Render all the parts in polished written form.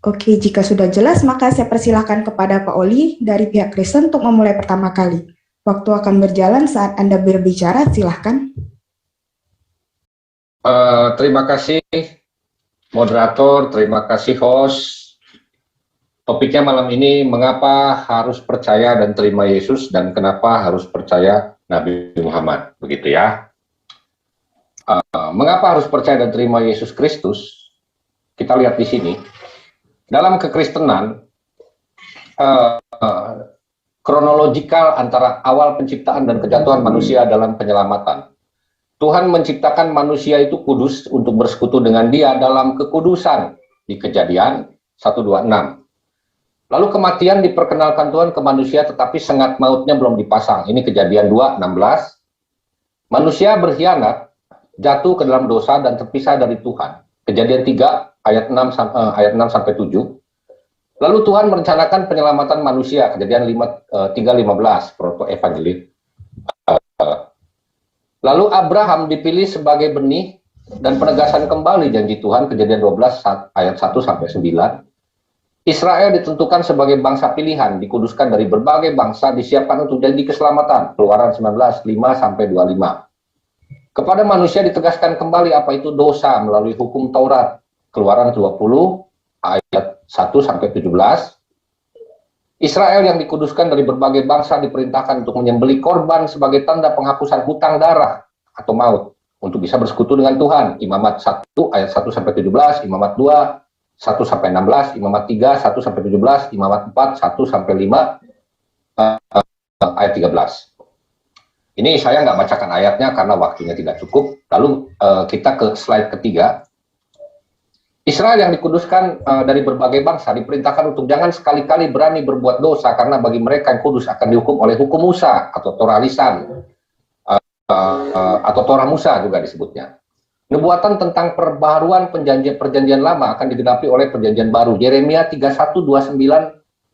Oke, jika sudah jelas, maka saya persilahkan kepada Pak Oli dari pihak Kristen untuk memulai pertama kali. Waktu akan berjalan saat Anda berbicara, silahkan. Terima kasih moderator, terima kasih host. Topiknya malam ini, mengapa harus percaya dan terima Yesus dan kenapa harus percaya Nabi Muhammad, begitu ya. Mengapa harus percaya dan terima Yesus Kristus? Kita lihat di sini. Dalam kekristenan, kronologikal antara awal penciptaan dan kejatuhan manusia dalam penyelamatan. Tuhan menciptakan manusia itu kudus untuk bersekutu dengan Dia dalam kekudusan di Kejadian 1:26. Lalu kematian diperkenalkan Tuhan ke manusia, tetapi sengat mautnya belum dipasang. Ini Kejadian 2:16. Manusia berkhianat, jatuh ke dalam dosa dan terpisah dari Tuhan. Kejadian 3 ayat 6 sampai 7. Lalu Tuhan merencanakan penyelamatan manusia, Kejadian 3:15, proto-evangelis. Lalu Abraham dipilih sebagai benih dan penegasan kembali janji Tuhan, Kejadian 12 ayat 1 sampai 9. Israel ditentukan sebagai bangsa pilihan, dikuduskan dari berbagai bangsa, disiapkan untuk janji keselamatan, Keluaran 19 5 sampai 25. Kepada manusia ditegaskan kembali apa itu dosa melalui hukum Taurat, Keluaran 20 ayat 1 sampai 17. Israel yang dikuduskan dari berbagai bangsa diperintahkan untuk menyembelih korban sebagai tanda penghapusan hutang darah atau maut untuk bisa bersekutu dengan Tuhan. Imamat 1 ayat 1 sampai 17, Imamat 2 1 sampai 16, Imamat 3 1 sampai 17, Imamat 4 1 sampai 5 ayat 13. Ini saya nggak bacakan ayatnya karena waktunya tidak cukup. Lalu kita ke slide ketiga. Israel yang dikuduskan dari berbagai bangsa diperintahkan untuk jangan sekali-kali berani berbuat dosa, karena bagi mereka yang kudus akan dihukum oleh hukum Musa atau Torah lisan, atau Torah Musa juga disebutnya. Nubuatan tentang perbaharuan perjanjian lama akan digenapi oleh perjanjian baru, Yeremia 31:29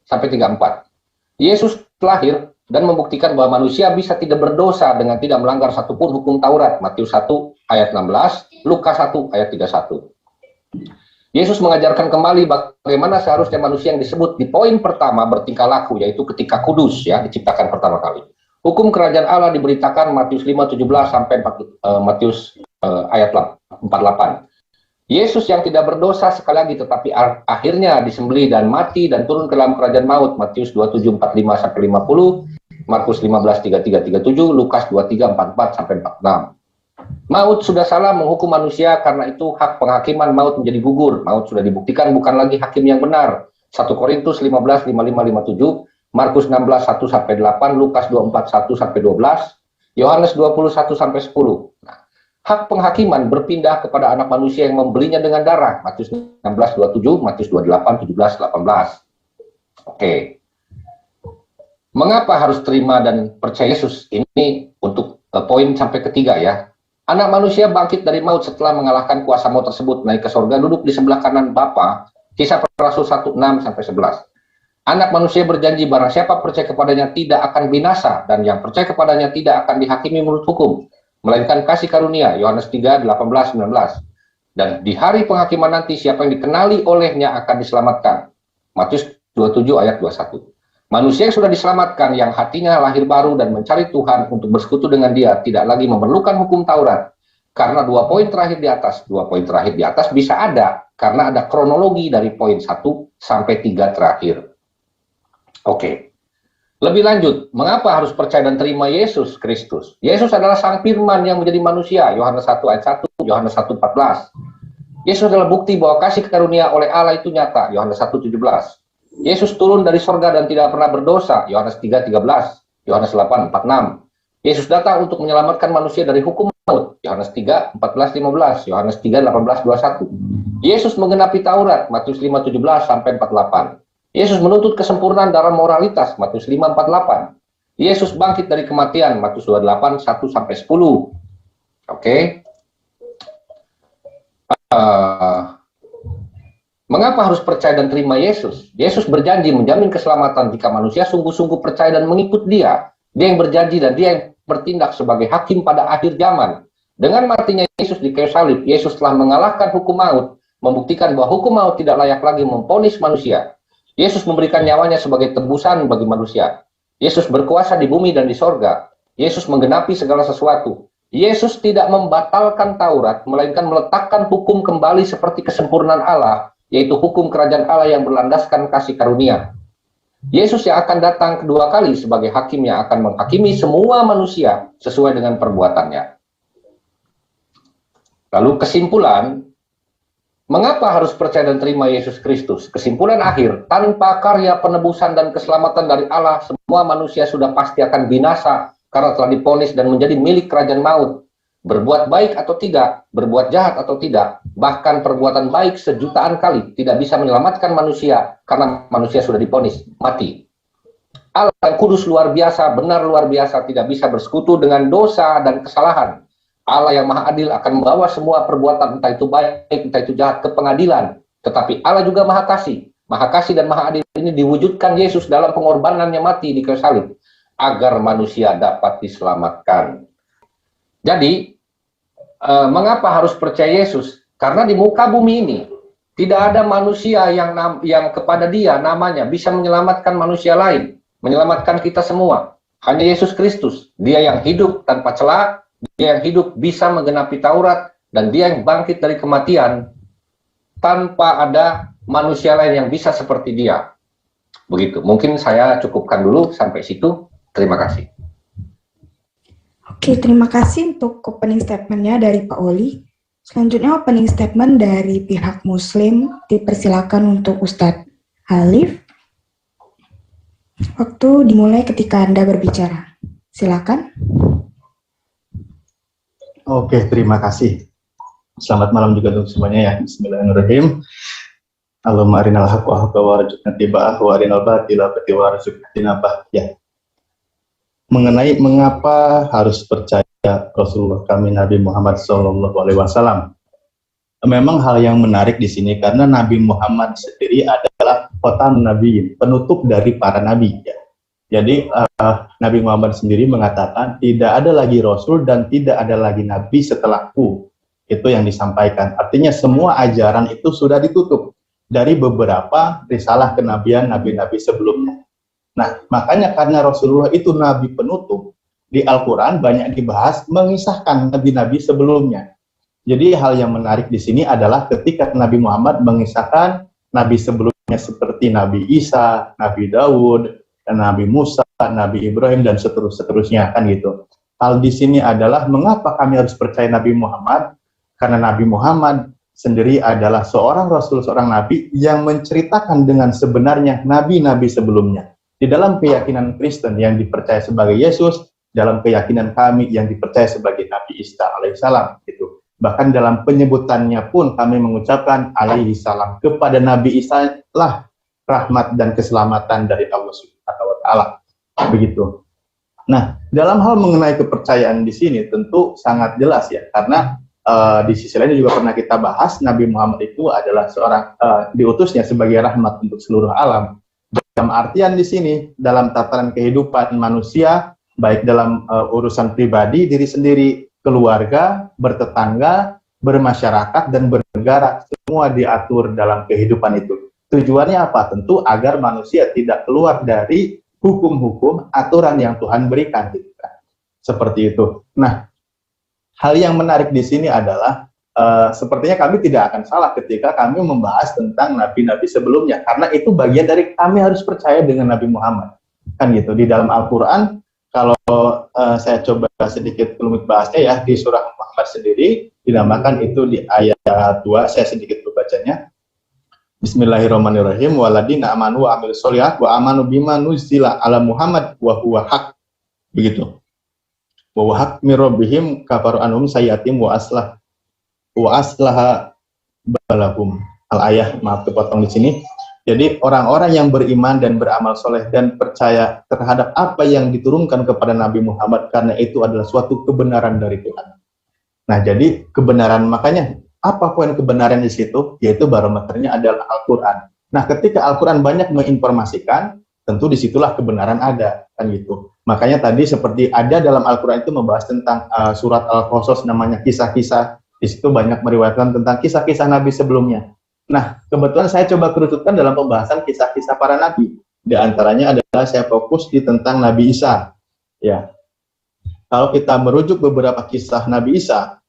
sampai 34. Yesus lahir dan membuktikan bahwa manusia bisa tidak berdosa dengan tidak melanggar satupun hukum Taurat, Matius 1 ayat 16, Lukas 1 ayat 31. Yesus mengajarkan kembali bagaimana seharusnya manusia yang disebut di poin pertama bertingkah laku, yaitu ketika kudus, ya, diciptakan pertama kali. Hukum kerajaan Allah diberitakan Matius 5:17 sampai Matius ayat 48. Yesus yang tidak berdosa sekali lagi, tetapi akhirnya disembelih dan mati dan turun ke dalam kerajaan maut, Matius 27:45 sampai 50, Markus 15:33-37, Lukas 23:44 sampai 46. Maut sudah salah menghukum manusia, karena itu hak penghakiman maut menjadi gugur. Maut sudah dibuktikan bukan lagi hakim yang benar. 1 Korintus 15:55-57, Markus 16 1 sampai 8, Lukas 24 1 sampai 12, Yohanes 21 sampai 10. Nah, hak penghakiman berpindah kepada anak manusia yang membelinya dengan darah, Matius 16:27, Matius 28 17 18. Oke. Mengapa harus terima dan percaya Yesus? Ini untuk poin sampai ketiga, ya. Anak manusia bangkit dari maut setelah mengalahkan kuasa maut tersebut, naik ke sorga, duduk di sebelah kanan Bapa. Kisah para Rasul 1:6 sampai 11. Anak manusia berjanji barang siapa percaya kepadanya tidak akan binasa, dan yang percaya kepadanya tidak akan dihakimi menurut hukum, melainkan kasih karunia, Yohanes 3:18-19. Dan di hari penghakiman nanti siapa yang dikenali olehnya akan diselamatkan, Matius 27 ayat 21. Manusia yang sudah diselamatkan, yang hatinya lahir baru dan mencari Tuhan untuk bersekutu dengan Dia, tidak lagi memerlukan hukum Taurat. Karena dua poin terakhir di atas bisa ada, karena ada kronologi dari poin 1 sampai 3 terakhir. Oke. Lebih lanjut, mengapa harus percaya dan terima Yesus Kristus? Yesus adalah Sang Firman yang menjadi manusia, Yohanes 1 ayat 1, Yohanes 1:14. Yesus adalah bukti bahwa kasih karunia oleh Allah itu nyata, Yohanes 1:17. Yesus turun dari sorga dan tidak pernah berdosa, Yohanes 3:13, Yohanes 8:46. Yesus datang untuk menyelamatkan manusia dari hukum maut, Yohanes 3:14-15, Yohanes 3:18-21. Yesus menggenapi Taurat, Matius 5:17 sampai 48. Yesus menuntut kesempurnaan dalam moralitas, Matius 5:48. Yesus bangkit dari kematian, Matius 28 1 sampai 10. Oke. Mengapa harus percaya dan terima Yesus? Yesus berjanji menjamin keselamatan jika manusia sungguh-sungguh percaya dan mengikut Dia. Dia yang berjanji dan Dia yang bertindak sebagai hakim pada akhir zaman. Dengan matinya Yesus di kayu salib, Yesus telah mengalahkan hukum maut, membuktikan bahwa hukum maut tidak layak lagi memvonis manusia. Yesus memberikan nyawanya sebagai tebusan bagi manusia. Yesus berkuasa di bumi dan di sorga. Yesus menggenapi segala sesuatu. Yesus tidak membatalkan Taurat, melainkan meletakkan hukum kembali seperti kesempurnaan Allah, yaitu hukum kerajaan Allah yang berlandaskan kasih karunia. Yesus yang akan datang kedua kali sebagai hakim yang akan menghakimi semua manusia sesuai dengan perbuatannya. Lalu kesimpulan, mengapa harus percaya dan terima Yesus Kristus? Kesimpulan akhir, tanpa karya penebusan dan keselamatan dari Allah, semua manusia sudah pasti akan binasa karena telah divonis dan menjadi milik kerajaan maut. Berbuat baik atau tidak, berbuat jahat atau tidak, bahkan perbuatan baik sejutaan kali tidak bisa menyelamatkan manusia karena manusia sudah divonis mati. Allah yang kudus luar biasa, benar luar biasa, tidak bisa bersekutu dengan dosa dan kesalahan. Allah yang maha adil akan membawa semua perbuatan, entah itu baik, entah itu jahat, ke pengadilan. Tetapi Allah juga maha kasih. Maha kasih dan maha adil ini diwujudkan Yesus dalam pengorbanannya mati di kayu salib, agar manusia dapat diselamatkan. Jadi, mengapa harus percaya Yesus? Karena di muka bumi ini tidak ada manusia yang kepada Dia namanya bisa menyelamatkan manusia lain, menyelamatkan kita semua. Hanya Yesus Kristus, Dia yang hidup tanpa celah, Dia yang hidup bisa menggenapi Taurat, dan Dia yang bangkit dari kematian tanpa ada manusia lain yang bisa seperti Dia. Begitu. Mungkin saya cukupkan dulu sampai situ. Terima kasih. Oke, terima kasih untuk opening statement-nya dari Pak Oli. Selanjutnya opening statement dari pihak Muslim, dipersilakan untuk Ustadz Halif. Waktu dimulai ketika Anda berbicara. Silakan. Oke, terima kasih. Selamat malam juga untuk semuanya ya. Bismillahirrahmanirrahim. Allahumma arinal haqqa haqqa warzuqna tiba'ah wa arinal batila batila warzuqna tinabah. Ya. Mengenai mengapa harus percaya Rasulullah kami Nabi Muhammad SAW. Memang hal yang menarik di sini karena Nabi Muhammad sendiri adalah khotam nabi, penutup dari para nabi. Ya. Jadi Nabi Muhammad sendiri mengatakan tidak ada lagi Rasul dan tidak ada lagi Nabi setelahku. Itu yang disampaikan. Artinya semua ajaran itu sudah ditutup dari beberapa risalah kenabian nabi-nabi sebelumnya. Nah, makanya karena Rasulullah itu nabi penutup, di Al-Quran banyak dibahas mengisahkan nabi-nabi sebelumnya. Jadi hal yang menarik di sini adalah ketika Nabi Muhammad mengisahkan nabi sebelumnya seperti Nabi Isa, Nabi Daud, Nabi Musa, Nabi Ibrahim, dan seterusnya kan gitu. Hal di sini adalah mengapa kami harus percaya Nabi Muhammad? Karena Nabi Muhammad sendiri adalah seorang Rasul, seorang Nabi yang menceritakan dengan sebenarnya nabi-nabi sebelumnya. Di dalam keyakinan Kristen yang dipercaya sebagai Yesus, dalam keyakinan kami yang dipercaya sebagai Nabi Isa alaihissalam gitu. Bahkan dalam penyebutannya pun kami mengucapkan alaihissalam, kepada Nabi Isa lah rahmat dan keselamatan dari Allah Subhanahu wa taala. Begitu. Nah, dalam hal mengenai kepercayaan di sini tentu sangat jelas ya, karena di sisi lain juga pernah kita bahas Nabi Muhammad itu adalah seorang diutusnya sebagai rahmat untuk seluruh alam. Dalam artian di sini, dalam tataran kehidupan manusia, baik dalam urusan pribadi, diri sendiri, keluarga, bertetangga, bermasyarakat, dan bernegara, semua diatur dalam kehidupan itu. Tujuannya apa? Tentu agar manusia tidak keluar dari hukum-hukum, aturan yang Tuhan berikan. Gitu kan. Seperti itu. Nah, hal yang menarik di sini adalah, sepertinya kami tidak akan salah ketika kami membahas tentang nabi-nabi sebelumnya, karena itu bagian dari kami harus percaya dengan Nabi Muhammad, kan gitu. Di dalam Al-Quran, kalau saya coba sedikit rumit bahasnya ya, di surah Muhammad sendiri dinamakan itu di ayat 2, saya sedikit berbacanya. Bismillahirrahmanirrahim. Waladina amanu wa amilus sholihat wa amanu bima nuzila ala Muhammad wa huwa haq. Begitu. Wa huwa haq mir rabbihim kafaru anhum sayyatim wa aslaha balahum. Al-ayah, maaf kepotong di sini. Jadi orang-orang yang beriman dan beramal soleh dan percaya terhadap apa yang diturunkan kepada Nabi Muhammad, karena itu adalah suatu kebenaran dari Tuhan. Nah, jadi kebenaran, makanya apa poin kebenaran di situ? Yaitu barometernya adalah Al-Quran. Nah, ketika Al-Quran banyak menginformasikan, tentu disitulah kebenaran ada, kan gitu. Makanya tadi seperti ada dalam Al-Quran itu membahas tentang surat Al-Qasas, namanya kisah-kisah, Di situ banyak meriwayatkan tentang kisah-kisah Nabi sebelumnya. Nah, kebetulan saya coba kerututkan dalam pembahasan kisah-kisah para Nabi. Di antaranya adalah saya fokus di tentang Nabi Isa. Ya, kalau kita merujuk beberapa kisah Nabi Isa,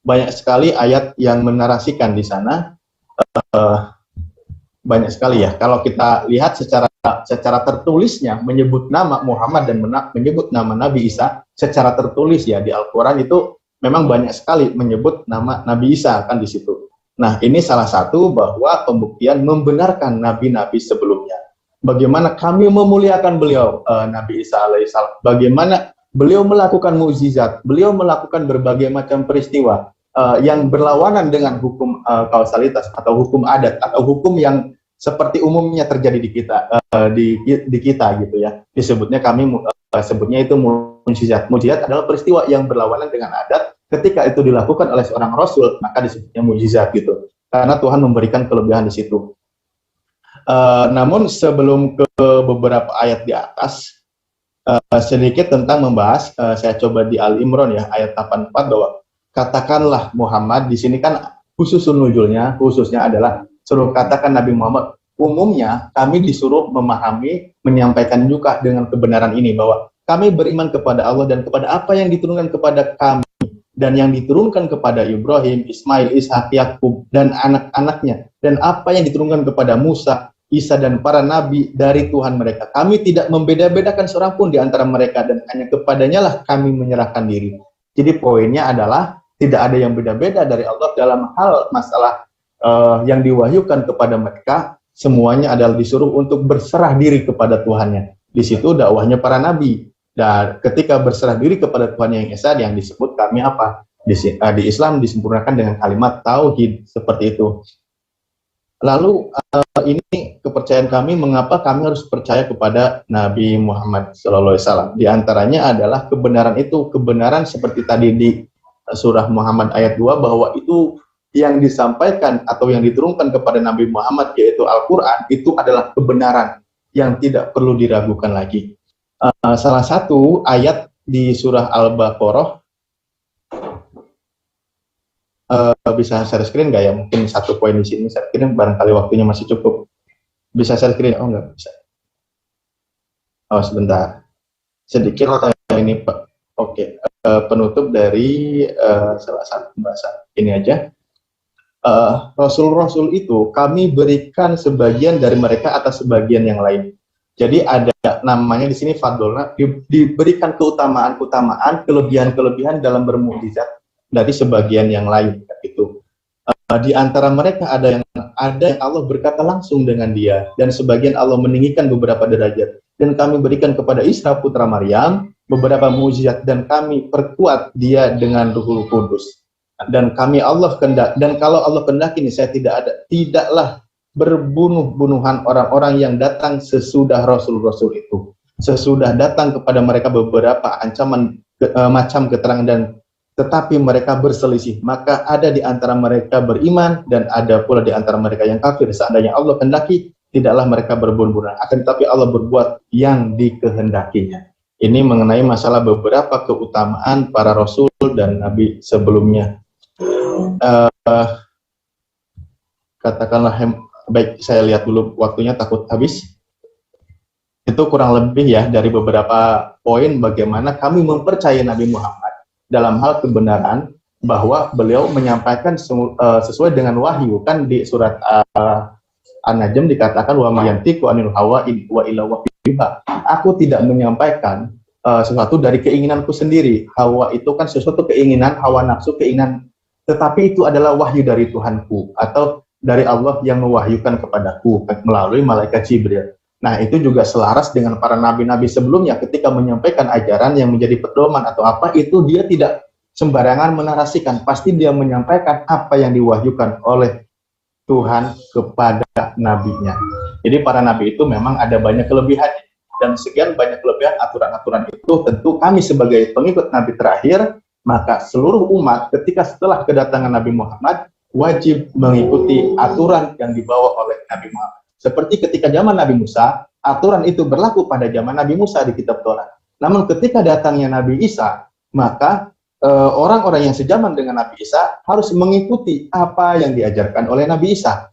banyak sekali ayat yang menarasikan di sana. Banyak sekali ya. Kalau kita lihat secara tertulisnya menyebut nama Muhammad dan menyebut nama Nabi Isa secara tertulis ya di Al-Quran itu memang banyak sekali menyebut nama Nabi Isa kan di situ. Nah, ini salah satu bahwa pembuktian membenarkan nabi-nabi sebelumnya. Bagaimana kami memuliakan beliau, Nabi Isa alaihissalam. Bagaimana beliau melakukan mukjizat, beliau melakukan berbagai macam peristiwa yang berlawanan dengan hukum kausalitas atau hukum adat atau hukum yang seperti umumnya terjadi di kita, di kita gitu ya. Disebutnya sebutnya itu mukjizat. Mukjizat adalah peristiwa yang berlawanan dengan adat. Ketika itu dilakukan oleh seorang rasul, maka disebutnya mukjizat gitu. Karena Tuhan memberikan kelebihan di situ. Namun sebelum ke beberapa ayat di atas, sedikit tentang membahas, saya coba di Al-Imran ya, ayat 84 bahwa katakanlah Muhammad, di sini kan khususnya adalah suruh katakan Nabi Muhammad. Umumnya kami disuruh memahami, menyampaikan juga dengan kebenaran ini bahwa kami beriman kepada Allah dan kepada apa yang diturunkan kepada kami dan yang diturunkan kepada Ibrahim, Ismail, Ishak, Yakub dan anak-anaknya dan apa yang diturunkan kepada Musa, Isa dan para nabi dari Tuhan mereka. Kami tidak membeda-bedakan seorang pun di antara mereka dan hanya kepadanya lah kami menyerahkan diri. Jadi poinnya adalah tidak ada yang beda-beda dari Allah dalam hal masalah yang diwahyukan kepada mereka. Semuanya adalah disuruh untuk berserah diri kepada Tuhannya. Di situ dakwahnya para nabi. Dan ketika berserah diri kepada Tuhan yang Esa, yang disebut kami apa? Di Islam disempurnakan dengan kalimat tauhid seperti itu. Lalu ini kepercayaan kami, mengapa kami harus percaya kepada Nabi Muhammad SAW. Di antaranya adalah kebenaran itu, kebenaran seperti tadi di surah Muhammad ayat 2 bahwa itu yang disampaikan atau yang diturunkan kepada Nabi Muhammad yaitu Al-Quran itu adalah kebenaran yang tidak perlu diragukan lagi. Salah satu ayat di surah Al-Baqarah, bisa share screen nggak ya? Mungkin satu poin di sini share screen, barangkali waktunya masih cukup. Bisa share screen? Oh nggak bisa. Oh sebentar. Sedikit ini Pak. Oke. Penutup dari salah satu pembahasan ini aja. Rasul-rasul itu kami berikan sebagian dari mereka atas sebagian yang lain. Jadi ada namanya di sini fadlna, diberikan keutamaan-keutamaan, kelebihan-kelebihan dalam bermukjizat dari sebagian yang lain. Itu di antara mereka ada yang Allah berkata langsung dengan dia, dan sebagian Allah meninggikan beberapa derajat. Dan kami berikan kepada Isa putra Maryam beberapa mukjizat dan kami perkuat dia dengan Ruhul Kudus. Dan kalau Allah kehendaki ini saya tidaklah berbunuh-bunuhan orang-orang yang datang sesudah Rasul-Rasul itu. Sesudah datang kepada mereka beberapa ancaman macam keterangan dan tetapi mereka berselisih. Maka ada di antara mereka beriman dan ada pula di antara mereka yang kafir. Seandainya Allah kehendaki, tidaklah mereka berbunuh-bunuhan. Akan tetapi Allah berbuat yang dikehendakinya. Ini mengenai masalah beberapa keutamaan para Rasul dan Nabi sebelumnya. Katakanlah baik, saya lihat dulu waktunya takut habis. Itu kurang lebih ya dari beberapa poin bagaimana kami mempercayai Nabi Muhammad dalam hal kebenaran bahwa beliau menyampaikan sesuai dengan wahyu. Kan di surat An-Najm dikatakan wa mayantiqu anil hawa in wa illa wahyuha. Aku tidak menyampaikan sesuatu dari keinginanku sendiri. Hawa itu kan sesuatu keinginan, hawa nafsu, keinginan, tetapi itu adalah wahyu dari Tuhanku atau dari Allah yang mewahyukan kepadaku melalui malaikat Jibril. Nah, itu juga selaras dengan para nabi-nabi sebelumnya ketika menyampaikan ajaran yang menjadi pedoman atau apa, itu dia tidak sembarangan menarasikan, pasti dia menyampaikan apa yang diwahyukan oleh Tuhan kepada nabinya. Jadi para nabi itu memang ada banyak kelebihan, dan sekian banyak kelebihan aturan-aturan itu tentu kami sebagai pengikut nabi terakhir, maka seluruh umat ketika setelah kedatangan Nabi Muhammad wajib mengikuti aturan yang dibawa oleh Nabi Muhammad. Seperti ketika zaman Nabi Musa, aturan itu berlaku pada zaman Nabi Musa di kitab Taurat. Namun ketika datangnya Nabi Isa, maka orang-orang yang sejaman dengan Nabi Isa harus mengikuti apa yang diajarkan oleh Nabi Isa.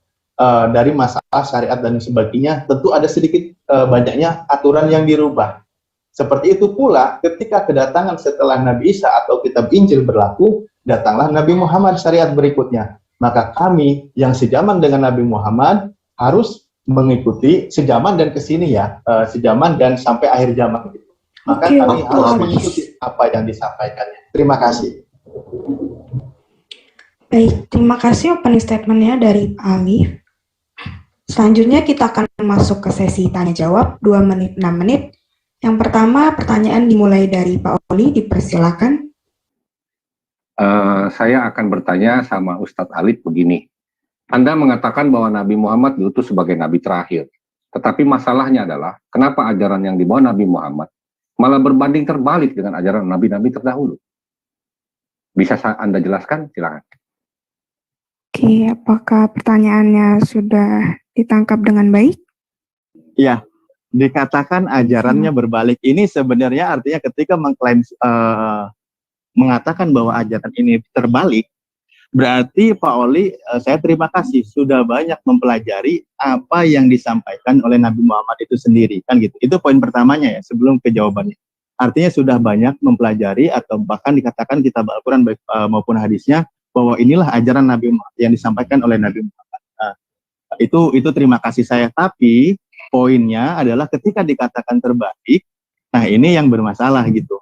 Dari masalah syariat dan sebagainya, tentu ada sedikit banyaknya aturan yang dirubah. Seperti itu pula ketika kedatangan setelah Nabi Isa atau kitab Injil berlaku, datanglah Nabi Muhammad syariat berikutnya. Maka kami yang sejaman dengan Nabi Muhammad harus mengikuti sejaman dan kesini ya, sejaman dan sampai akhir zaman. Maka kami harus mengikuti apa yang disampaikannya. Terima kasih. Baik, terima kasih opening statement-nya dari Pak Alif. Selanjutnya kita akan masuk ke sesi tanya jawab 2 menit 6 menit. Yang pertama pertanyaan dimulai dari Pak Oli, dipersilakan. Saya akan bertanya sama Ustadz Alif begini. Anda mengatakan bahwa Nabi Muhammad diutus sebagai Nabi terakhir. Tetapi masalahnya adalah, kenapa ajaran yang dibawa Nabi Muhammad malah berbanding terbalik dengan ajaran Nabi-Nabi terdahulu? Bisa Anda jelaskan? Silakan. Oke, apakah pertanyaannya sudah ditangkap dengan baik? Ya, dikatakan ajarannya berbalik. Ini sebenarnya artinya ketika mengklaim mengatakan bahwa ajaran ini terbalik, berarti Pak Oli, saya terima kasih sudah banyak mempelajari apa yang disampaikan oleh Nabi Muhammad itu sendiri, kan gitu. Itu poin pertamanya ya, sebelum ke jawabannya. Artinya sudah banyak mempelajari atau bahkan dikatakan kitab Al-Quran baik maupun hadisnya bahwa inilah ajaran Nabi Muhammad yang disampaikan oleh Nabi Muhammad. Itu terima kasih saya. Tapi poinnya adalah ketika dikatakan terbalik, nah ini yang bermasalah gitu.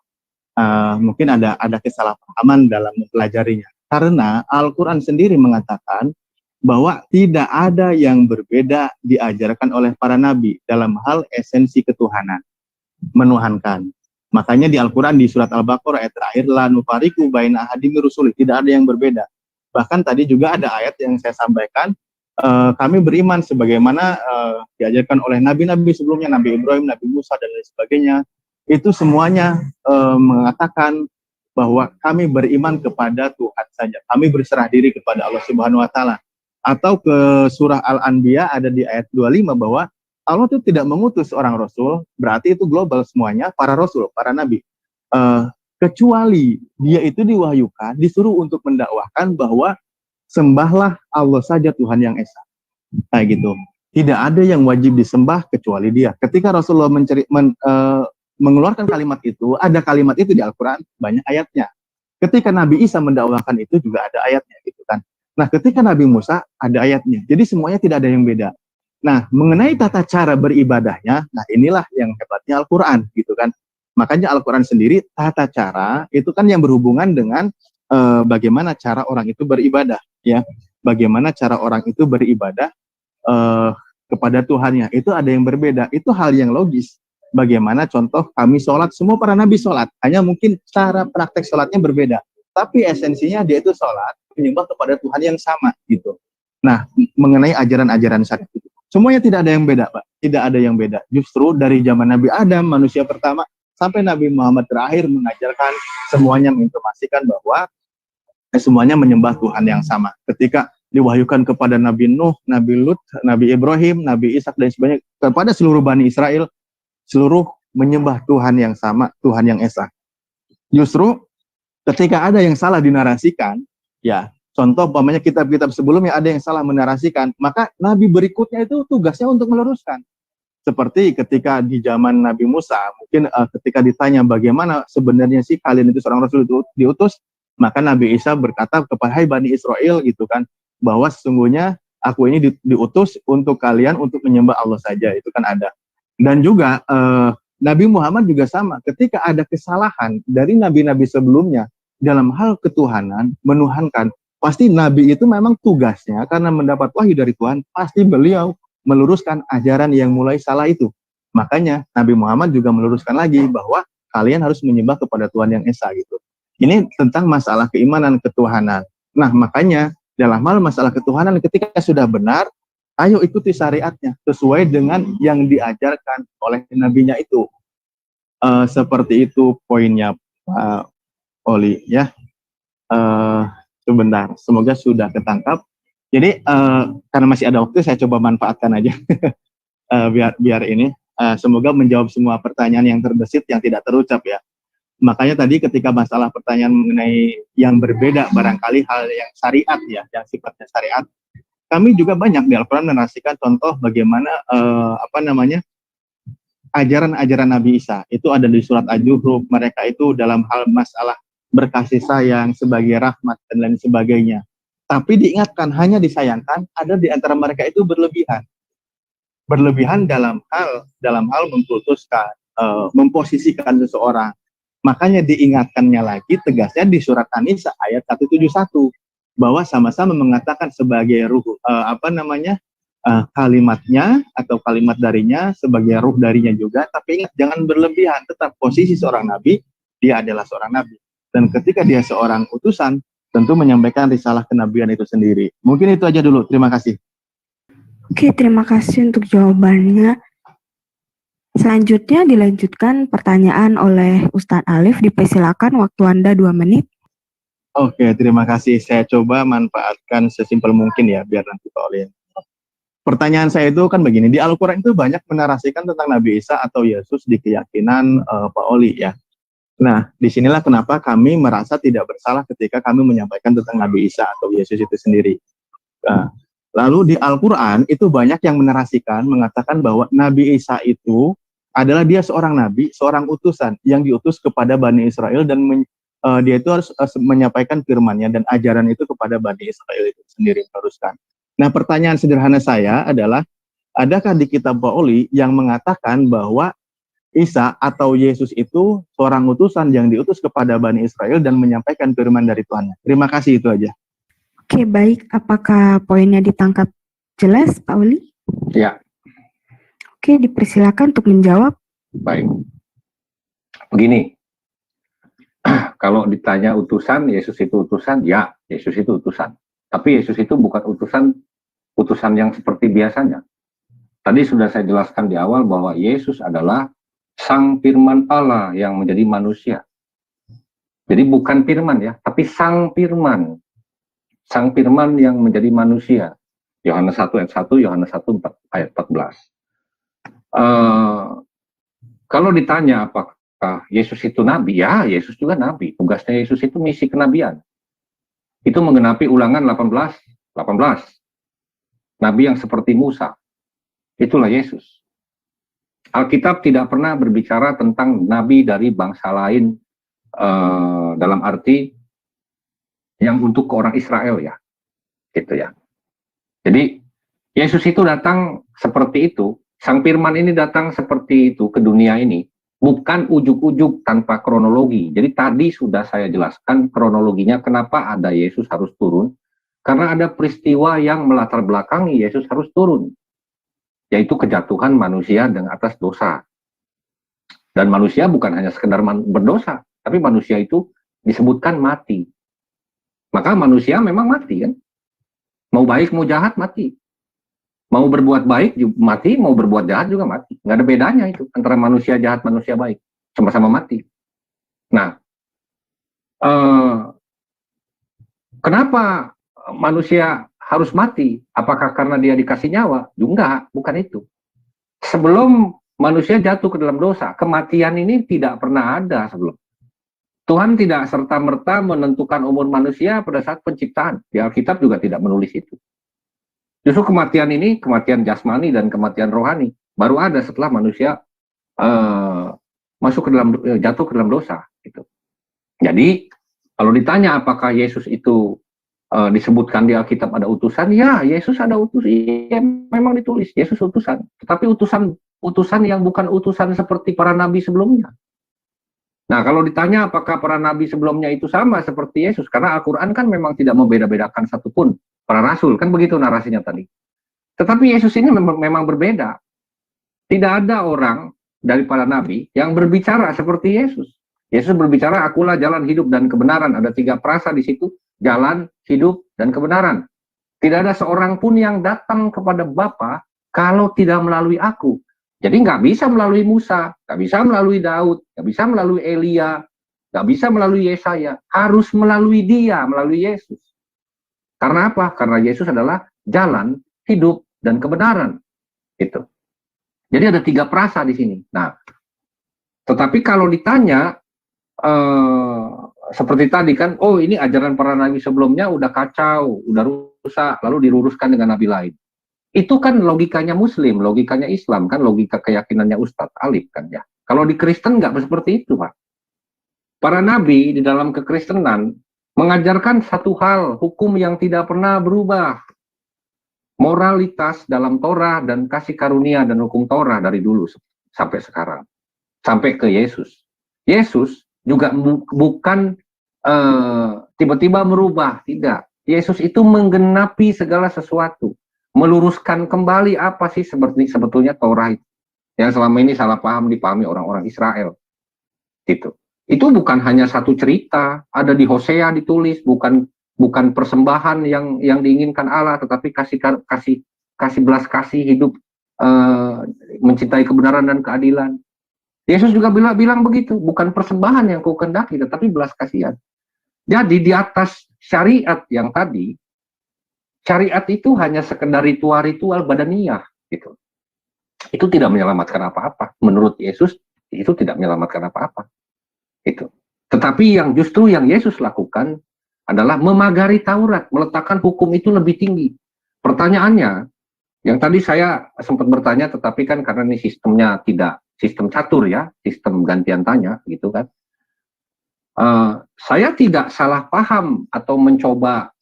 Mungkin ada kesalahpahaman dalam mempelajarinya. Karena Al-Quran sendiri mengatakan bahwa tidak ada yang berbeda diajarkan oleh para nabi dalam hal esensi ketuhanan, menuhankan. Makanya di Al-Quran di surat Al-Baqarah ayat terakhir, la nufariqu baina ahadin rusuli, tidak ada yang berbeda. Bahkan tadi juga ada ayat yang saya sampaikan, kami beriman sebagaimana diajarkan oleh nabi-nabi sebelumnya, Nabi Ibrahim, Nabi Musa dan lain sebagainya. Itu semuanya mengatakan bahwa kami beriman kepada Tuhan saja. Kami berserah diri kepada Allah Subhanahu wa taala. Atau ke surah Al-Anbiya ada di ayat 25 bahwa Allah itu tidak mengutus seorang rasul, berarti itu global semuanya, para rasul, para nabi. Kecuali dia itu diwahyukan, disuruh untuk mendakwahkan bahwa sembahlah Allah saja Tuhan yang esa. Kayak gitu. Tidak ada yang wajib disembah kecuali dia. Ketika Rasulullah mengeluarkan kalimat itu, ada kalimat itu di Al-Quran, banyak ayatnya. Ketika Nabi Isa mendakwahkan itu juga ada ayatnya gitu kan. Nah, ketika Nabi Musa ada ayatnya. Jadi semuanya tidak ada yang beda. Nah, mengenai tata cara beribadahnya, nah inilah yang hebatnya Al-Quran gitu kan. Makanya Al-Quran sendiri tata cara itu kan yang berhubungan dengan bagaimana cara orang itu beribadah ya. Bagaimana cara orang itu beribadah kepada Tuhannya. Itu ada yang berbeda. Itu hal yang logis. Bagaimana contoh kami sholat, semua para nabi sholat. Hanya mungkin cara praktek sholatnya berbeda. Tapi esensinya dia itu sholat, menyembah kepada Tuhan yang sama gitu. Nah, mengenai ajaran-ajaran syariat itu. Semuanya tidak ada yang beda, Pak. Tidak ada yang beda. Justru dari zaman Nabi Adam, manusia pertama, sampai Nabi Muhammad terakhir mengajarkan semuanya, menginformasikan bahwa semuanya menyembah Tuhan yang sama. Ketika diwahyukan kepada Nabi Nuh, Nabi Lut, Nabi Ibrahim, Nabi Ishak, dan sebagainya, kepada seluruh Bani Israel, seluruh menyembah Tuhan yang sama, Tuhan yang esa. Justru ketika ada yang salah dinarasikan, ya, contoh umpamanya kitab-kitab sebelumnya ada yang salah menarasikan, maka Nabi berikutnya itu tugasnya untuk meluruskan. Seperti ketika di zaman Nabi Musa, mungkin ketika ditanya bagaimana sebenarnya sih kalian itu seorang Rasul itu diutus, maka Nabi Isa berkata kepada hai Bani Israel gitu kan, bahwa sesungguhnya aku ini diutus untuk kalian untuk menyembah Allah saja, itu kan ada. Dan juga Nabi Muhammad juga sama, ketika ada kesalahan dari nabi-nabi sebelumnya dalam hal ketuhanan, menuhankan, pasti Nabi itu memang tugasnya karena mendapat wahyu dari Tuhan, pasti beliau meluruskan ajaran yang mulai salah itu. Makanya Nabi Muhammad juga meluruskan lagi bahwa kalian harus menyembah kepada Tuhan yang esa gitu. Ini tentang masalah keimanan ketuhanan. Nah, makanya dalam hal masalah ketuhanan ketika sudah benar, ayo ikuti syariatnya sesuai dengan yang diajarkan oleh nabinya itu. Seperti itu poinnya Pak Oli ya. Sebentar, semoga sudah ketangkap. Jadi karena masih ada waktu, saya coba manfaatkan aja biar ini semoga menjawab semua pertanyaan yang terbesit yang tidak terucap ya. Makanya tadi ketika masalah pertanyaan mengenai yang berbeda, barangkali hal yang syariat ya, yang sifatnya syariat, kami juga banyak di Al-Quran menarasikan contoh bagaimana ajaran-ajaran Nabi Isa. Itu ada di surat Al-Zuhruf, mereka itu dalam hal masalah berkasih sayang sebagai rahmat dan lain sebagainya. Tapi diingatkan, hanya disayangkan ada di antara mereka itu berlebihan. Berlebihan dalam hal memputuskan, memposisikan seseorang. Makanya diingatkannya lagi tegasnya di surat An-Nisa ayat 171 bahwa sama-sama mengatakan sebagai ruh kalimatnya atau kalimat darinya sebagai ruh darinya juga, tapi ingat jangan berlebihan, tetap posisi seorang nabi, dia adalah seorang nabi. Dan ketika dia seorang utusan, tentu menyampaikan risalah kenabian itu sendiri. Mungkin itu aja dulu, terima kasih. Oke, terima kasih untuk jawabannya. Selanjutnya dilanjutkan pertanyaan oleh Ustadz Alif, dipersilakan waktu Anda 2 menit. Oke, terima kasih. Saya coba manfaatkan sesimpel mungkin ya, biar nanti Pak Oli. Pertanyaan saya itu kan begini, di Al-Quran itu banyak menarasikan tentang Nabi Isa atau Yesus di keyakinan Pak Oli ya. Nah, disinilah kenapa kami merasa tidak bersalah ketika kami menyampaikan tentang Nabi Isa atau Yesus itu sendiri. Nah, lalu di Al-Quran itu banyak yang menarasikan, mengatakan bahwa Nabi Isa itu adalah dia seorang nabi, seorang utusan yang diutus kepada Bani Israel dan dia itu harus menyampaikan firman-Nya dan ajaran itu kepada Bani Israel itu sendiri meneruskan. Nah, pertanyaan sederhana saya adalah, adakah di kitab Pak Oli yang mengatakan bahwa Isa atau Yesus itu seorang utusan yang diutus kepada Bani Israel dan menyampaikan firman dari Tuhan? Terima kasih, itu aja. Oke, baik. Apakah poinnya ditangkap jelas, Pak Oli? Ya. Oke, dipersilakan untuk menjawab. Baik. Begini, kalau ditanya utusan, Yesus itu utusan, ya, Yesus itu utusan. Tapi Yesus itu bukan utusan yang seperti biasanya. Tadi sudah saya jelaskan di awal bahwa Yesus adalah Sang Firman Allah yang menjadi manusia. Jadi bukan firman ya, tapi Sang Firman. Sang Firman yang menjadi manusia. Yohanes 1 ayat 1, Yohanes 1 ayat 14. Kalau ditanya apakah Yesus itu nabi, ya Yesus juga nabi. Tugasnya Yesus itu misi kenabian. Itu menggenapi Ulangan 18. Nabi yang seperti Musa. Itulah Yesus. Alkitab tidak pernah berbicara tentang nabi dari bangsa lain dalam arti yang untuk ke orang Israel ya. Gitu ya. Jadi Yesus itu datang seperti itu. Sang Firman ini datang seperti itu ke dunia ini, bukan ujuk-ujuk tanpa kronologi. Jadi tadi sudah saya jelaskan kronologinya kenapa ada Yesus harus turun, karena ada peristiwa yang melatar belakangi Yesus harus turun, yaitu kejatuhan manusia dengan atas dosa. Dan manusia bukan hanya sekedar berdosa, tapi manusia itu disebutkan mati. Maka manusia memang mati kan, mau baik mau jahat mati. Mau berbuat baik mati, mau berbuat jahat juga mati. Nggak ada bedanya itu antara manusia jahat, manusia baik. Sama-sama mati. Nah, kenapa manusia harus mati? Apakah karena dia dikasih nyawa? Enggak, bukan itu. Sebelum manusia jatuh ke dalam dosa, kematian ini tidak pernah ada sebelum. Tuhan tidak serta-merta menentukan umur manusia pada saat penciptaan. Di Alkitab juga tidak menulis itu. Justru kematian ini, kematian jasmani dan kematian rohani, baru ada setelah manusia jatuh ke dalam dosa. Gitu. Jadi, kalau ditanya apakah Yesus itu disebutkan di Alkitab ada utusan, ya Yesus ada utusan, ya, memang ditulis Yesus utusan. Tetapi utusan yang bukan utusan seperti para nabi sebelumnya. Nah, kalau ditanya apakah para nabi sebelumnya itu sama seperti Yesus, karena Al-Quran kan memang tidak membeda-bedakan satupun para rasul, kan begitu narasinya tadi. Tetapi Yesus ini memang berbeda. Tidak ada orang dari para nabi yang berbicara seperti Yesus. Yesus berbicara, akulah jalan, hidup, dan kebenaran. Ada 3 frasa di situ, jalan, hidup, dan kebenaran. Tidak ada seorang pun yang datang kepada Bapa kalau tidak melalui aku. Jadi nggak bisa melalui Musa, nggak bisa melalui Daud, nggak bisa melalui Elia, nggak bisa melalui Yesaya. Harus melalui dia, melalui Yesus. Karena apa? Karena Yesus adalah jalan, hidup, dan kebenaran. Itu. Jadi ada 3 frasa di sini. Nah, tetapi kalau ditanya seperti tadi kan, oh ini ajaran para nabi sebelumnya udah kacau, udah rusak, lalu diluruskan dengan nabi lain. Itu kan logikanya Muslim, logikanya Islam, kan logika keyakinannya Ustadz Alif kan ya. Kalau di Kristen nggak seperti itu, Pak. Para nabi di dalam kekristenan mengajarkan satu hal, hukum yang tidak pernah berubah. Moralitas dalam Torah dan kasih karunia dan hukum Torah dari dulu sampai sekarang. Sampai ke Yesus. Yesus juga bukan tiba-tiba merubah, tidak. Yesus itu menggenapi segala sesuatu. Meluruskan kembali apa sih sebetulnya Torah itu yang selama ini salah dipahami orang-orang Israel gitu. Itu bukan hanya satu cerita, ada di Hosea ditulis, bukan persembahan yang diinginkan Allah, tetapi kasih belas kasih hidup, mencintai kebenaran dan keadilan. Yesus juga bilang begitu, bukan persembahan yang kau kehendaki, tetapi belas kasihan. Jadi di atas syariat yang tadi, syariat itu hanya sekedar ritual badaniyah gitu. Itu tidak menyelamatkan apa-apa. Menurut Yesus itu tidak menyelamatkan apa-apa. Itu. Tetapi yang Yesus lakukan adalah memagari Taurat, meletakkan hukum itu lebih tinggi. Pertanyaannya, yang tadi saya sempat bertanya, tetapi kan karena ini sistemnya tidak sistem catur ya, sistem gantian tanya gitu kan. Saya tidak salah paham atau mencoba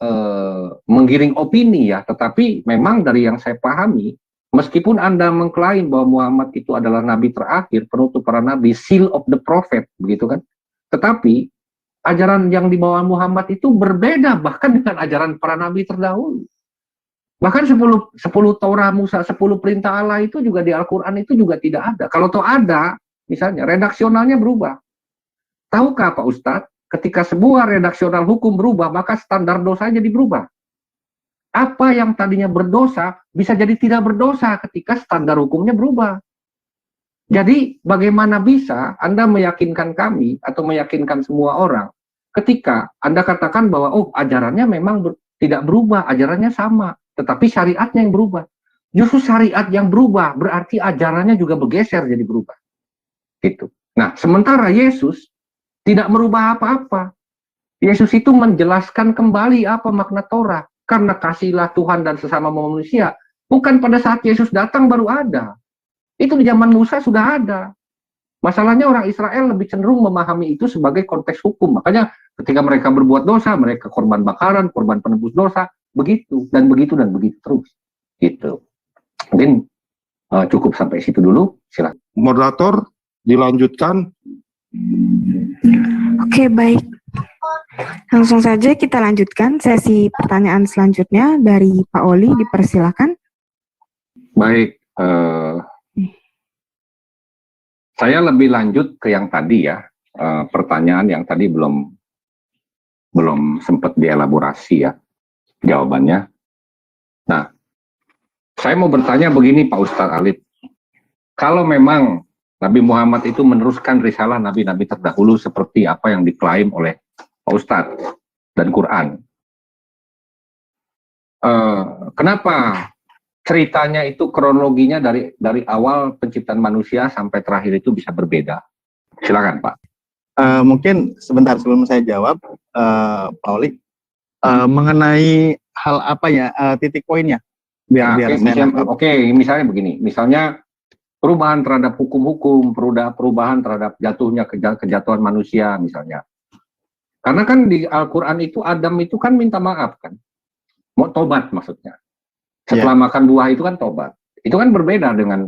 menggiring opini ya, tetapi memang dari yang saya pahami, meskipun Anda mengklaim bahwa Muhammad itu adalah nabi terakhir, penutup para nabi, seal of the prophet, begitu kan, tetapi ajaran yang dibawa Muhammad itu berbeda bahkan dengan ajaran para nabi terdahulu. Bahkan 10 Torah Musa, 10 perintah Allah itu juga di Al-Quran itu juga tidak ada. Kalau toh ada, misalnya redaksionalnya berubah. Tahukah Pak Ustadz, ketika sebuah redaksional hukum berubah, maka standar dosa jadi berubah. Apa yang tadinya berdosa, bisa jadi tidak berdosa ketika standar hukumnya berubah. Jadi, bagaimana bisa Anda meyakinkan kami, atau meyakinkan semua orang, ketika Anda katakan bahwa, oh, ajarannya memang tidak berubah, ajarannya sama, tetapi syariatnya yang berubah. Justru syariat yang berubah, berarti ajarannya juga bergeser jadi berubah. Gitu. Nah, sementara Yesus tidak merubah apa-apa. Yesus itu menjelaskan kembali apa makna Torah. Karena kasihlah Tuhan dan sesama manusia. Bukan pada saat Yesus datang baru ada. Itu di zaman Musa sudah ada. Masalahnya orang Israel lebih cenderung memahami itu sebagai konteks hukum. Makanya ketika mereka berbuat dosa, mereka korban bakaran, korban penebus dosa. Begitu, dan begitu terus. Gitu. Mungkin cukup sampai situ dulu. Silakan. Moderator, dilanjutkan. Oke, baik. Langsung saja kita lanjutkan sesi pertanyaan selanjutnya dari Pak Oli, dipersilakan. Baik, saya lebih lanjut ke yang tadi ya, pertanyaan yang tadi belum sempat dielaborasi ya jawabannya. Nah, saya mau bertanya begini Pak Ustadz Alif, kalau memang Nabi Muhammad itu meneruskan risalah nabi-nabi terdahulu seperti apa yang diklaim oleh Pak Ustadz dan Quran. Kenapa ceritanya itu kronologinya dari awal penciptaan manusia sampai terakhir itu bisa berbeda? Silakan Pak. Mungkin sebentar sebelum saya jawab, Pak Oli, mengenai hal apa ya, titik poinnya? Misalnya begini, misalnya perubahan terhadap hukum-hukum, perubahan terhadap jatuhnya kejatuhan manusia misalnya. Karena kan di Al-Quran itu Adam itu kan minta maaf kan, mau tobat maksudnya. Setelah makan buah itu kan tobat. Itu kan berbeda dengan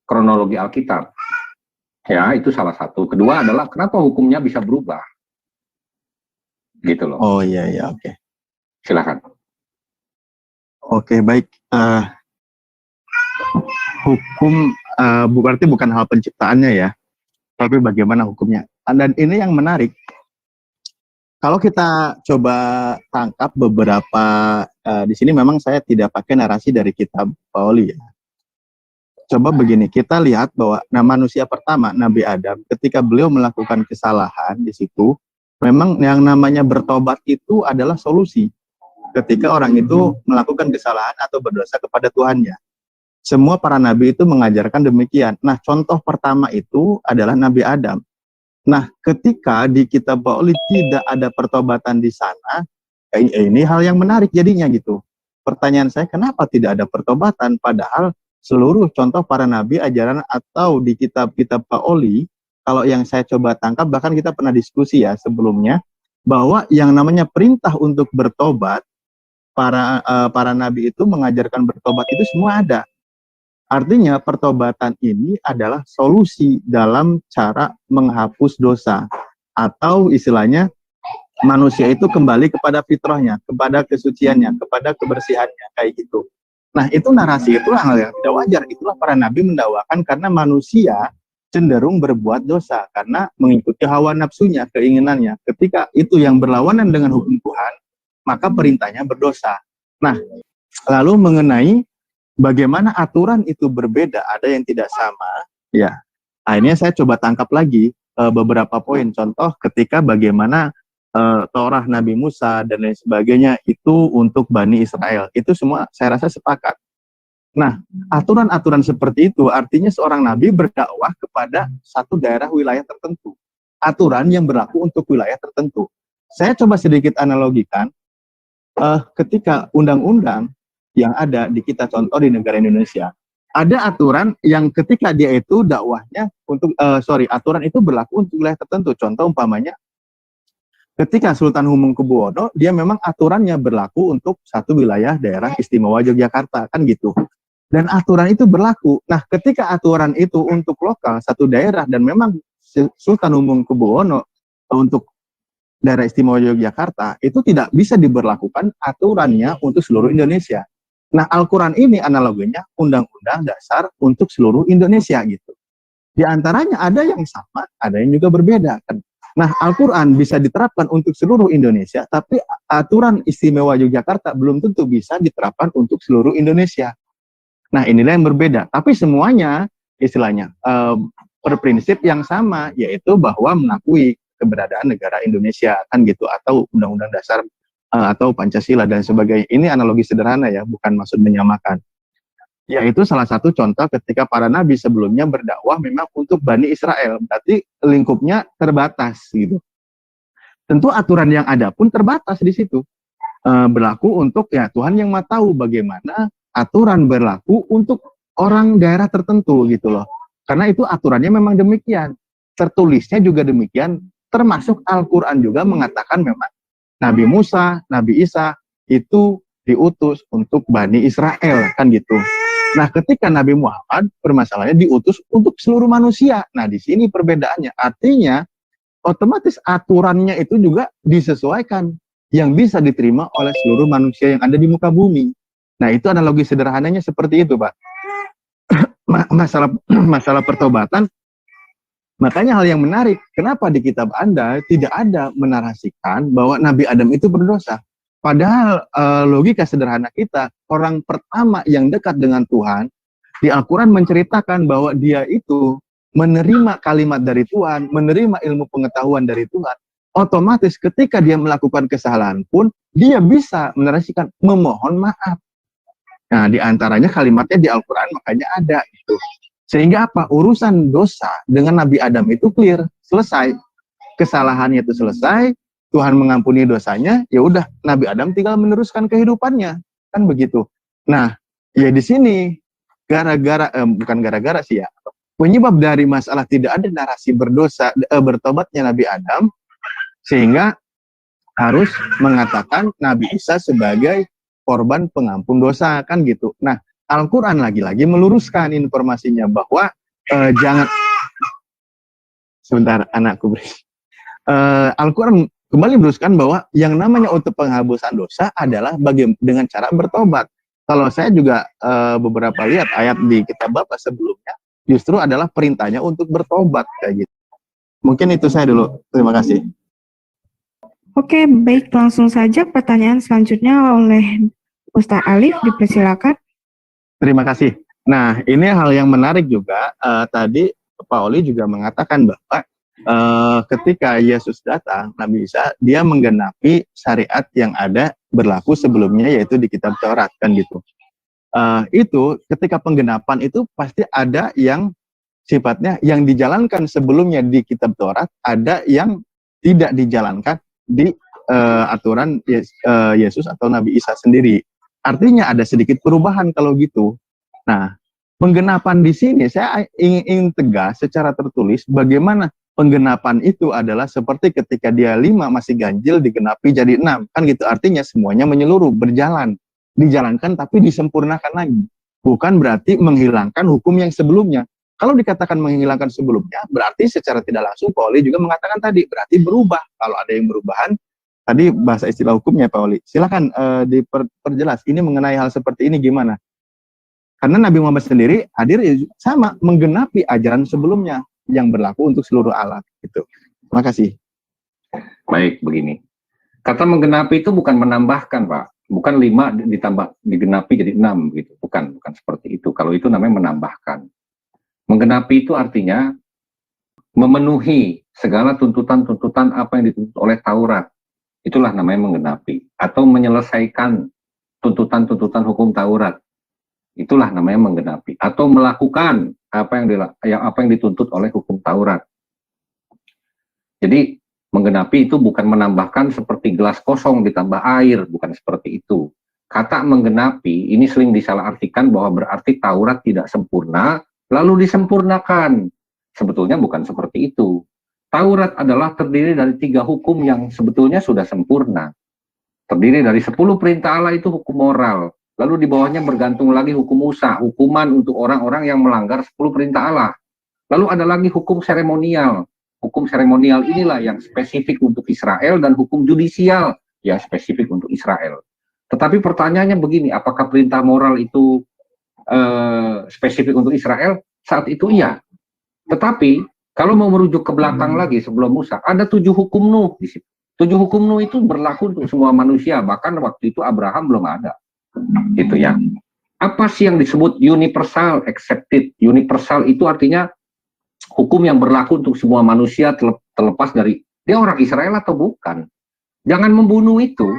kronologi Alkitab. Ya, itu salah satu. Kedua adalah kenapa hukumnya bisa berubah. Gitu loh. Oh iya, oke. Silakan. Oke, baik. Hukum berarti bukan hal penciptaannya ya, tapi bagaimana hukumnya. Dan ini yang menarik. Kalau kita coba tangkap beberapa, di sini memang saya tidak pakai narasi dari kitab Pauli ya. Coba begini, kita lihat bahwa manusia pertama, Nabi Adam, ketika beliau melakukan kesalahan di situ, memang yang namanya bertobat itu adalah solusi. Ketika orang itu melakukan kesalahan atau berdosa kepada Tuhannya. Semua para nabi itu mengajarkan demikian. Nah, contoh pertama itu adalah Nabi Adam. Nah, ketika di kitab Pak Oli tidak ada pertobatan di sana, ini hal yang menarik jadinya gitu. Pertanyaan saya, kenapa tidak ada pertobatan? Padahal seluruh contoh para nabi, ajaran atau di kitab-kitab Pak Oli, kalau yang saya coba tangkap, bahkan kita pernah diskusi ya sebelumnya, bahwa yang namanya perintah untuk bertobat, para nabi itu mengajarkan bertobat itu semua ada. Artinya pertobatan ini adalah solusi dalam cara menghapus dosa, atau istilahnya manusia itu kembali kepada fitrahnya, kepada kesuciannya, kepada kebersihannya, kayak gitu. Nah, itu narasi, itu hal yang tidak wajar. Itulah para nabi mendakwakan karena manusia cenderung berbuat dosa karena mengikuti hawa nafsunya, keinginannya. Ketika itu yang berlawanan dengan hukum Tuhan, maka perintahnya berdosa. Nah, lalu mengenai bagaimana aturan itu berbeda, ada yang tidak sama, ya. Akhirnya saya coba tangkap lagi beberapa poin. Contoh ketika bagaimana Torah Nabi Musa dan lain sebagainya itu untuk Bani Israel. Itu semua saya rasa sepakat. Nah, aturan-aturan seperti itu artinya seorang nabi berdakwah kepada satu daerah wilayah tertentu. Aturan yang berlaku untuk wilayah tertentu. Saya coba sedikit analogikan ketika undang-undang yang ada di kita, contoh di negara Indonesia, ada aturan yang ketika dia itu dakwahnya untuk aturan itu berlaku untuk wilayah tertentu. Contoh umpamanya ketika Sultan Hamengkubuwono, dia memang aturannya berlaku untuk satu wilayah daerah istimewa Yogyakarta, kan gitu. Dan aturan itu berlaku. Nah, ketika aturan itu untuk lokal satu daerah dan memang Sultan Hamengkubuwono untuk daerah istimewa Yogyakarta, itu tidak bisa diberlakukan aturannya untuk seluruh Indonesia. Nah, Al-Quran ini analoginya undang-undang dasar untuk seluruh Indonesia gitu. Di antaranya ada yang sama, ada yang juga berbeda kan. Nah, Al-Quran bisa diterapkan untuk seluruh Indonesia, tapi aturan istimewa Yogyakarta belum tentu bisa diterapkan untuk seluruh Indonesia. Nah, inilah yang berbeda. Tapi semuanya istilahnya berprinsip yang sama, yaitu bahwa mengakui keberadaan negara Indonesia kan gitu, atau undang-undang dasar atau Pancasila dan sebagainya. Ini analogi sederhana ya, bukan maksud menyamakan. Yaitu salah satu contoh ketika para nabi sebelumnya berdakwah memang untuk Bani Israel, berarti lingkupnya terbatas gitu. Tentu aturan yang ada pun terbatas di situ. Berlaku untuk ya Tuhan yang Maha tahu bagaimana aturan berlaku untuk orang daerah tertentu gitu loh. Karena itu aturannya memang demikian. Tertulisnya juga demikian, termasuk Al-Quran juga mengatakan memang Nabi Musa, Nabi Isa itu diutus untuk Bani Israel, kan gitu. Nah, ketika Nabi Muhammad permasalahannya diutus untuk seluruh manusia. Nah, di sini perbedaannya. Artinya, otomatis aturannya itu juga disesuaikan yang bisa diterima oleh seluruh manusia yang ada di muka bumi. Nah, itu analogi sederhananya seperti itu, Pak. Masalah pertobatan. Makanya hal yang menarik, kenapa di kitab Anda tidak ada menarasikan bahwa Nabi Adam itu berdosa? Padahal logika sederhana kita, orang pertama yang dekat dengan Tuhan, di Al-Quran menceritakan bahwa dia itu menerima kalimat dari Tuhan, menerima ilmu pengetahuan dari Tuhan. Otomatis ketika dia melakukan kesalahan pun, dia bisa menarasikan memohon maaf. Nah, di antaranya kalimatnya di Al-Quran makanya ada itu. Sehingga apa? Urusan dosa dengan Nabi Adam itu clear, selesai. Kesalahannya itu selesai, Tuhan mengampuni dosanya, ya udah Nabi Adam tinggal meneruskan kehidupannya, kan begitu. Nah, ya di sini bukan gara-gara sih ya. Penyebab dari masalah tidak ada narasi bertobatnya Nabi Adam, sehingga harus mengatakan Nabi Isa sebagai korban pengampun dosa, kan gitu. Nah, Al-Quran lagi-lagi meluruskan informasinya bahwa jangan, sebentar anakku Al-Quran kembali meluruskan bahwa yang namanya untuk penghapusan dosa adalah dengan cara bertobat. Kalau saya juga beberapa lihat ayat di kitab Bapak sebelumnya, justru adalah perintahnya untuk bertobat kayak gitu. Mungkin itu saya dulu. Terima kasih. Oke, baik, langsung saja pertanyaan selanjutnya oleh Ustaz Alif, dipersilakan. Terima kasih. Nah, ini hal yang menarik juga. Tadi Pak Oli juga mengatakan bahwa ketika Yesus datang, Nabi Isa, dia menggenapi syariat yang ada berlaku sebelumnya, yaitu di kitab Taurat, kan gitu. Itu ketika penggenapan itu pasti ada yang sifatnya yang dijalankan sebelumnya di kitab Taurat, ada yang tidak dijalankan di aturan Yesus atau Nabi Isa sendiri. Artinya ada sedikit perubahan kalau gitu. Nah, penggenapan di sini saya ingin tegas secara tertulis bagaimana penggenapan itu adalah seperti ketika dia 5 masih ganjil digenapi jadi 6. Kan gitu, artinya semuanya menyeluruh, berjalan. Dijalankan tapi disempurnakan lagi. Bukan berarti menghilangkan hukum yang sebelumnya. Kalau dikatakan menghilangkan sebelumnya, berarti secara tidak langsung Pak Oli juga mengatakan tadi, berarti berubah. Kalau ada yang berubahan, tadi bahasa istilah hukumnya Pak Oli. Silakan diperjelas, ini mengenai hal seperti ini gimana? Karena Nabi Muhammad sendiri hadir sama, menggenapi ajaran sebelumnya yang berlaku untuk seluruh alat. Gitu. Terima kasih. Baik, begini. Kata menggenapi itu bukan menambahkan, Pak. Bukan 5 ditambah digenapi jadi 6 gitu. Bukan seperti itu. Kalau itu namanya menambahkan. Menggenapi itu artinya memenuhi segala tuntutan-tuntutan apa yang dituntut oleh Taurat. Itulah namanya menggenapi. Atau menyelesaikan tuntutan-tuntutan hukum Taurat. Itulah namanya menggenapi. Atau melakukan apa yang dituntut oleh hukum Taurat. Jadi menggenapi itu bukan menambahkan seperti gelas kosong ditambah air, bukan seperti itu. Kata menggenapi ini sering disalahartikan bahwa berarti Taurat tidak sempurna, lalu disempurnakan. Sebetulnya bukan seperti itu. Taurat adalah terdiri dari 3 hukum yang sebetulnya sudah sempurna. Terdiri dari 10 perintah Allah itu hukum moral. Lalu di bawahnya bergantung lagi hukum Musa, hukuman untuk orang-orang yang melanggar 10 perintah Allah. Lalu ada lagi hukum seremonial. Hukum seremonial inilah yang spesifik untuk Israel dan hukum judisial yang spesifik untuk Israel. Tetapi pertanyaannya begini, apakah perintah moral itu spesifik untuk Israel? Saat itu iya. Tetapi kalau mau merujuk ke belakang lagi sebelum Musa, ada 7 hukum Nuh di situ. 7 hukum Nuh itu berlaku untuk semua manusia, bahkan waktu itu Abraham belum ada. Gitu ya. Apa sih yang disebut universal accepted? Universal itu artinya hukum yang berlaku untuk semua manusia terlepas dari dia orang Israel atau bukan. Jangan membunuh itu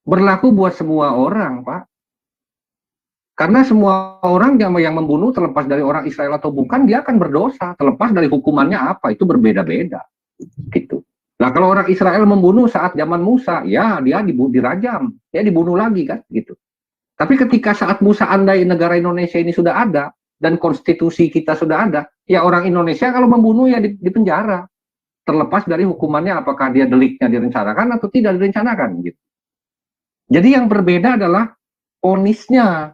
berlaku buat semua orang, Pak. Karena semua orang yang membunuh terlepas dari orang Israel atau bukan, dia akan berdosa. Terlepas dari hukumannya apa, itu berbeda-beda. Gitu. Nah kalau orang Israel membunuh saat zaman Musa, ya dia dirajam, dia dibunuh lagi kan, gitu. Tapi ketika saat Musa andai negara Indonesia ini sudah ada, dan konstitusi kita sudah ada, ya orang Indonesia kalau membunuh ya di penjara. Terlepas dari hukumannya apakah dia deliknya direncanakan atau tidak direncanakan. Gitu. Jadi yang berbeda adalah vonisnya.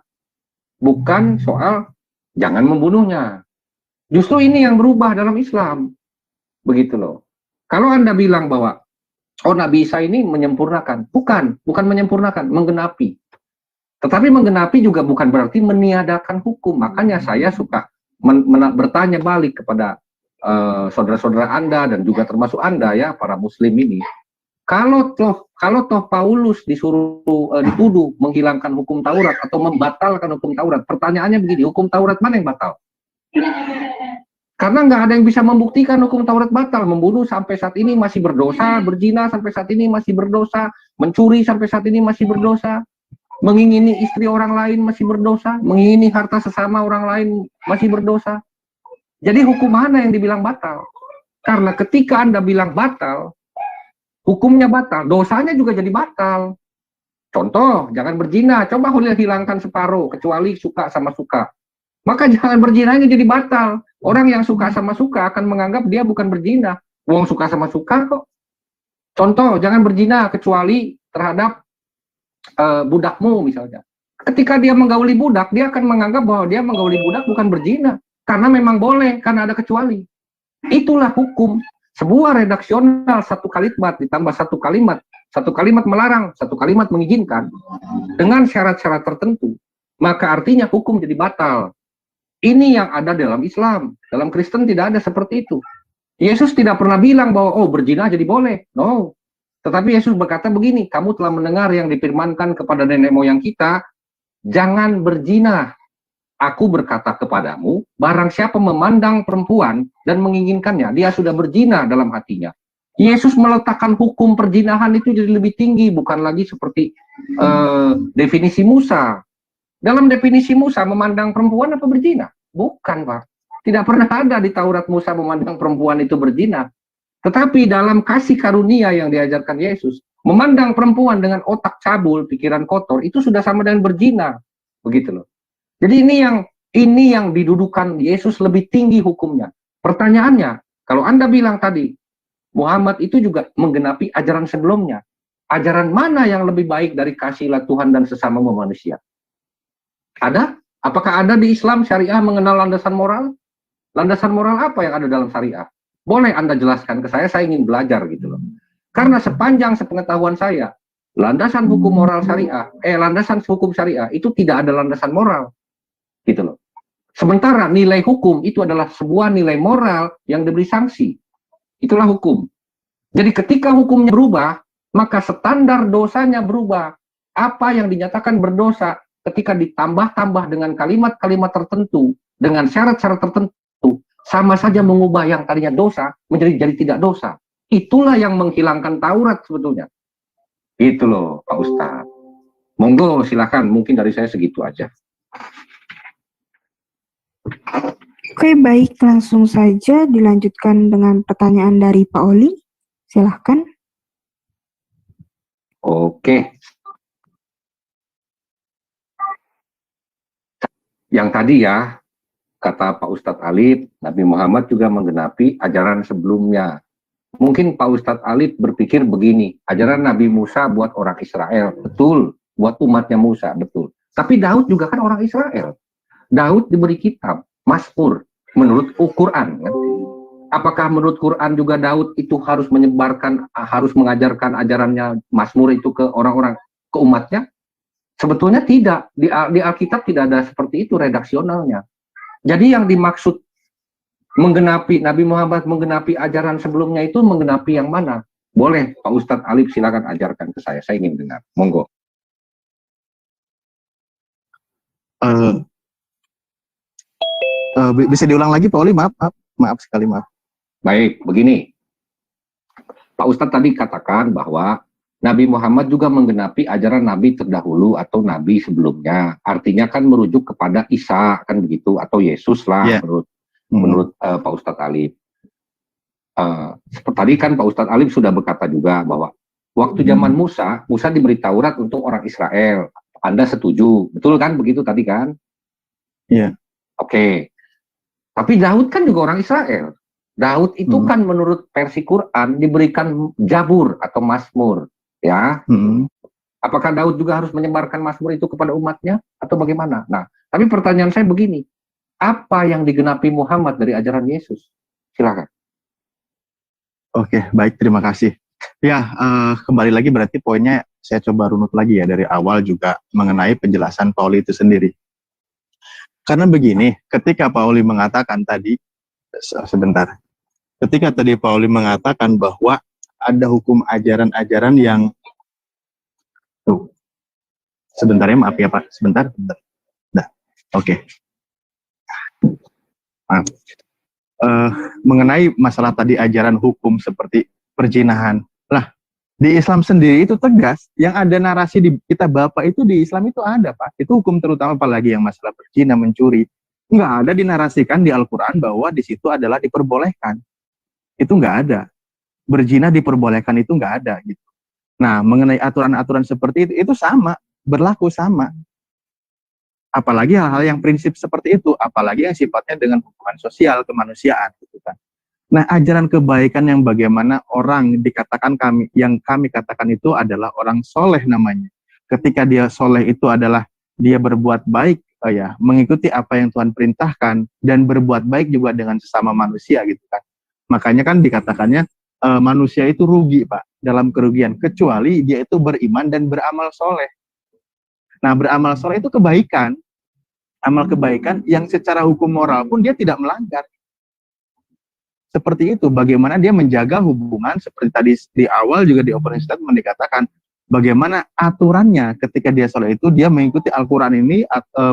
Bukan soal jangan membunuhnya. Justru ini yang berubah dalam Islam. Begitu loh. Kalau Anda bilang bahwa Nabi Isa ini menyempurnakan. Bukan menyempurnakan, menggenapi. Tetapi menggenapi juga bukan berarti meniadakan hukum. Makanya saya suka bertanya balik kepada saudara-saudara Anda dan juga termasuk Anda ya, para muslim ini. Kalau toh Paulus dituduh menghilangkan hukum Taurat atau membatalkan hukum Taurat, pertanyaannya begini, hukum Taurat mana yang batal? Karena nggak ada yang bisa membuktikan hukum Taurat batal. Membunuh sampai saat ini masih berdosa, berzina sampai saat ini masih berdosa, mencuri sampai saat ini masih berdosa, mengingini istri orang lain masih berdosa, mengingini harta sesama orang lain masih berdosa. Jadi hukum mana yang dibilang batal? Karena ketika Anda bilang batal, hukumnya batal, dosanya juga jadi batal. Contoh, jangan berzina, coba hilangkan separuh, kecuali suka sama suka. Maka jangan berzinanya jadi batal. Orang yang suka sama suka akan menganggap dia bukan berzina. Wong suka sama suka kok. Contoh, jangan berzina kecuali terhadap budakmu misalnya. Ketika dia menggauli budak, dia akan menganggap bahwa dia menggauli budak bukan berzina. Karena memang boleh, karena ada kecuali. Itulah hukum. Sebuah redaksional satu kalimat ditambah satu kalimat melarang, satu kalimat mengizinkan dengan syarat-syarat tertentu, maka artinya hukum jadi batal. Ini yang ada dalam Islam. Dalam Kristen tidak ada seperti itu. Yesus tidak pernah bilang bahwa berzina jadi boleh. No. Tetapi Yesus berkata begini, kamu telah mendengar yang difirmankan kepada nenek moyang kita, jangan berzina. Aku berkata kepadamu, barang siapa memandang perempuan dan menginginkannya, dia sudah berzina dalam hatinya. Yesus meletakkan hukum perzinahan itu jadi lebih tinggi, bukan lagi seperti definisi Musa. Dalam definisi Musa, memandang perempuan apa berzina? Bukan, Pak. Tidak pernah ada di Taurat Musa memandang perempuan itu berzina. Tetapi dalam kasih karunia yang diajarkan Yesus, memandang perempuan dengan otak cabul, pikiran kotor, itu sudah sama dengan berzina. Begitu loh. Jadi ini yang didudukan Yesus lebih tinggi hukumnya. Pertanyaannya, kalau Anda bilang tadi, Muhammad itu juga menggenapi ajaran sebelumnya. Ajaran mana yang lebih baik dari kasihlah Tuhan dan sesama manusia? Ada? Apakah ada di Islam syariah mengenal landasan moral? Landasan moral apa yang ada dalam syariah? Boleh Anda jelaskan ke saya ingin belajar gitu loh. Karena sepanjang sepengetahuan saya, landasan hukum moral syariah, landasan hukum syariah itu tidak ada landasan moral. Gitu loh. Sementara nilai hukum itu adalah sebuah nilai moral yang diberi sanksi. Itulah hukum. Jadi ketika hukumnya berubah, maka standar dosanya berubah. Apa yang dinyatakan berdosa ketika ditambah-tambah dengan kalimat-kalimat tertentu, dengan syarat-syarat tertentu, sama saja mengubah yang tadinya dosa menjadi tidak dosa. Itulah yang menghilangkan Taurat sebetulnya. Itu loh Pak Ustadz. Monggo silakan, mungkin dari saya segitu aja. Oke, baik, langsung saja dilanjutkan dengan pertanyaan dari Pak Oli. Silahkan. Oke. Yang tadi ya, kata Pak Ustadz Alif, Nabi Muhammad juga menggenapi ajaran sebelumnya. Mungkin Pak Ustadz Alif berpikir begini, ajaran Nabi Musa buat orang Israel, betul. Buat umatnya Musa, betul. Tapi Daud juga kan orang Israel. Daud diberi kitab, Mazmur, menurut Quran. Kan? Apakah menurut Quran juga Daud itu harus menyebarkan, harus mengajarkan ajarannya Mazmur itu ke orang-orang, ke umatnya? Sebetulnya tidak. Di Alkitab tidak ada seperti itu redaksionalnya. Jadi yang dimaksud menggenapi, Nabi Muhammad menggenapi ajaran sebelumnya itu menggenapi yang mana? Boleh Pak Ustadz Alif silakan ajarkan ke saya ingin dengar. Monggo. Bisa diulang lagi Pak Oli, maaf sekali, maaf. Baik, begini. Pak Ustadz tadi katakan bahwa Nabi Muhammad juga menggenapi ajaran Nabi terdahulu atau Nabi sebelumnya. Artinya kan merujuk kepada Isa, kan begitu, atau Yesus lah, menurut Pak Ustadz Alif. Seperti tadi kan Pak Ustadz Alif sudah berkata juga bahwa waktu zaman Musa diberi Taurat untuk orang Israel. Anda setuju, betul kan begitu tadi kan? Iya. Oke. Tapi Daud kan juga orang Israel. Daud itu kan menurut versi Quran diberikan Jabur atau Mazmur, ya. Apakah Daud juga harus menyebarkan Mazmur itu kepada umatnya atau bagaimana? Nah, tapi pertanyaan saya begini, apa yang digenapi Muhammad dari ajaran Yesus? Silakan. Oke, baik, terima kasih. Ya, kembali lagi berarti poinnya saya coba runut lagi ya dari awal juga mengenai penjelasan Pauli itu sendiri. Karena begini, ketika Pauli mengatakan tadi, sebentar, ketika tadi Pauli mengatakan bahwa ada hukum ajaran-ajaran yang, sebentar ya, maaf ya Pak, sebentar. Nah, oke. Maaf. Mengenai masalah tadi ajaran hukum seperti perzinahan, lah di Islam sendiri itu tegas, yang ada narasi di kita Bapak itu di Islam itu ada Pak, itu hukum terutama apalagi yang masalah berzina, mencuri, nggak ada dinarasikan di Al-Quran bahwa di situ adalah diperbolehkan, itu nggak ada, berzina diperbolehkan itu nggak ada gitu. Nah mengenai aturan-aturan seperti itu sama, berlaku sama, apalagi hal-hal yang prinsip seperti itu, apalagi yang sifatnya dengan hubungan sosial kemanusiaan gitu kan. Nah, ajaran kebaikan yang bagaimana orang dikatakan yang kami katakan itu adalah orang soleh namanya. Ketika dia soleh itu adalah dia berbuat baik, ya, mengikuti apa yang Tuhan perintahkan dan berbuat baik juga dengan sesama manusia gitu kan. Makanya kan dikatakannya manusia itu rugi Pak dalam kerugian kecuali dia itu beriman dan beramal soleh. Nah, beramal soleh itu kebaikan, amal kebaikan yang secara hukum moral pun dia tidak melanggar. Seperti itu, bagaimana dia menjaga hubungan, seperti tadi di awal juga di opening statement dikatakan, bagaimana aturannya ketika dia sholat itu, dia mengikuti Al-Quran ini,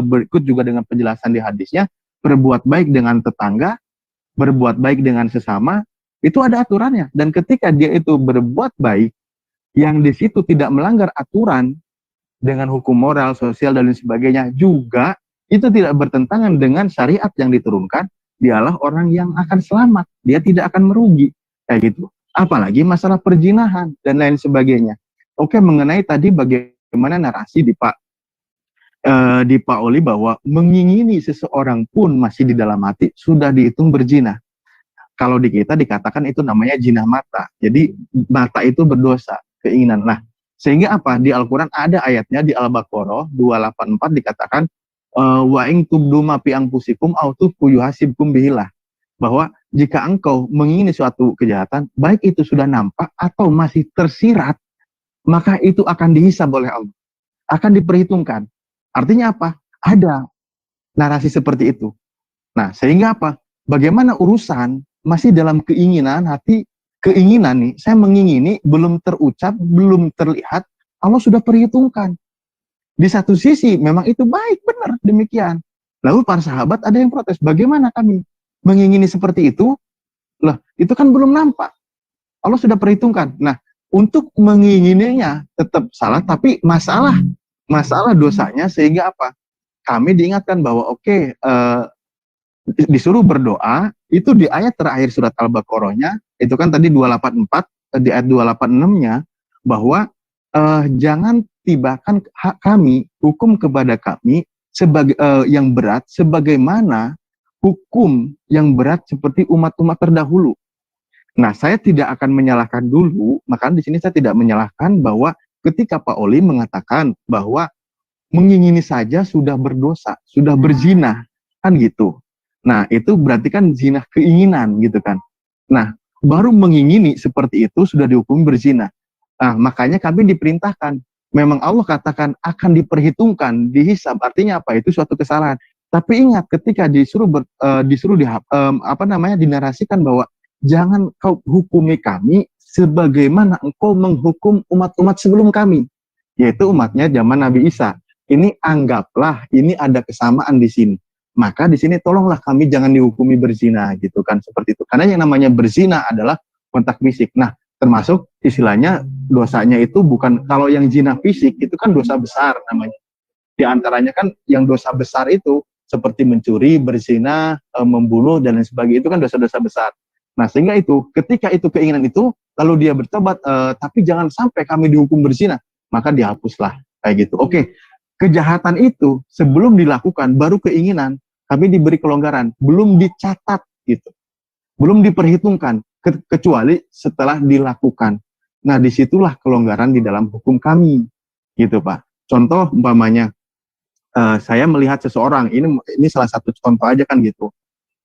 berikut juga dengan penjelasan di hadisnya, berbuat baik dengan tetangga, berbuat baik dengan sesama, itu ada aturannya. Dan ketika dia itu berbuat baik, yang di situ tidak melanggar aturan, dengan hukum moral, sosial, dan lain sebagainya, juga itu tidak bertentangan dengan syariat yang diturunkan, dialah orang yang akan selamat, dia tidak akan merugi, kayak gitu. Apalagi masalah perzinahan dan lain sebagainya. Oke, mengenai tadi bagaimana narasi di Pak Oli bahwa mengingini seseorang pun masih di dalam hati sudah dihitung berzina. Kalau di kita dikatakan itu namanya zina mata. Jadi mata itu berdosa, keinginan. Nah, sehingga apa? Di Al-Quran ada ayatnya di Al-Baqarah 284 dikatakan wa ing tubdu ma fi anfusikum aw tukhfu yuhasibkum bihillah. Bahwa jika engkau mengingini suatu kejahatan, baik itu sudah nampak atau masih tersirat, maka itu akan dihisab oleh Allah. Akan diperhitungkan. Artinya apa? Ada narasi seperti itu. Nah, sehingga apa? Bagaimana urusan masih dalam keinginan hati, keinginan nih, saya mengingini, belum terucap, belum terlihat, Allah sudah perhitungkan. Di satu sisi memang itu baik, benar, demikian. Lalu para sahabat ada yang protes, bagaimana kami mengingini seperti itu? Lah, itu kan belum nampak. Allah sudah perhitungkan. Nah, untuk mengingininya tetap salah, tapi masalah dosanya sehingga apa? Kami diingatkan bahwa disuruh berdoa, itu di ayat terakhir surat Al-Baqarah-nya, itu kan tadi 284, di ayat 286-nya, bahwa jangan tibakan hak kami, hukum kepada kami, sebagai yang berat, sebagaimana hukum yang berat seperti umat-umat terdahulu. Nah, saya tidak akan menyalahkan dulu, maka di sini saya tidak menyalahkan bahwa ketika Pak Oli mengatakan bahwa mengingini saja sudah berdosa, sudah berzina, kan gitu. Nah, itu berarti kan zina keinginan gitu kan. Nah, baru mengingini seperti itu sudah dihukum berzina. Nah, makanya kami diperintahkan. Memang Allah katakan akan diperhitungkan, dihisab. Artinya apa? Itu suatu kesalahan. Tapi ingat, ketika dinarasikan bahwa jangan kau hukumi kami sebagaimana engkau menghukum umat-umat sebelum kami, yaitu umatnya zaman Nabi Isa. Ini anggaplah ini ada kesamaan di sini. Maka di sini tolonglah kami jangan dihukumi berzina gitu kan, seperti itu. Karena yang namanya berzina adalah kontak fisik. Nah, termasuk istilahnya dosanya itu bukan, kalau yang zina fisik itu kan dosa besar namanya. Di antaranya kan yang dosa besar itu seperti mencuri, berzina, membunuh dan lain sebagainya, itu kan dosa-dosa besar. Nah, sehingga itu ketika itu keinginan itu lalu dia bertobat, tapi jangan sampai kami dihukum berzina, maka dihapuslah kayak gitu. Oke. Kejahatan itu sebelum dilakukan baru keinginan, kami diberi kelonggaran, belum dicatat gitu, belum diperhitungkan, kecuali setelah dilakukan. Nah, disitulah kelonggaran di dalam hukum kami, gitu Pak. Contoh umpamanya, saya melihat seseorang, ini salah satu contoh aja kan gitu.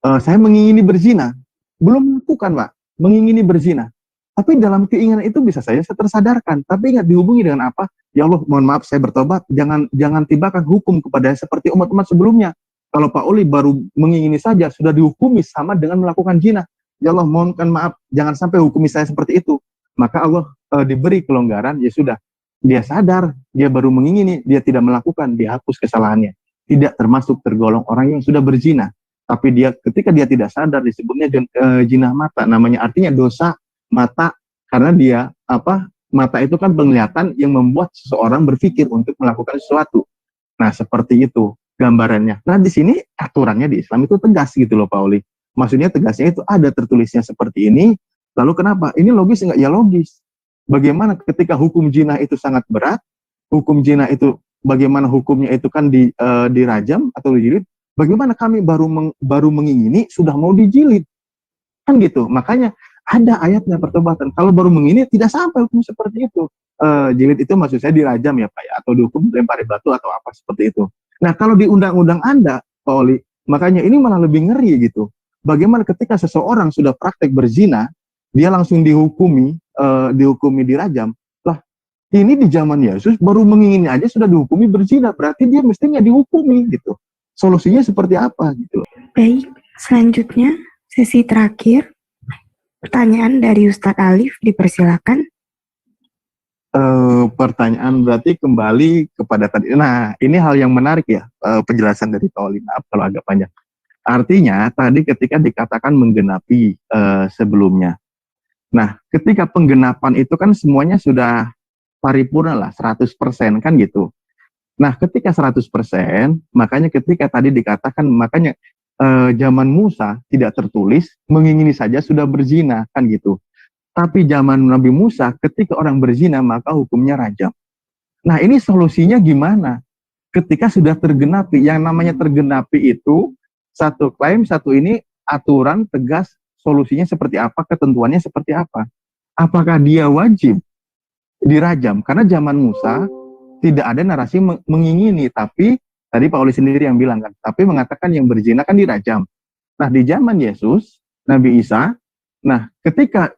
Saya mengingini berzina, belum melakukan Pak, mengingini berzina. Tapi dalam keinginan itu bisa saja saya tersadarkan. Tapi ingat, dihubungi dengan apa? Ya Allah, mohon maaf, saya bertobat. Jangan tibakan hukum kepada seperti umat-umat sebelumnya. Kalau Pak Oli baru mengingini saja, sudah dihukumi sama dengan melakukan zina. Ya Allah, mohonkan maaf, jangan sampai hukumi saya seperti itu. Maka Allah diberi kelonggaran, ya sudah. Dia sadar, dia baru mengingini, dia tidak melakukan, dihapus kesalahannya. Tidak termasuk tergolong orang yang sudah berzina. Tapi ketika dia tidak sadar, disebutnya zina mata. Namanya artinya dosa mata, karena dia mata itu kan penglihatan yang membuat seseorang berpikir untuk melakukan sesuatu. Nah, seperti itu gambarannya. Nah, di sini aturannya di Islam itu tegas gitu loh Pak Oli. Maksudnya tegasnya itu ada tertulisnya seperti ini. Lalu kenapa? Ini logis enggak? Ya logis. Bagaimana ketika hukum zina itu sangat berat, hukum zina itu bagaimana hukumnya itu kan dirajam atau dijilid, bagaimana kami baru mengingini sudah mau dijilid? Kan gitu. Makanya ada ayatnya pertobatan. Kalau baru mengingini tidak sampai hukum seperti itu. Jilid itu maksud saya dirajam ya Pak ya, atau dihukum lempari batu atau apa seperti itu. Nah, kalau di undang-undang Anda Pak Oli, makanya ini malah lebih ngeri gitu. Bagaimana ketika seseorang sudah praktek berzina, dia langsung dihukumi dirajam. Lah, ini di zaman Yesus baru mengingini aja sudah dihukumi berzina, berarti dia mestinya dihukumi gitu. Solusinya seperti apa gitu. Baik, selanjutnya sesi terakhir. Pertanyaan dari Ustadz Alif, dipersilakan. Pertanyaan berarti kembali kepada tadi. Nah, ini hal yang menarik ya, penjelasan dari Pak Oli. Maaf kalau agak panjang. Artinya, tadi ketika dikatakan menggenapi sebelumnya. Nah, ketika penggenapan itu kan semuanya sudah paripurna lah, 100% kan gitu. Nah, ketika 100%, makanya ketika tadi dikatakan, makanya zaman Musa tidak tertulis, mengingini saja sudah berzina, kan gitu. Tapi zaman Nabi Musa, ketika orang berzina, maka hukumnya rajam. Nah, ini solusinya gimana? Ketika sudah tergenapi, yang namanya tergenapi itu, satu klaim, satu ini aturan tegas, solusinya seperti apa, ketentuannya seperti apa. Apakah dia wajib dirajam? Karena zaman Musa, tidak ada narasi mengingini, tapi tadi Pak Oli sendiri yang bilang kan, tapi mengatakan yang berzina kan dirajam. Nah, di zaman Yesus, Nabi Isa, nah ketika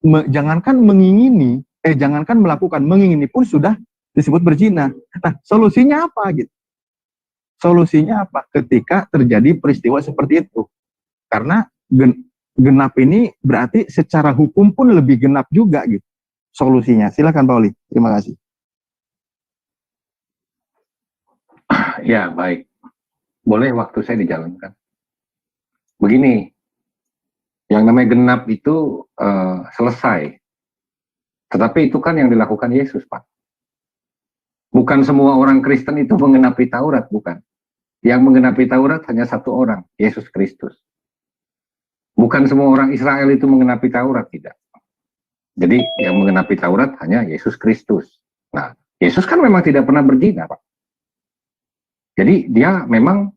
jangankan mengingini, jangankan melakukan, mengingini pun sudah disebut berzina. Nah, solusinya apa gitu? Solusinya apa ketika terjadi peristiwa seperti itu? Karena genap ini berarti secara hukum pun lebih genap juga gitu. Solusinya, silakan Pak Oli. Terima kasih. Ya, baik. Boleh waktu saya dijalankan. Begini, yang namanya genap itu selesai. Tetapi itu kan yang dilakukan Yesus, Pak. Bukan semua orang Kristen itu menggenapi Taurat, bukan. Yang menggenapi Taurat hanya satu orang, Yesus Kristus. Bukan semua orang Israel itu menggenapi Taurat, tidak. Jadi yang menggenapi Taurat hanya Yesus Kristus. Nah, Yesus kan memang tidak pernah berzina, Pak. Jadi dia memang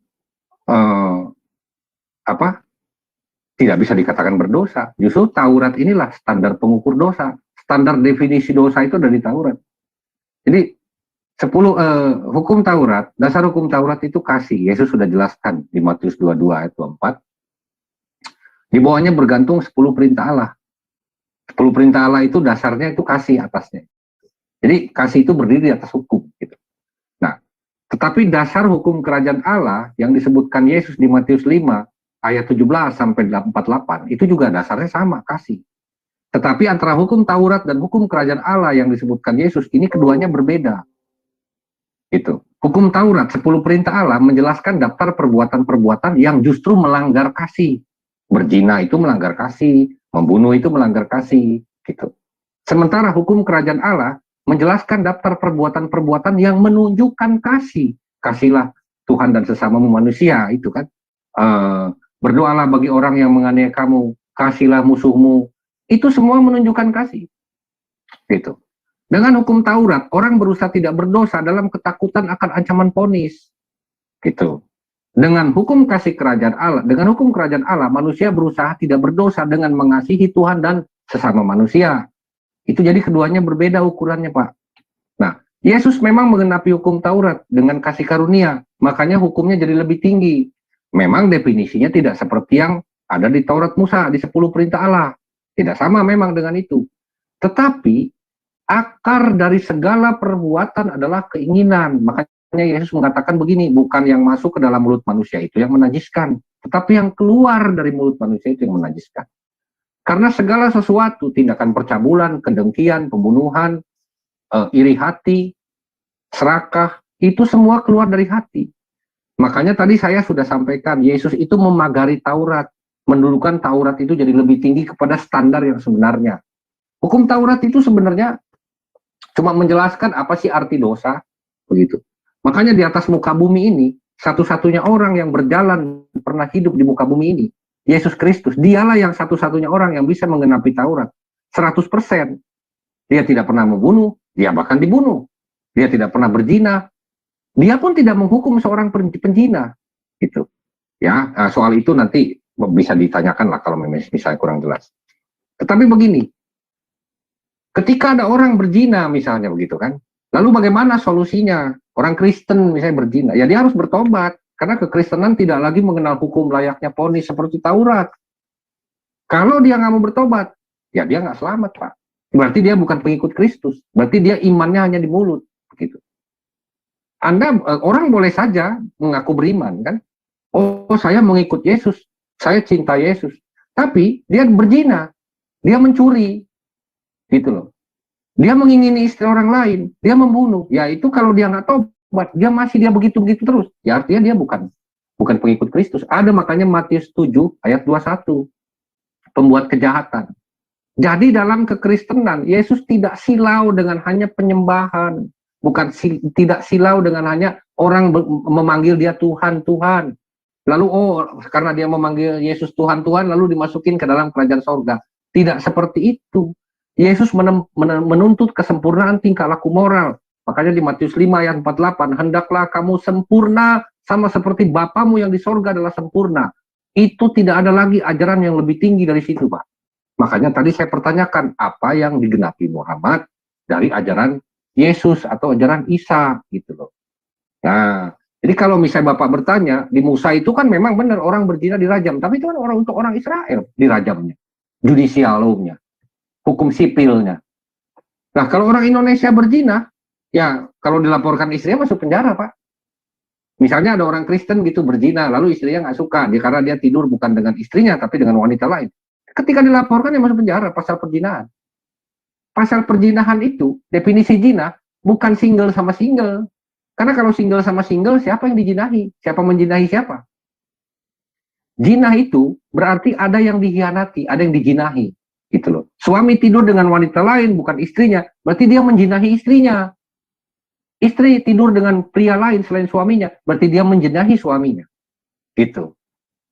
tidak bisa dikatakan berdosa. Justru Taurat inilah standar pengukur dosa. Standar definisi dosa itu dari Taurat. Jadi 10 hukum Taurat, dasar hukum Taurat itu kasih. Yesus sudah jelaskan di Matius 22 ayat 24. Di bawahnya bergantung 10 perintah Allah. 10 perintah Allah itu dasarnya itu kasih atasnya. Jadi kasih itu berdiri di atas hukum gitu. Nah, tetapi dasar hukum kerajaan Allah yang disebutkan Yesus di Matius 5 ayat 17 sampai 48 itu juga dasarnya sama, kasih. Tetapi antara hukum Taurat dan hukum kerajaan Allah yang disebutkan Yesus ini keduanya berbeda. Itu. Hukum Taurat 10 perintah Allah menjelaskan daftar perbuatan-perbuatan yang justru melanggar kasih. Berzina itu melanggar kasih, membunuh itu melanggar kasih, gitu. Sementara hukum kerajaan Allah menjelaskan daftar perbuatan-perbuatan yang menunjukkan kasih. Kasihlah Tuhan dan sesamamu manusia, itu kan. Berdoalah bagi orang yang menganiaya kamu, kasihlah musuhmu. Itu semua menunjukkan kasih. Gitu. Dengan hukum Taurat, orang berusaha tidak berdosa dalam ketakutan akan ancaman vonis. Gitu. Dengan hukum kasih kerajaan Allah, dengan hukum kerajaan Allah, manusia berusaha tidak berdosa dengan mengasihi Tuhan dan sesama manusia. Itu jadi keduanya berbeda ukurannya, Pak. Nah, Yesus memang menggenapi hukum Taurat dengan kasih karunia, makanya hukumnya jadi lebih tinggi. Memang definisinya tidak seperti yang ada di Taurat Musa, di 10 perintah Allah. Tidak sama memang dengan itu. Tetapi, akar dari segala perbuatan adalah keinginan. Makanya Yesus mengatakan begini, bukan yang masuk ke dalam mulut manusia itu yang menajiskan, tetapi yang keluar dari mulut manusia itu yang menajiskan. Karena segala sesuatu, tindakan percabulan, kedengkian, pembunuhan, iri hati, serakah, itu semua keluar dari hati. Makanya tadi saya sudah sampaikan, Yesus itu memagari Taurat, mendudukan Taurat itu jadi lebih tinggi kepada standar yang sebenarnya. Hukum Taurat itu sebenarnya cuma menjelaskan apa sih arti dosa, begitu. Makanya di atas muka bumi ini, satu-satunya orang yang berjalan pernah hidup di muka bumi ini, Yesus Kristus. Dialah yang satu-satunya orang yang bisa menggenapi Taurat. 100%. Dia tidak pernah membunuh, dia bahkan dibunuh. Dia tidak pernah berzina. Dia pun tidak menghukum seorang penzina. Gitu. Ya, soal itu nanti bisa ditanyakan lah kalau misalnya kurang jelas. Tetapi begini, ketika ada orang berzina misalnya begitu kan, lalu bagaimana solusinya? Orang Kristen misalnya berzina, ya dia harus bertobat. Karena kekristenan tidak lagi mengenal hukum layaknya vonis seperti Taurat. Kalau dia nggak mau bertobat, ya dia nggak selamat, Pak. Berarti dia bukan pengikut Kristus. Berarti dia imannya hanya di mulut. Begitu. Anda, orang boleh saja mengaku beriman, kan? Oh, saya mengikut Yesus. Saya cinta Yesus. Tapi dia berzina. Dia mencuri. Gitu loh. Dia mengingini istri orang lain, dia membunuh. Ya itu kalau dia nggak tobat, dia begitu-begitu terus. Ya artinya dia bukan pengikut Kristus. Ada makanya Matius 7 ayat 21. Pembuat kejahatan. Jadi dalam kekristenan, Yesus tidak silau dengan hanya penyembahan. Tidak silau dengan hanya orang memanggil dia Tuhan, Tuhan. lalu karena dia memanggil Yesus Tuhan Tuhan lalu dimasukin ke dalam kerajaan sorga. Tidak seperti itu. Yesus menuntut kesempurnaan tingkah laku moral. Makanya di Matius 5 ayat 48, hendaklah kamu sempurna sama seperti Bapamu yang di sorga adalah sempurna. Itu tidak ada lagi ajaran yang lebih tinggi dari situ, Pak. Makanya tadi saya pertanyakan, apa yang digenapi Muhammad dari ajaran Yesus atau ajaran Isa, gitu loh. Nah, jadi kalau misalnya Bapak bertanya, di Musa itu kan memang benar orang berzina dirajam, tapi itu kan untuk orang Israel dirajamnya, judicial law-nya, hukum sipilnya. Nah, kalau orang Indonesia berzina, ya kalau dilaporkan istrinya masuk penjara, Pak. Misalnya ada orang Kristen gitu berzina, lalu istrinya nggak suka, karena dia tidur bukan dengan istrinya, tapi dengan wanita lain. Ketika dilaporkan, dia masuk penjara, pasal perzinahan. Pasal perzinahan itu, definisi zina, bukan single sama single. Karena kalau single sama single, siapa yang dijinahi? Siapa menjinahi siapa? Zina itu berarti ada yang dikhianati, ada yang dijinahi. Gitu loh. Suami tidur dengan wanita lain, bukan istrinya, berarti dia menjinahi istrinya. Istri tidur dengan pria lain selain suaminya, berarti dia menjinahi suaminya. Gitu.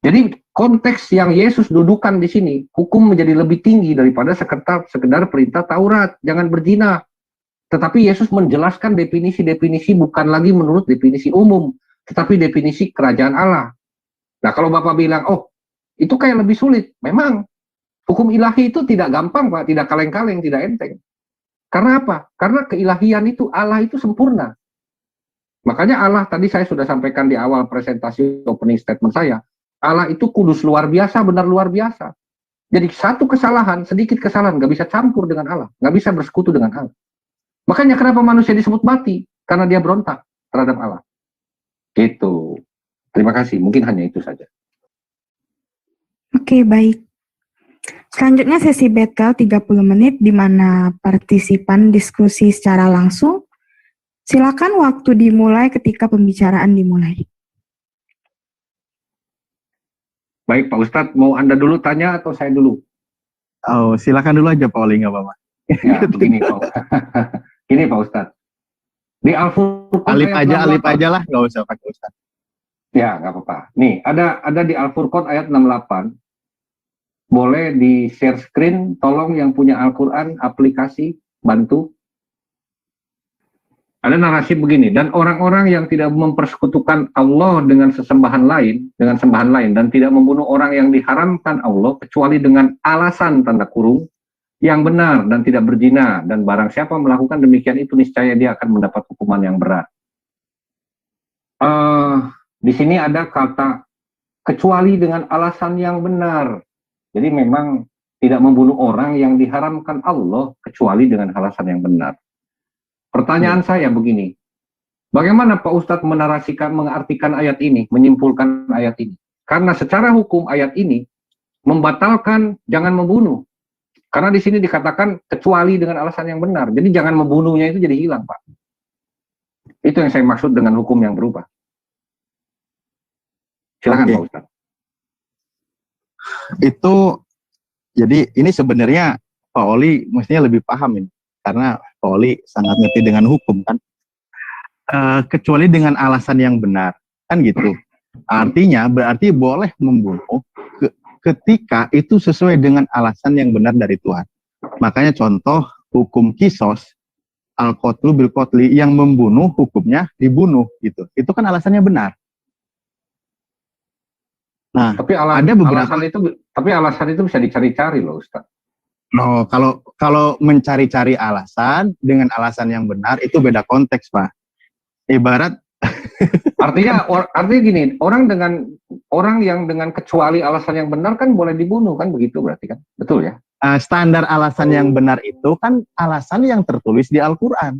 Jadi konteks yang Yesus dudukan di sini, hukum menjadi lebih tinggi daripada sekedar perintah Taurat, jangan berzina. Tetapi Yesus menjelaskan definisi-definisi bukan lagi menurut definisi umum, tetapi definisi kerajaan Allah. Nah, kalau Bapak bilang, oh, itu kayak lebih sulit. Memang, hukum ilahi itu tidak gampang, Pak, tidak kaleng-kaleng, tidak enteng. Karena apa? Karena keilahian itu, Allah itu sempurna. Makanya Allah, tadi saya sudah sampaikan di awal presentasi opening statement saya, Allah itu kudus luar biasa, benar luar biasa. Jadi satu kesalahan, sedikit kesalahan, nggak bisa campur dengan Allah, nggak bisa bersekutu dengan Allah. Makanya kenapa manusia disebut mati? Karena dia berontak terhadap Allah. Gitu. Terima kasih, mungkin hanya itu saja. Oke, baik. Selanjutnya sesi battle 30 menit di mana partisipan diskusi secara langsung. Silakan waktu dimulai ketika pembicaraan dimulai. Baik Pak Ustadz, mau Anda dulu tanya atau saya dulu? Oh, silakan dulu aja Pak Oli, nggak apa-apa. Ya, begini Pak. Gini Pak Ustadz. Di Al-Furqan Alif aja lah, nggak usah pakai Ustadz. Ya, nggak apa-apa. Nih, ada di Al-Furqan ayat 68. Boleh di share screen, tolong yang punya Al-Quran, aplikasi, bantu. Ada narasi begini, dan orang-orang yang tidak mempersekutukan Allah dengan sembahan lain, dan tidak membunuh orang yang diharamkan Allah, kecuali dengan alasan tanda kurung, yang benar dan tidak berzina, dan barang siapa melakukan demikian itu, niscaya dia akan mendapat hukuman yang berat. Di sini ada kata, kecuali dengan alasan yang benar. Jadi memang tidak membunuh orang yang diharamkan Allah, kecuali dengan alasan yang benar. Pertanyaan saya begini, bagaimana Pak Ustadz mengartikan ayat ini, menyimpulkan ayat ini? Karena secara hukum ayat ini membatalkan jangan membunuh. Karena di sini dikatakan kecuali dengan alasan yang benar. Jadi jangan membunuhnya itu jadi hilang, Pak. Itu yang saya maksud dengan hukum yang berubah. Silakan Pak Ustadz. Itu, jadi ini sebenarnya Pak Oli mestinya lebih paham ini. Karena Pak Oli sangat ngerti dengan hukum kan. Kecuali dengan alasan yang benar. Kan gitu. Artinya berarti boleh membunuh ketika itu sesuai dengan alasan yang benar dari Tuhan. Makanya contoh hukum kisos, al-qatlu bil qatli, yang membunuh hukumnya dibunuh gitu. Itu kan alasannya benar. Nah, tapi ada beberapa alasan itu bisa dicari-cari loh Ustaz. No, kalau mencari-cari alasan dengan alasan yang benar itu beda konteks, Pak. Ibarat artinya gini, orang yang dengan kecuali alasan yang benar kan boleh dibunuh kan, begitu berarti kan? Betul ya? Standar alasan yang benar itu kan alasan yang tertulis di Al-Qur'an.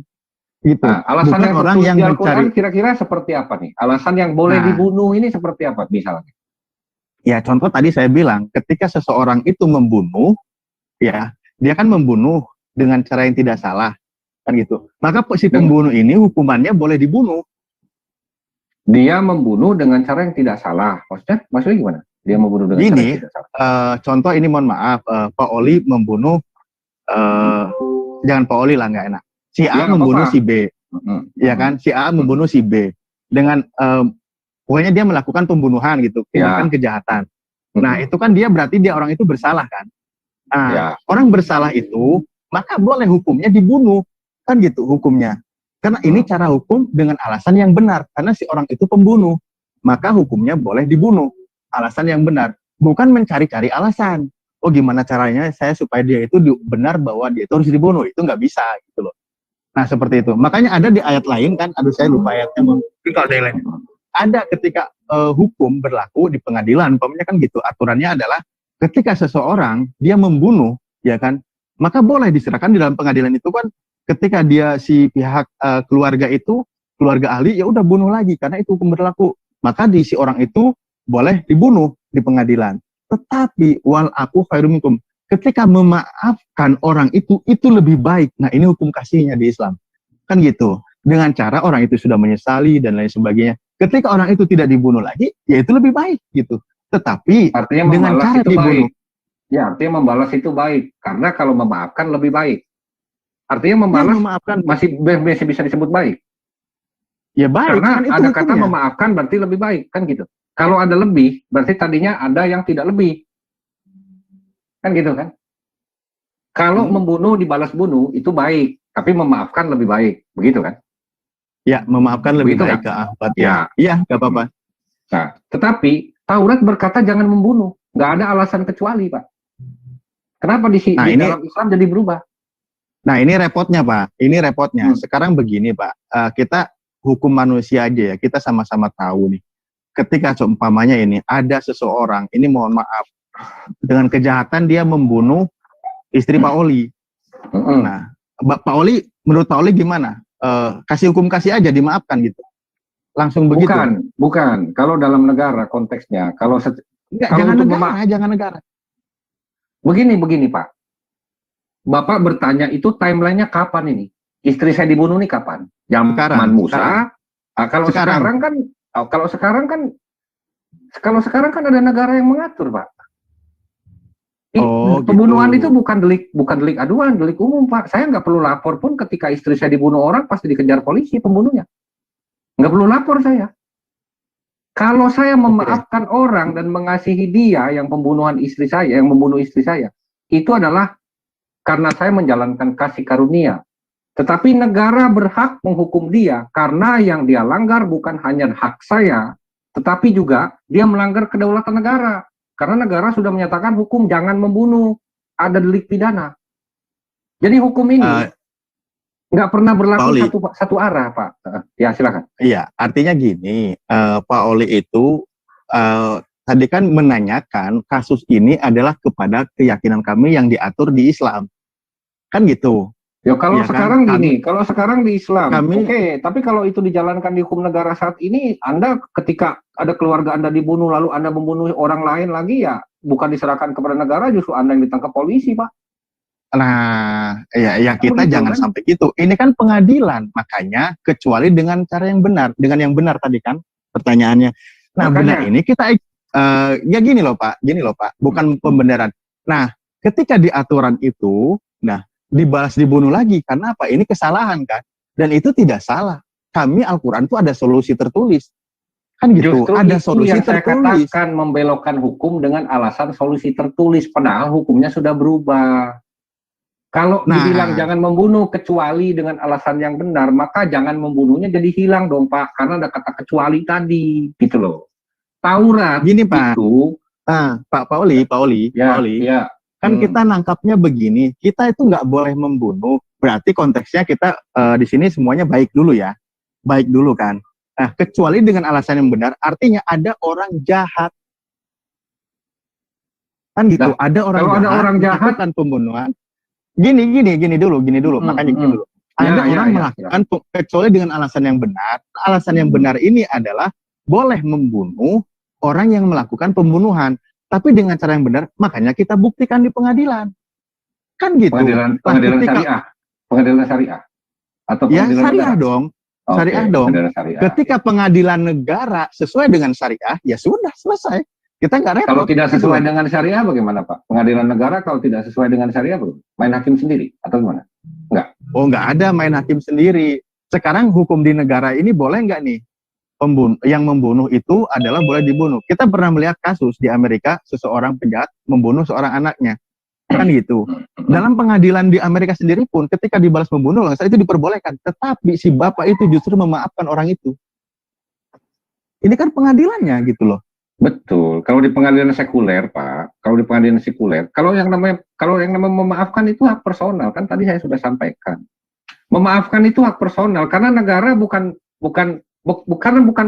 Gitu. Nah, alasan bukan yang orang tertulis yang di Al-Qur'an mencari. kira-kira seperti apa nih? Alasan yang boleh dibunuh ini seperti apa misalnya? Ya, contoh tadi saya bilang, ketika seseorang itu membunuh, ya, dia kan membunuh dengan cara yang tidak salah, kan gitu. Maka si pembunuh ini hukumannya boleh dibunuh. Dia membunuh dengan cara yang tidak salah. Maksudnya gimana? Dia membunuh dengan cara yang tidak salah. Contoh ini mohon maaf, Pak Oli membunuh, jangan Pak Oli lah, nggak enak. Si A membunuh si B, ya kan? Si A membunuh si B dengan pokoknya dia melakukan pembunuhan gitu, melakukan kejahatan. Nah, itu kan dia berarti dia orang itu bersalah kan. Nah, orang bersalah itu maka boleh hukumnya dibunuh, kan gitu hukumnya. Karena ini cara hukum dengan alasan yang benar, karena si orang itu pembunuh, maka hukumnya boleh dibunuh. Alasan yang benar, bukan mencari-cari alasan. Oh, gimana caranya saya supaya dia itu benar bahwa dia itu harus dibunuh, itu nggak bisa gitu loh. Nah, seperti itu. Makanya ada di ayat lain kan, aduh saya lupa ayatnya, kalau ada yang lain. Ada ketika hukum berlaku di pengadilan, umpamanya kan gitu. Aturannya adalah ketika seseorang dia membunuh, ya kan, maka boleh diserahkan di dalam pengadilan itu kan, ketika dia si pihak keluarga itu, keluarga ahli, ya udah bunuh lagi karena itu hukum berlaku. Maka di si orang itu boleh dibunuh di pengadilan. Tetapi wal aku khairum minkum, ketika memaafkan orang itu lebih baik. Nah, ini hukum kasihnya di Islam. Kan gitu. Dengan cara orang itu sudah menyesali dan lain sebagainya. Ketika orang itu tidak dibunuh lagi, ya itu lebih baik gitu. Tetapi artinya dengan cara itu dibunuh. Baik. Ya, artinya membalas itu baik. Karena kalau memaafkan lebih baik. Artinya membalas memaafkan masih bisa disebut baik. Ya baik. Karena kan itu ada hukumnya. kata memaafkan berarti lebih baik. Kan gitu. Kalau ada lebih, berarti tadinya ada yang tidak lebih. Kan gitu kan? Kalau membunuh dibalas bunuh, itu baik. Tapi memaafkan lebih baik. Begitu kan? Ya, memaafkan lebih Begitu, baik ke ahbat. Ya. Iya, nggak apa-apa. Nah, tetapi Taurat berkata jangan membunuh. Nggak ada alasan kecuali, Pak. Kenapa di dalam Islam jadi berubah? Nah, ini repotnya, Pak. Ini repotnya. Sekarang begini, Pak. Kita hukum manusia aja ya. Kita sama-sama tahu nih. Ketika seumpamanya ini ada seseorang, ini mohon maaf, dengan kejahatan dia membunuh istri Pak Oli. Nah, Pak Oli, menurut Pak Oli gimana? Kasih hukum kasih aja, dimaafkan gitu. Langsung begitu. Bukan. Kalau dalam negara konteksnya, jangan negara. Begini Pak. Bapak bertanya itu timelinenya kapan ini? Istri saya dibunuh nih kapan? Zaman Musa. Kalau sekarang kan ada negara yang mengatur, Pak. Pembunuhan itu bukan delik aduan, delik umum, Pak. Saya nggak perlu lapor pun ketika istri saya dibunuh orang pasti dikejar polisi pembunuhnya. Nggak perlu lapor saya. Kalau saya memaafkan orang dan mengasihi dia yang pembunuhan istri saya, yang membunuh istri saya, itu adalah karena saya menjalankan kasih karunia. Tetapi negara berhak menghukum dia karena yang dia langgar bukan hanya hak saya, tetapi juga dia melanggar kedaulatan negara. Karena negara sudah menyatakan hukum jangan membunuh, ada delik pidana. Jadi hukum ini nggak pernah berlaku satu arah, Pak. Ya, silakan. Iya, artinya gini, Pak Oli itu tadi kan menanyakan kasus ini adalah kepada keyakinan kami yang diatur di Islam. Kan gitu. Ya kalau ya sekarang kan? Gini, kalau sekarang di Islam, oke, tapi kalau itu dijalankan di hukum negara saat ini, Anda ketika ada keluarga Anda dibunuh lalu Anda membunuh orang lain lagi, ya bukan diserahkan kepada negara, justru Anda yang ditangkap polisi, Pak. Nah, ya kita jangan sampai gitu. Ini kan pengadilan, makanya kecuali dengan cara yang benar, dengan yang benar tadi kan pertanyaannya. Nah, benar ini kita ya gini loh Pak, bukan pembenaran. Nah, ketika di aturan itu, nah dibalas dibunuh lagi karena apa? Ini kesalahan kan, dan itu tidak salah. Kami Al-Quran itu ada solusi tertulis, kan gitu. Justru ada itu solusi yang tertulis. Saya katakan membelokkan hukum dengan alasan solusi tertulis, padahal hukumnya sudah berubah. Kalau dibilang jangan membunuh kecuali dengan alasan yang benar, maka jangan membunuhnya jadi hilang dong Pak, karena ada kata kecuali tadi, gitu loh. Taurat gini Pak, itu, Pak Oli, ya. Kan kita nangkapnya begini, kita itu nggak boleh membunuh, berarti konteksnya kita di sini semuanya baik dulu ya, baik dulu kan. Nah, kecuali dengan alasan yang benar, artinya ada orang jahat, kan gitu. Nah, ada orang jahat kan pembunuhan. Gini dulu, makanya gini dulu. Ada orang melakukan kecuali dengan alasan yang benar. Alasan yang benar ini adalah boleh membunuh orang yang melakukan pembunuhan. Tapi dengan cara yang benar, makanya kita buktikan di pengadilan. Kan gitu. Pengadilan syariah. Pengadilan syariah. Atau ya syariah negara? Dong. Syariah dong. Syariah. Ketika pengadilan negara sesuai dengan syariah, ya sudah selesai. Kita nggak repot. Kalau tidak sesuai dengan syariah bagaimana Pak? Pengadilan negara kalau tidak sesuai dengan syariah main hakim sendiri atau gimana? Enggak. Oh nggak ada main hakim sendiri. Sekarang hukum di negara ini boleh nggak nih? yang membunuh itu adalah boleh dibunuh. Kita pernah melihat kasus di Amerika, seseorang penjahat membunuh seorang anaknya. Kan gitu. Dalam pengadilan di Amerika sendiri pun, ketika dibalas membunuh, itu diperbolehkan. Tetapi si bapak itu justru memaafkan orang itu. Ini kan pengadilannya gitu loh. Betul. Kalau di pengadilan sekuler, Pak, kalau yang namanya memaafkan itu hak personal, kan tadi saya sudah sampaikan. Memaafkan itu hak personal karena negara bukan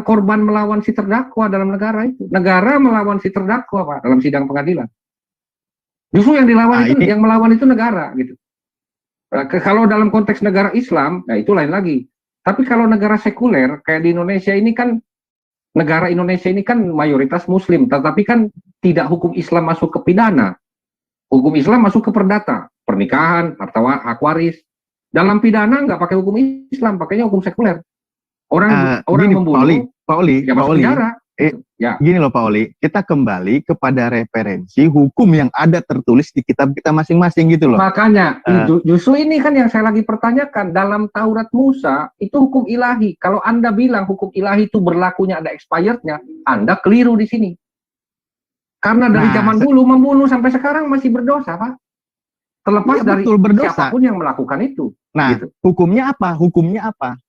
korban melawan si terdakwa dalam negara itu. Negara melawan si terdakwa, Pak, dalam sidang pengadilan. Justru yang dilawan yang melawan itu negara gitu. Kalau dalam konteks negara Islam, nah itu lain lagi. Tapi kalau negara sekuler kayak di Indonesia ini kan, negara Indonesia ini kan mayoritas Muslim, tetapi kan tidak hukum Islam masuk ke pidana. Hukum Islam masuk ke perdata, pernikahan, harta hak waris. Dalam pidana nggak pakai hukum Islam, pakainya hukum sekuler. Orang membunuh, Pak Oli, penjara. Gini loh Pak Oli, kita kembali kepada referensi hukum yang ada tertulis di kitab kita masing-masing gitu loh. Makanya, justru ini kan yang saya lagi pertanyakan. Dalam Taurat Musa, itu hukum ilahi. Kalau Anda bilang hukum ilahi itu berlakunya ada expirednya, Anda keliru di sini. Karena dari zaman dulu membunuh sampai sekarang masih berdosa, Pak. Terlepas dari siapapun yang melakukan itu. Nah, gitu. Hukumnya apa? Hukumnya apa?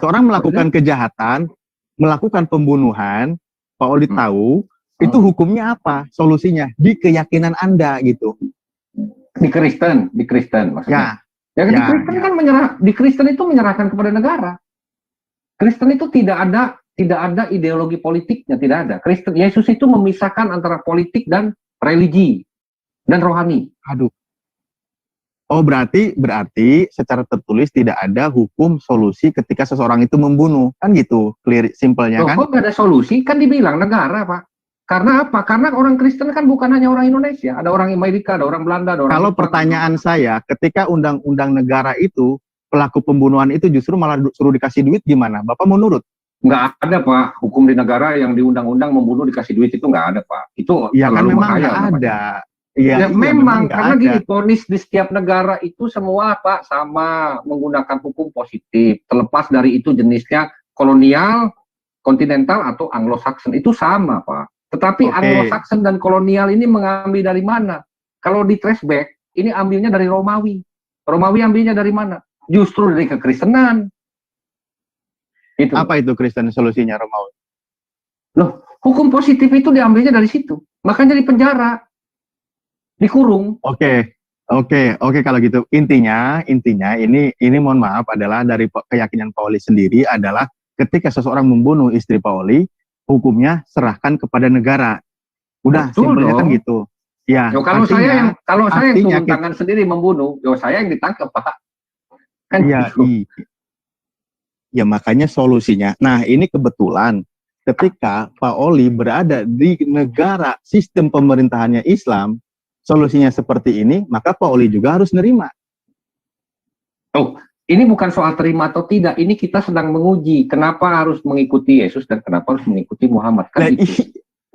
Seorang melakukan kejahatan, melakukan pembunuhan, Pak Oli tahu, itu hukumnya apa? Solusinya di keyakinan Anda gitu. Di Kristen maksudnya. Di Kristen kan di Kristen itu menyerahkan kepada negara. Kristen itu tidak ada ideologi politiknya, tidak ada. Kristen, Yesus itu memisahkan antara politik dan religi dan rohani. Aduh. Oh, berarti secara tertulis tidak ada hukum solusi ketika seseorang itu membunuh. Kan gitu, clear, simpelnya kan? Kok nggak ada solusi? Kan dibilang negara, Pak. Karena apa? Karena orang Kristen kan bukan hanya orang Indonesia. Ada orang Amerika, ada orang Belanda, ada orang... Kalau pertanyaan saya, ketika undang-undang negara itu, pelaku pembunuhan itu justru malah suruh dikasih duit gimana? Bapak mau nurut? Nggak ada, Pak. Hukum di negara yang di undang-undang membunuh dikasih duit itu nggak ada, Pak. Itu ya kan memang nggak ada. Ya, memang karena gini, ponis di setiap negara itu semua Pak sama menggunakan hukum positif. Terlepas dari itu jenisnya kolonial, kontinental atau Anglo-Saxon itu sama Pak. Tetapi Anglo-Saxon dan kolonial ini mengambil dari mana? Kalau di trace back ini ambilnya dari Romawi. Romawi ambilnya dari mana? Justru dari kekristenan. Itu. Apa itu Kristen solusinya Romawi? Loh, hukum positif itu diambilnya dari situ. Makanya di penjara. Dikurung. Oke, kalau gitu intinya ini mohon maaf adalah dari keyakinan Pak Oli sendiri adalah ketika seseorang membunuh istri Pak Oli, hukumnya serahkan kepada negara. Udah, simpelnya kan gitu. Ya. Kalau saya yang turun tangan sendiri membunuh, saya yang ditangkap Pak. Kan ya, gitu. Ya makanya solusinya. Nah, ini kebetulan ketika Pak Oli berada di negara sistem pemerintahannya Islam, solusinya seperti ini, maka Pak Oli juga harus nerima. Oh, ini bukan soal terima atau tidak. Ini kita sedang menguji kenapa harus mengikuti Yesus dan kenapa harus mengikuti Muhammad. Kan gitu.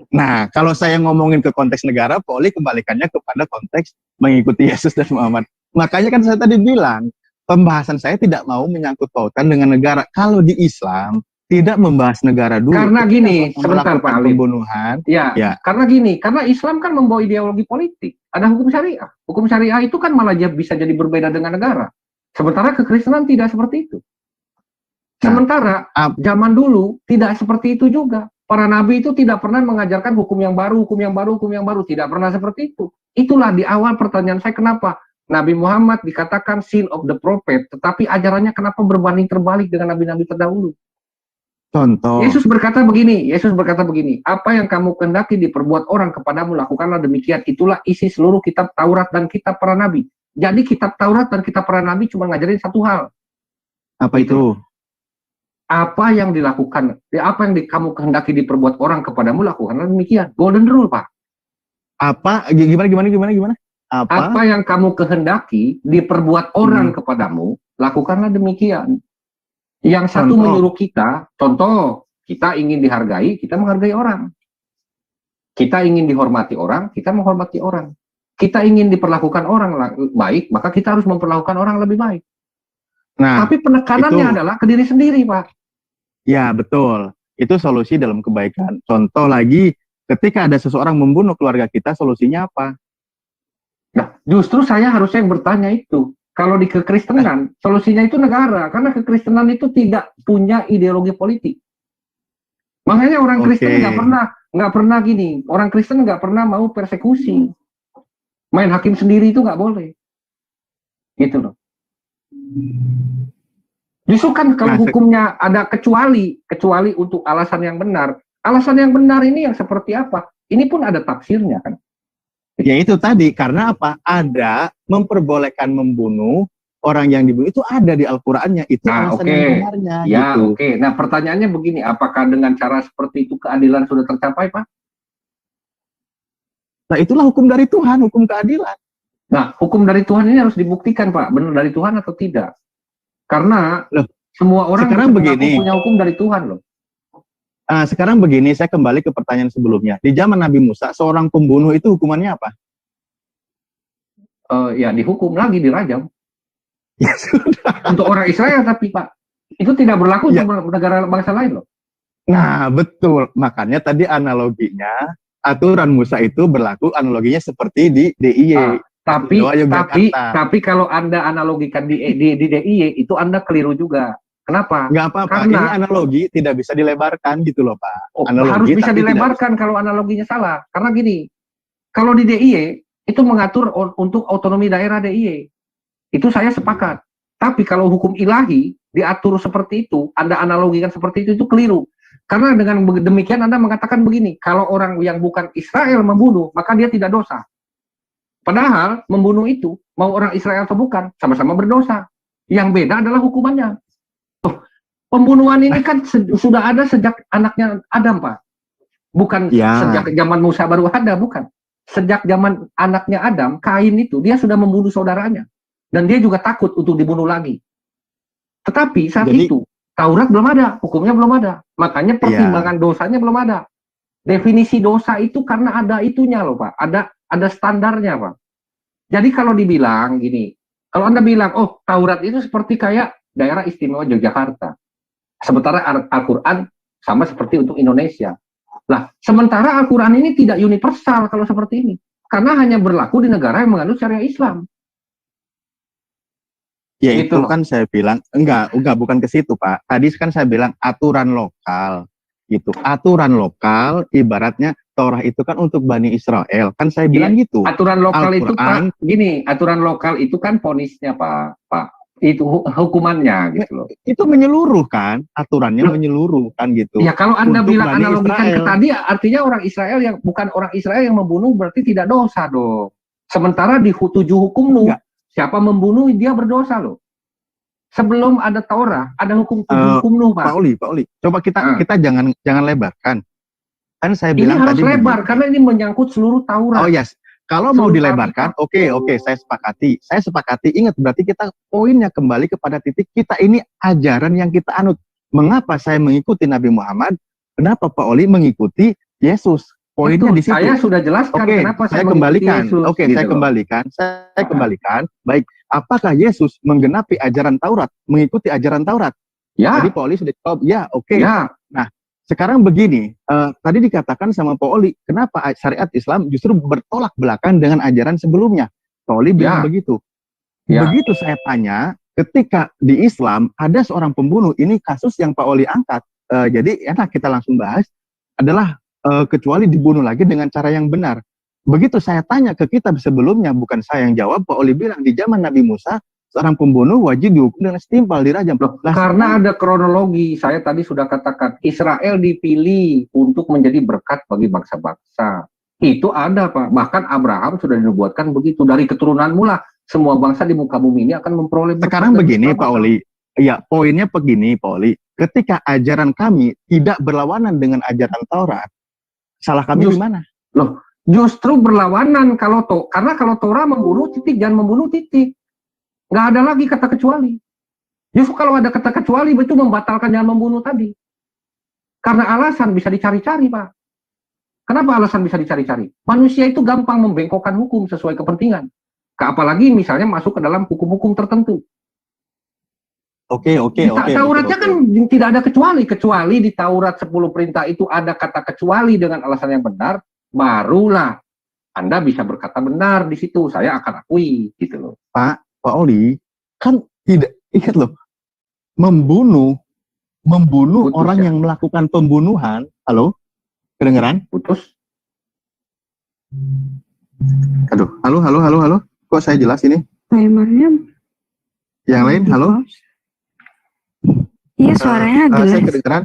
Nah, kalau saya ngomongin ke konteks negara, Pak Oli kembalikannya kepada konteks mengikuti Yesus dan Muhammad. Makanya kan saya tadi bilang, pembahasan saya tidak mau menyangkut pautan dengan negara. Kalau di Islam, tidak membahas negara dulu. Karena gini, sebentar Pak Ali. Pembunuhan. Ya, karena gini, karena Islam kan membawa ideologi politik. Ada hukum syariah. Hukum syariah itu kan malah bisa jadi berbeda dengan negara. Sementara kekristenan tidak seperti itu. Sementara zaman dulu tidak seperti itu juga. Para nabi itu tidak pernah mengajarkan hukum yang baru. Tidak pernah seperti itu. Itulah di awal pertanyaan saya kenapa Nabi Muhammad dikatakan seal of the prophet, tetapi ajarannya kenapa berbanding terbalik dengan nabi-nabi terdahulu. Contoh. Yesus berkata begini, apa yang kamu kehendaki diperbuat orang kepadamu, lakukanlah demikian. Itulah isi seluruh kitab Taurat dan kitab para nabi. Jadi kitab Taurat dan kitab para nabi cuma ngajarin satu hal. Apa itu? Apa yang dilakukan, apa yang kamu kehendaki diperbuat orang kepadamu, lakukanlah demikian. Golden rule, Pak. Apa? Gimana? Apa yang kamu kehendaki diperbuat orang kepadamu, lakukanlah demikian. Yang satu menyuruh kita, contoh, kita ingin dihargai, kita menghargai orang. Kita ingin dihormati orang, kita menghormati orang. Kita ingin diperlakukan orang baik, maka kita harus memperlakukan orang lebih baik. Nah, Tapi penekanannya itu adalah ke diri sendiri, Pak. ya betul. Itu solusi dalam kebaikan. Contoh lagi, ketika ada seseorang membunuh keluarga kita, solusinya apa? Nah, justru saya harusnya yang bertanya itu. Kalau di kekristenan, solusinya itu negara, karena kekristenan itu tidak punya ideologi politik. Makanya orang Kristen Oke. nggak pernah gini. Orang Kristen nggak pernah mau persekusi. Main hakim sendiri itu nggak boleh. Gitu loh. Justru kan kalau Nah, hukumnya ada kecuali untuk alasan yang benar. Alasan yang benar ini yang seperti apa? Ini pun ada tafsirnya kan. ya itu tadi, karena apa? Ada memperbolehkan membunuh orang yang dibunuh itu ada di Al-Qur'annya. Itu Nah, alasan oke. yang benarnya Ya, gitu. oke. Nah, pertanyaannya begini, apakah dengan cara seperti itu keadilan sudah tercapai, Pak? Nah, itulah hukum dari Tuhan, hukum keadilan. Nah, hukum dari Tuhan ini harus dibuktikan, Pak, benar dari Tuhan atau tidak? Karena Loh, semua orang sekarang bisa begini. mengaku punya hukum dari Tuhan loh. Sekarang begini, saya kembali ke pertanyaan sebelumnya. Di zaman Nabi Musa, seorang pembunuh itu hukumannya apa? Ya dihukum lagi, dirajam. Ya sudah. Untuk orang Israel tapi, Pak, itu tidak berlaku Ya. untuk negara bangsa lain loh. Nah, betul. Makanya tadi analoginya, aturan Musa itu berlaku analoginya seperti di DIY. Tapi kalau Anda analogikan di DIY itu Anda keliru juga. Kenapa? Nggak apa-apa, Karena ini analogi tidak bisa dilebarkan gitu loh Pak. harus bisa tapi tidak dilebarkan kalau analoginya salah. Karena gini, kalau di DIY itu mengatur untuk otonomi daerah DIY. Itu saya sepakat. Tapi kalau hukum ilahi diatur seperti itu, Anda analogikan seperti itu keliru. Karena dengan demikian Anda mengatakan begini, kalau orang yang bukan Israel membunuh, maka dia tidak dosa. Padahal membunuh itu, mau orang Israel atau bukan, sama-sama berdosa. Yang beda adalah hukumannya. Pembunuhan ini kan sudah ada sejak anaknya Adam, Pak. Bukan Ya. sejak zaman Musa baru ada, bukan. Sejak zaman anaknya Adam, Kain itu, dia sudah membunuh saudaranya. Dan dia juga takut untuk dibunuh lagi. Tetapi saat itu, Taurat belum ada, hukumnya belum ada. Makanya pertimbangan dosanya belum ada. Definisi dosa itu karena ada itunya loh, Pak. Ada standarnya, Pak. Jadi kalau dibilang gini, kalau Anda bilang, oh Taurat itu seperti kayak daerah istimewa Yogyakarta. Sementara Al-Quran sama seperti untuk Indonesia. Lah, sementara Al-Quran ini tidak universal kalau seperti ini. Karena hanya berlaku di negara yang menganut syariah Islam. Ya Gitu itu loh. kan saya bilang, enggak bukan ke situ Pak. Tadi kan saya bilang aturan lokal. Gitu. Aturan lokal ibaratnya Torah itu kan untuk Bani Israel. Kan saya bilang gitu. Aturan lokal itu Al-Quran, Pak, gini, aturan lokal itu kan ponisnya Pak. Itu hukumannya gitu loh. itu menyeluruh kan, aturannya menyeluruh kan gitu. Ya kalau Anda Untuk bilang Bani analogikan Israel. ke tadi, artinya orang Israel yang bukan orang Israel yang membunuh berarti tidak dosa dong. Sementara di 7 hukum lu, siapa membunuh dia berdosa loh. Sebelum ada Torah, ada hukum 7 hukum lu, Pak. Pak Oli, coba kita jangan lebarkan. Kan saya Ini bilang harus tadi lebar begini. karena ini menyangkut seluruh Taurat. Oh yes, kalau mau dilebarkan, oke, saya sepakati. Ingat, berarti kita poinnya kembali kepada titik kita ini ajaran yang kita anut. Mengapa saya mengikuti Nabi Muhammad? Kenapa Pak Oli mengikuti Yesus? Poinnya di situ. Saya sudah jelaskan kenapa saya kembalikan. Yesus. Oke, gitu saya kembalikan. Saya kembalikan. Baik, apakah Yesus menggenapi ajaran Taurat, mengikuti ajaran Taurat? Ya. Tadi Pak Oli sudah jawab, ya, oke. Ya. Nah, sekarang begini, tadi dikatakan sama Pak Oli, kenapa syariat Islam justru bertolak belakang dengan ajaran sebelumnya? Pak Oli bilang begitu. Begitu saya tanya, ketika di Islam ada seorang pembunuh, ini kasus yang Pak Oli angkat. Jadi enak kita langsung bahas, adalah kecuali dibunuh lagi dengan cara yang benar. Begitu saya tanya ke kitab sebelumnya, bukan saya yang jawab, Pak Oli bilang di zaman Nabi Musa, seorang pembunuh wajib dihukum dengan setimpal, dirajam. Karena ada kronologi, saya tadi sudah katakan, Israel dipilih untuk menjadi berkat bagi bangsa-bangsa. Itu ada, Pak. Bahkan Abraham sudah dinubuatkan begitu. Dari keturunan mula, semua bangsa di muka bumi ini akan memperoleh berkat. Sekarang begini, Pak Oli. Ya, poinnya begini, Pak Oli. Ketika ajaran kami tidak berlawanan dengan ajaran Taurat, salah kami di mana? Loh, justru berlawanan karena kalau Torah membunuh titik, jangan membunuh titik. Nggak ada lagi kata kecuali. Justru kalau ada kata kecuali itu membatalkan jangan membunuh tadi. Karena alasan bisa dicari-cari, Pak. Kenapa alasan bisa dicari-cari? Manusia itu gampang membengkokkan hukum sesuai kepentingan. Apalagi misalnya masuk ke dalam hukum-hukum tertentu. Oke. Tauratnya kan tidak ada kecuali di Taurat 10 perintah itu ada kata kecuali dengan alasan yang benar, barulah Anda bisa berkata benar di situ, saya akan akui gitu loh. Pak Oli, kan tidak ingat loh, membunuh Putus, orang ya? yang melakukan pembunuhan. Halo, kedengeran? Putus. Aduh, halo. Kok saya jelas ini? Timernya Yang lain, halo? Iya, suaranya jelas. Saya kedengeran?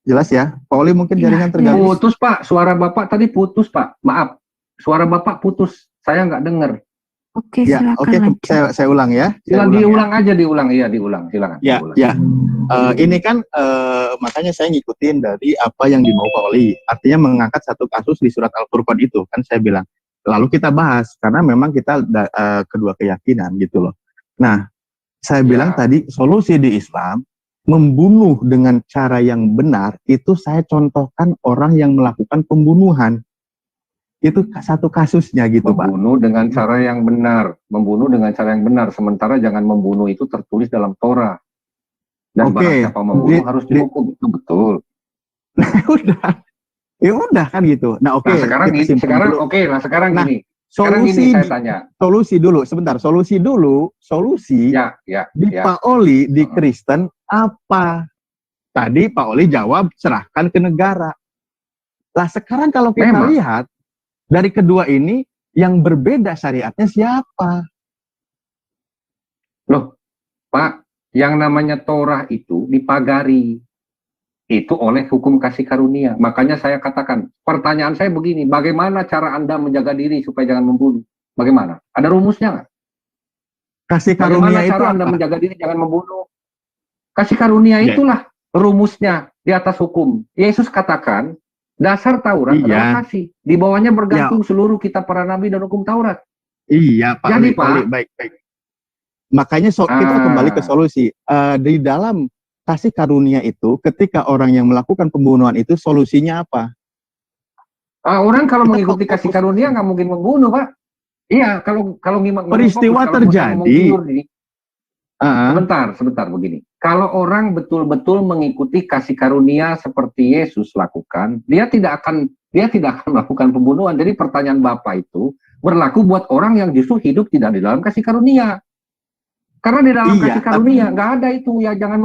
Jelas ya? Pak Oli mungkin Iya, jaringan terganggu. Putus Pak, suara Bapak tadi putus Pak, maaf. Suara Bapak putus, saya nggak dengar. Oke, Ya, silakan oke, lanjut. saya ulang ya. Diulang aja, diulang, silakan. Ya, diulang. ya. Ini kan makanya saya ngikutin dari apa yang dimau Pak Oli. Artinya mengangkat satu kasus di surat Al-Furqan itu, kan saya bilang. Lalu kita bahas, karena memang kita kedua keyakinan gitu loh. Nah, saya bilang tadi, solusi di Islam, membunuh dengan cara yang benar, itu saya contohkan orang yang melakukan pembunuhan. Itu satu kasusnya gitu, Pak. Membunuh dengan cara yang benar, sementara jangan membunuh itu tertulis dalam Torah. Dan barang siapa membunuh harus dihukum, itu betul. Ya udah kan gitu. Nah, oke. Nah, sekarang gini. Solusi saya tanya. Solusi dulu, sebentar. Solusi di Pak Oli di Kristen apa? Tadi Pak Oli jawab serahkan ke negara. Lah sekarang kalau kita lihat dari kedua ini yang berbeda syariatnya siapa? Loh, Pak, yang namanya Torah itu dipagari. Itu oleh hukum kasih karunia. Makanya saya katakan, pertanyaan saya begini, bagaimana cara Anda menjaga diri supaya jangan membunuh? Bagaimana? Ada rumusnya nggak? Kasih karunia bagaimana itu cara apa? Anda menjaga diri jangan membunuh? Kasih karunia itulah rumusnya di atas hukum. Yesus katakan, dasar Taurat adalah kasih. Di bawahnya bergantung seluruh kitab para nabi dan hukum Taurat. Iya, Pak. Jadi, Pak, baik. Makanya kita kembali ke solusi. Di dalam kasih karunia itu, ketika orang yang melakukan pembunuhan itu, solusinya apa? Orang kalau mengikuti kasih karunia nggak mungkin membunuh, Pak. Iya, kalau peristiwa terjadi. Sebentar begini. Kalau orang betul-betul mengikuti kasih karunia seperti Yesus lakukan, dia tidak akan melakukan pembunuhan. Jadi pertanyaan Bapak itu berlaku buat orang yang justru hidup tidak di dalam kasih karunia. Karena di dalam kasih karunia nggak ada itu ya jangan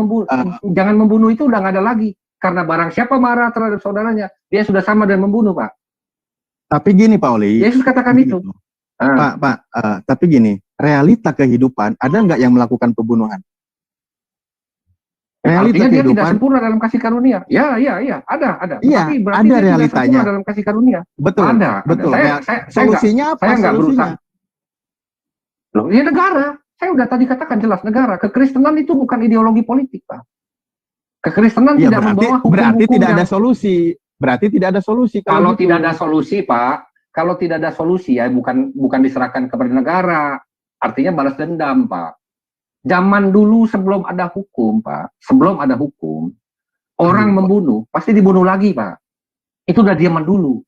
membunuh itu udah nggak ada lagi. Karena barang siapa marah terhadap saudaranya, dia sudah sama dengan membunuh, Pak. Tapi gini, Pak Oli. Yesus katakan itu. Pak, tapi gini, realita kehidupan ada nggak yang melakukan pembunuhan? Artinya dia tidak sempurna dalam kasih karunia. Ya, ada. Iya, tapi berarti ada dia realitanya. tidak dalam kasih karunia. Betul. Betul. Solusinya apa? Saya nggak berusaha. Loh, ini negara. Saya udah tadi katakan jelas negara. Kekristenan itu bukan ideologi politik, Pak. Kekristenan tidak membawa hukum-hukum. Berarti tidak ada solusi. Berarti tidak ada solusi. Kalau tidak ada solusi, Pak. Kalau tidak ada solusi ya bukan diserahkan kepada negara. Artinya balas dendam, Pak. Zaman dulu sebelum ada hukum, Pak. Sebelum ada hukum, orang membunuh pasti dibunuh lagi, Pak. Itu udah zaman dulu.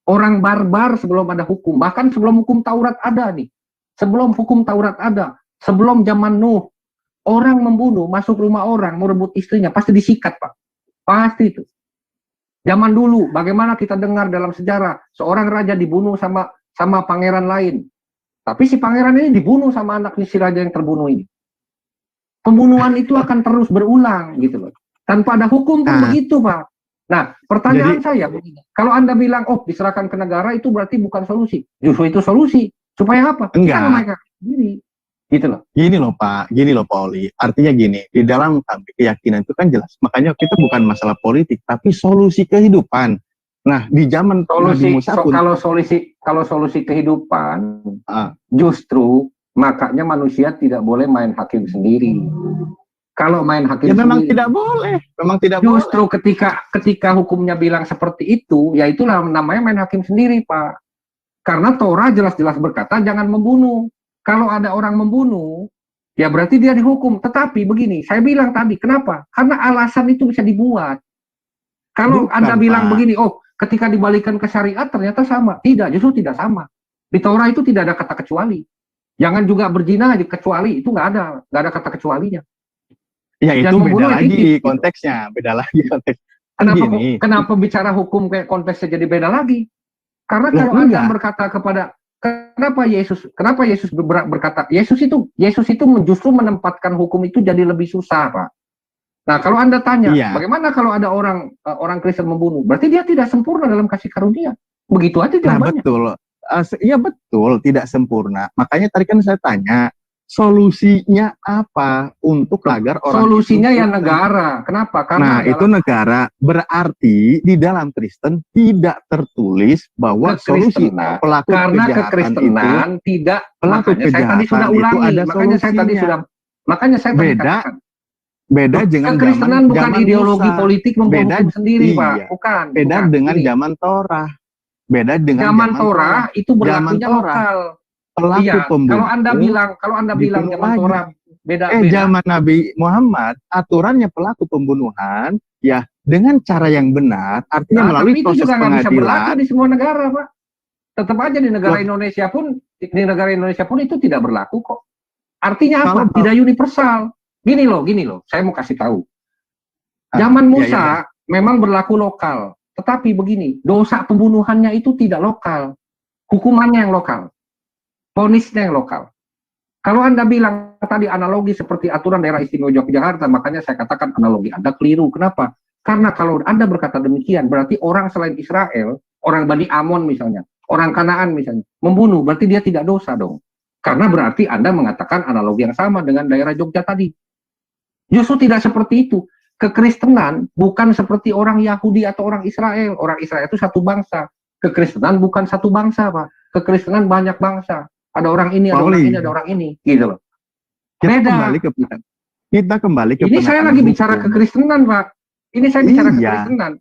Orang barbar sebelum ada hukum, bahkan sebelum hukum Taurat ada nih. Sebelum hukum Taurat ada, sebelum zaman Nuh, orang membunuh, masuk rumah orang, merebut istrinya, pasti disikat, Pak. Pasti itu. Zaman dulu, bagaimana kita dengar dalam sejarah, seorang raja dibunuh sama pangeran lain. Tapi si pangeran ini dibunuh sama anak si raja yang terbunuh ini. Pembunuhan itu akan terus berulang, gitu loh. Tanpa ada hukum pun begitu, Pak. Nah, pertanyaan saya begini. Kalau Anda bilang, diserahkan ke negara, itu berarti bukan solusi. Justru itu solusi. Supaya apa? Enggak. Gitu loh. Gini loh Pak Oli. Artinya gini, di dalam keyakinan itu kan jelas. Makanya kita bukan masalah politik, tapi solusi kehidupan. Nah, di zaman Nabi Musa pun, kalau solusi kehidupan, justru makanya manusia tidak boleh main hakim sendiri. Kalau main hakim sendiri, memang tidak boleh. Justru ketika hukumnya bilang seperti itu, ya itulah namanya main hakim sendiri, Pak. Karena Torah jelas-jelas berkata jangan membunuh. Kalau ada orang membunuh, ya berarti dia dihukum. Tetapi begini, saya bilang tadi, kenapa? Karena alasan itu bisa dibuat. Kalau Anda bilang begini, ketika dibalikan ke syariat ternyata sama. Tidak, justru tidak sama. Di Torah itu tidak ada kata kecuali. Jangan juga berzina kecuali, itu nggak ada kata kecualinya. Ya itu Dan beda membunuh lagi etis, gitu. konteksnya, beda lagi konteks. Kan Kenapa gini, kenapa bicara hukum kayak konteksnya jadi beda lagi? Karena Lah, kalau Anda enggak. berkata kepada kenapa Yesus berkata Yesus itu justru menempatkan hukum itu jadi lebih susah, Pak. Nah, kalau Anda tanya, Iya. bagaimana kalau ada orang Kristen membunuh? Berarti dia tidak sempurna dalam kasih karunia. Begitu aja Nah, jawabannya. betul. Iya betul, tidak sempurna. Makanya tadi kan saya tanya, solusinya apa untuk agar orang Solusinya itu ya negara. Kenapa? Nah, Karena itu negara. Berarti di dalam Kristen tidak tertulis bahwa solusi kekristenan. pelaku Karena kejahatan itu, kekristenan tidak. pelaku Makanya saya tadi sudah kejahatan itu ulangi. ada Makanya saya tadi solusinya. tadi Beda katakan. beda dengan Kekristenan bukan zaman ideologi Musa. politik membuat Beda, hukum sendiri, iya. Pak. Bukan. Beda bukan. dengan Ini. zaman Torah. Beda dengan Zaman Torah itu berlakunya Torah. lokal. Pelaku Iya. pembunuh. Kalau Anda bilang dibunuh zaman lagi. Torah beda. Zaman Nabi Muhammad, aturannya pelaku pembunuhan, ya dengan cara yang benar, artinya melalui tapi itu proses juga nggak bisa berlaku pengadilan. di semua negara, Pak. Tetap aja di negara Loh. Indonesia pun itu tidak berlaku kok. Artinya apa? Kalau- Tidak universal. Gini loh, saya mau kasih tahu. Zaman Iya, Musa iya. memang berlaku lokal, tetapi begini, dosa pembunuhannya itu tidak lokal, hukumannya yang lokal, vonisnya yang lokal. Kalau Anda bilang tadi analogi seperti aturan daerah istimewa Yogyakarta, makanya saya katakan analogi Anda keliru. Kenapa? Karena kalau Anda berkata demikian, berarti orang selain Israel, orang Bani Amon misalnya, orang Kanaan misalnya, membunuh, berarti dia tidak dosa dong. Karena berarti Anda mengatakan analogi yang sama dengan daerah Jogja tadi. Justru tidak seperti itu. Kekristenan bukan seperti orang Yahudi atau orang Israel. Orang Israel itu satu bangsa. Kekristenan bukan satu bangsa, Pak. Kekristenan banyak bangsa. Ada orang ini, ada orang ini, ada orang ini, gitu loh. Beda. Kita kembali ke ini saya lagi bicara kekristenan, Pak. Ini saya bicara kekristenan.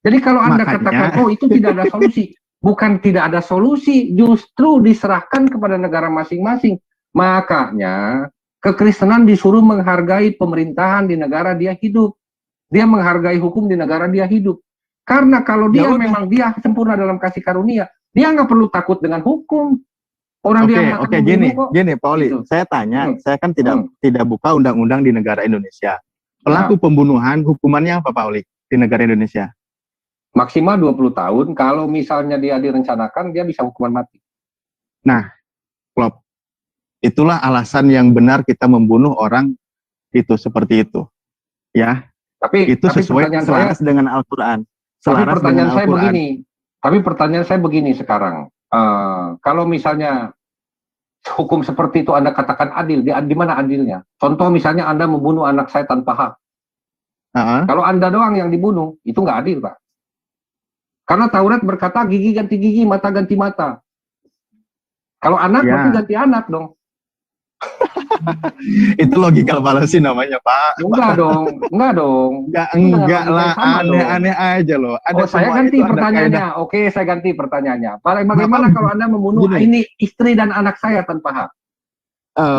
Jadi kalau Anda katakan, oh itu tidak ada solusi. Bukan tidak ada solusi, justru diserahkan kepada negara masing-masing. Makanya kekristenan disuruh menghargai pemerintahan di negara dia hidup. Dia menghargai hukum di negara dia hidup. Karena kalau dia memang dia sempurna dalam kasih karunia, dia nggak perlu takut dengan hukum. Orang dia Oke, gini, Pak Oli, gitu. Saya tanya, saya kan tidak buka undang-undang di negara Indonesia. Pelaku pembunuhan hukumannya apa, Pak Oli, di negara Indonesia? Maksimal 20 tahun, kalau misalnya dia direncanakan, dia bisa hukuman mati. Nah, Klop, itulah alasan yang benar kita membunuh orang itu seperti itu. Ya, tapi sesuai selaras dengan Al-Quran. Tapi pertanyaan saya begini sekarang. Kalau misalnya hukum seperti itu Anda katakan adil, di mana adilnya? Contoh misalnya Anda membunuh anak saya tanpa hak. Kalau Anda doang yang dibunuh, itu nggak adil, Pak. Karena Taurat berkata gigi ganti gigi, mata ganti mata. Kalau anak berarti ganti anak dong. Itu logikal fallacy namanya, Pak. Enggak dong. Enggak lah, aneh-aneh aja loh. Saya ganti pertanyaannya. Oke, saya ganti pertanyaannya. Bagaimana kalau Anda membunuh ini istri dan anak saya tanpa hak?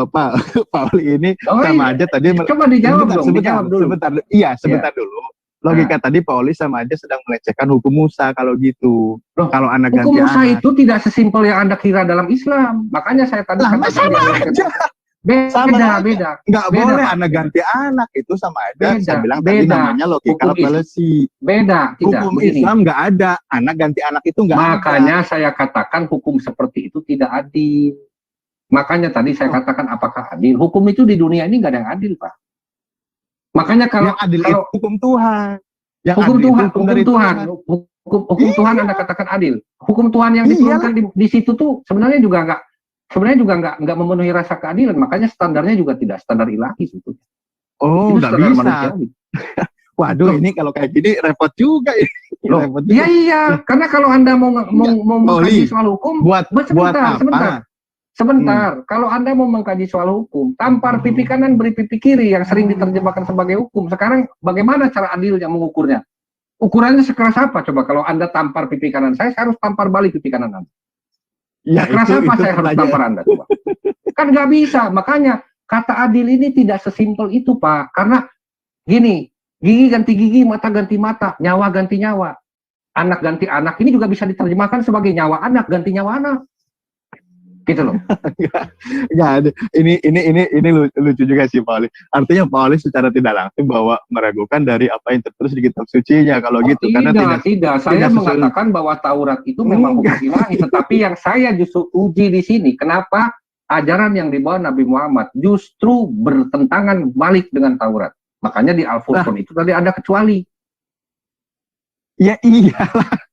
Pak Oli ini sama aja tadi. Coba dijawab dong. Sebentar. Iya, sebentar dulu. Logika tadi Pak Oli sama aja sedang melecehkan hukum Musa kalau gitu. Kalau anak ganti hukum Musa itu tidak sesimpel yang Anda kira dalam Islam. Makanya saya tadi sama aja. Beda. Nggak boleh anak ganti anak, itu sama aja. Saya bilang tadi namanya logikal fallacy. Beda. Hukum Islam nggak ada. Anak ganti anak itu nggak ada. Makanya saya katakan hukum seperti itu tidak adil. Makanya tadi saya katakan apakah adil? Hukum itu di dunia ini nggak ada yang adil, Pak. Makanya kalau yang adil itu hukum Tuhan. Hukum Tuhan Anda katakan adil. Hukum Tuhan yang diturunkan di situ tuh sebenarnya juga nggak memenuhi rasa keadilan. Makanya standarnya juga tidak standar ilahi itu. Oh, nggak bisa. Waduh, ini kalau kayak gini repot juga. Iya. Karena kalau Anda mau mengkaji soal hukum, Sebentar, kalau Anda mau mengkaji soal hukum, tampar pipi kanan beri pipi kiri yang sering diterjemahkan sebagai hukum. Sekarang bagaimana cara adilnya mengukurnya? Ukurannya sekeras apa? Coba kalau Anda tampar pipi kanan saya harus tampar balik pipi kanan Anda. Sekeras apa saya harus tampar Anda? Coba. Kan nggak bisa. Makanya kata adil ini tidak sesimpel itu, Pak. Karena gini, gigi ganti gigi, mata ganti mata, nyawa ganti nyawa, anak ganti anak. Ini juga bisa diterjemahkan sebagai nyawa anak ganti nyawa anak. Gitu loh. Enggak, ini lucu juga sih Pak Oli. Artinya Pak Oli secara tidak langsung bahwa meragukan dari apa yang tertulis di kitab sucinya kalau gitu, karena Tidak. Saya mengatakan bahwa Taurat itu memang hukum ilahi, tetapi yang saya justru uji di sini, kenapa ajaran yang dibawa Nabi Muhammad justru bertentangan balik dengan Taurat. Makanya di Al-Furqan itu tadi ada kecuali. Ya iyalah.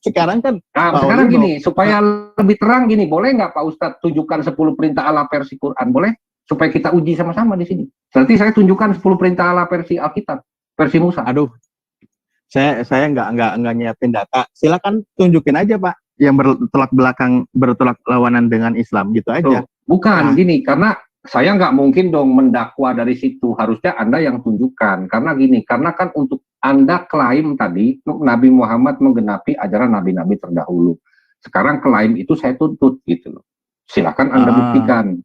Sekarang kan Sekarang gini, supaya lebih terang gini, boleh nggak Pak Ustadz tunjukkan 10 perintah Allah versi Quran? Boleh? Supaya kita uji sama-sama di sini. Nanti saya tunjukkan 10 perintah Allah versi Alkitab, versi Musa. Aduh, saya nggak nyiapin data. Silakan tunjukin aja Pak, yang bertolak lawanan dengan Islam gitu aja. Bukan gini, karena saya nggak mungkin dong mendakwa dari situ. Harusnya Anda yang tunjukkan. Karena gini, karena kan untuk Anda klaim tadi Nabi Muhammad menggenapi ajaran nabi-nabi terdahulu. Sekarang klaim itu saya tuntut gitu loh. Silakan Anda buktikan.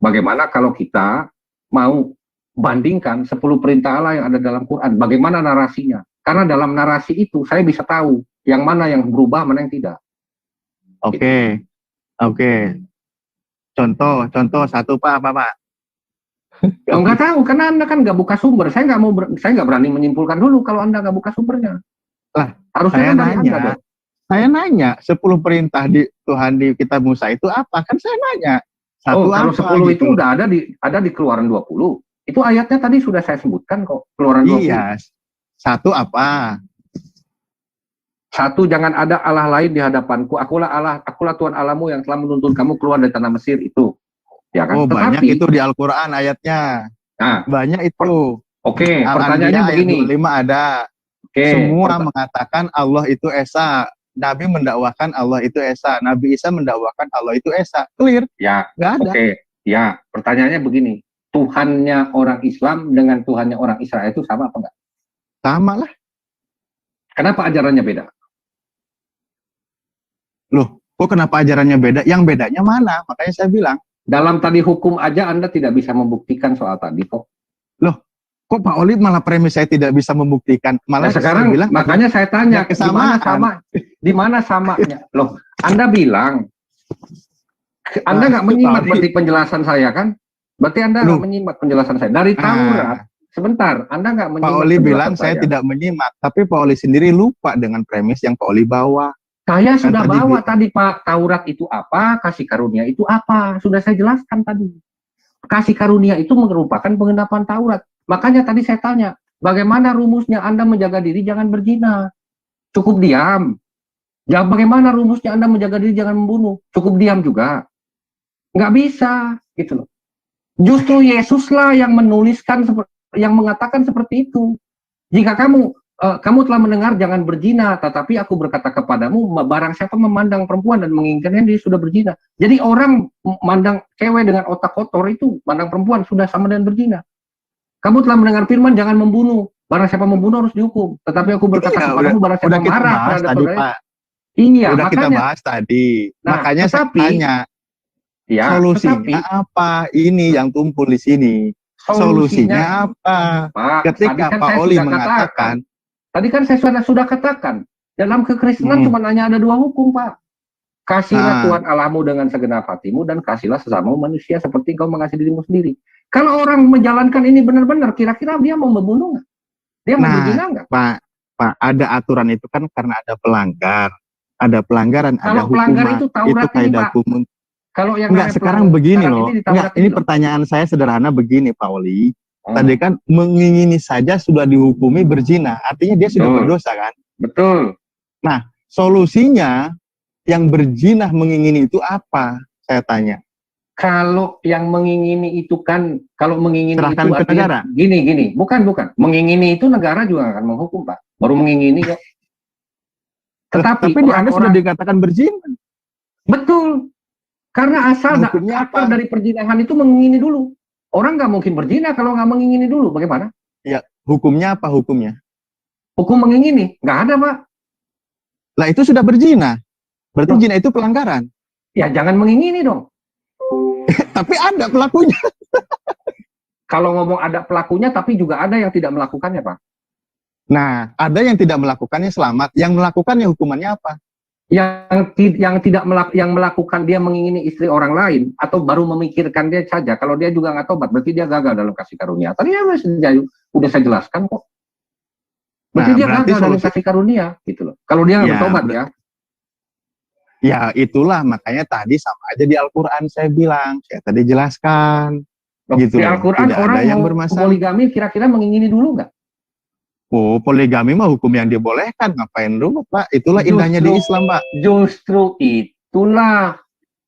Bagaimana kalau kita mau bandingkan 10 perintah Allah yang ada dalam Quran, bagaimana narasinya? Karena dalam narasi itu saya bisa tahu yang mana yang berubah, mana yang tidak. Oke. Contoh satu Pak, apa Pak? Nggak tahu, karena Anda kan nggak buka sumber. Saya nggak berani menyimpulkan dulu kalau Anda nggak buka sumbernya. Lah, harusnya saya nanya 10 perintah di Tuhan di kitab Musa itu apa? Kan saya nanya. Kalau 10 gitu. Itu udah ada di Keluaran 20. Itu ayatnya tadi sudah saya sebutkan kok, Keluaran 20. Iya. Satu apa? Satu, jangan ada Allah lain di hadapanku. Akulah Tuhan Allahmu yang telah menuntun kamu keluar dari tanah Mesir itu. Ya kan? Banyak itu di Al-Quran ayatnya. Nah, banyak itu. Oke, pertanyaannya begini. 5 ada. Semua mengatakan Allah itu Esa. Nabi mendakwakan Allah itu Esa. Nabi Isa mendakwakan Allah itu Esa. Clear? Ya. Nggak ada. Ya, pertanyaannya begini. Tuhannya orang Islam dengan Tuhannya orang Israel itu sama apa enggak? Sama lah. Kenapa ajarannya beda? Loh, kok kenapa ajarannya beda? Yang bedanya mana? Makanya saya bilang. Dalam tadi hukum aja Anda tidak bisa membuktikan soal tadi kok. Loh, kok Pak Oli malah premis saya tidak bisa membuktikan? Malah sekarang saya bilang, makanya saya tanya, di mana samanya? Loh, Anda bilang, Anda nggak menyimak berarti penjelasan saya kan? Berarti Anda nggak menyimak penjelasan saya. Dari Taurat, sebentar, Anda nggak menyimak. Pak Oli bilang saya tidak menyimak, tapi Pak Oli sendiri lupa dengan premis yang Pak Oli bawa. Saya sudah bawa tadi Pak, Taurat itu apa, kasih karunia itu apa, sudah saya jelaskan tadi. Kasih karunia itu merupakan penggenapan Taurat. Makanya tadi saya tanya, bagaimana rumusnya Anda menjaga diri jangan berzina? Cukup diam. Ya, bagaimana rumusnya Anda menjaga diri jangan membunuh? Cukup diam juga. Nggak bisa, gitu loh. Justru Yesuslah yang menuliskan, yang mengatakan seperti itu. Jika kamu telah mendengar jangan berzina, tetapi aku berkata kepadamu, barang siapa memandang perempuan dan menginginkannya, dia sudah berzina. Jadi orang memandang cewek dengan otak kotor itu, mandang perempuan sudah sama dengan berzina. Kamu telah mendengar firman jangan membunuh, barang siapa membunuh harus dihukum. Tetapi aku berkata kepadamu, barang siapa marah terhadap saudara. Iya, udah kita bahas tadi. Makanya saya tanya, solusinya apa? Ini yang tumpul di sini. Solusinya apa? Ketika Pak Oli mengatakan, tadi kan saya sudah katakan, dalam kekristenan cuma hanya ada 2 hukum, Pak. Kasihlah Tuhan Allahmu dengan segenap hatimu dan kasihlah sesamamu manusia seperti engkau mengasihi dirimu sendiri. Kalau orang menjalankan ini benar-benar, kira-kira dia mau membunuh nggak? Dia mau berzina nggak? Pak, ada aturan itu kan karena ada pelanggar. Ada pelanggaran, ada hukuman. Pelanggar itu Taurat ini, Pak. Kalau yang enggak, sekarang begini loh. Ini pertanyaan saya sederhana begini, Pak Oli. Tadi kan mengingini saja sudah dihukumi berzina, artinya dia sudah berdosa kan? Betul. Nah, solusinya yang berzina mengingini itu apa? Saya tanya. Kalau yang mengingini itu kan, kalau mengingini serahkan itu ke negara. Gini, bukan. Mengingini itu negara juga akan menghukum, Pak. Baru mengingini kok. Tapi Anda sudah dikatakan berzina. Betul. Karena asal dari perzinahan itu mengingini dulu. Orang nggak mungkin berzina kalau nggak mengingini dulu. Bagaimana? Ya, hukumnya apa hukumnya? Hukum mengingini? Nggak ada, Pak. Lah itu sudah berzina. Berarti zina itu pelanggaran. Ya jangan mengingini dong. Tapi ada pelakunya. Kalau ngomong ada pelakunya, tapi juga ada yang tidak melakukannya, Pak. Nah, ada yang tidak melakukannya selamat. Yang melakukannya hukumannya apa? yang melakukan dia mengingini istri orang lain atau baru memikirkan dia saja, kalau dia juga nggak tobat berarti dia gagal dalam kasih karunia. Tadi ya udah saya jelaskan kok. Berarti dia gagal dalam kasih karunia gitu loh. Kalau dia nggak bertobat ya. Ya itulah makanya tadi sama aja di Al-Quran saya bilang, saya tadi jelaskan. Gitu di Al-Quran orang yang poligami kira-kira mengingini dulu nggak? Oh, poligami mah hukum yang dibolehkan, ngapain dulu Pak? Itulah indahnya di Islam Pak. Justru itulah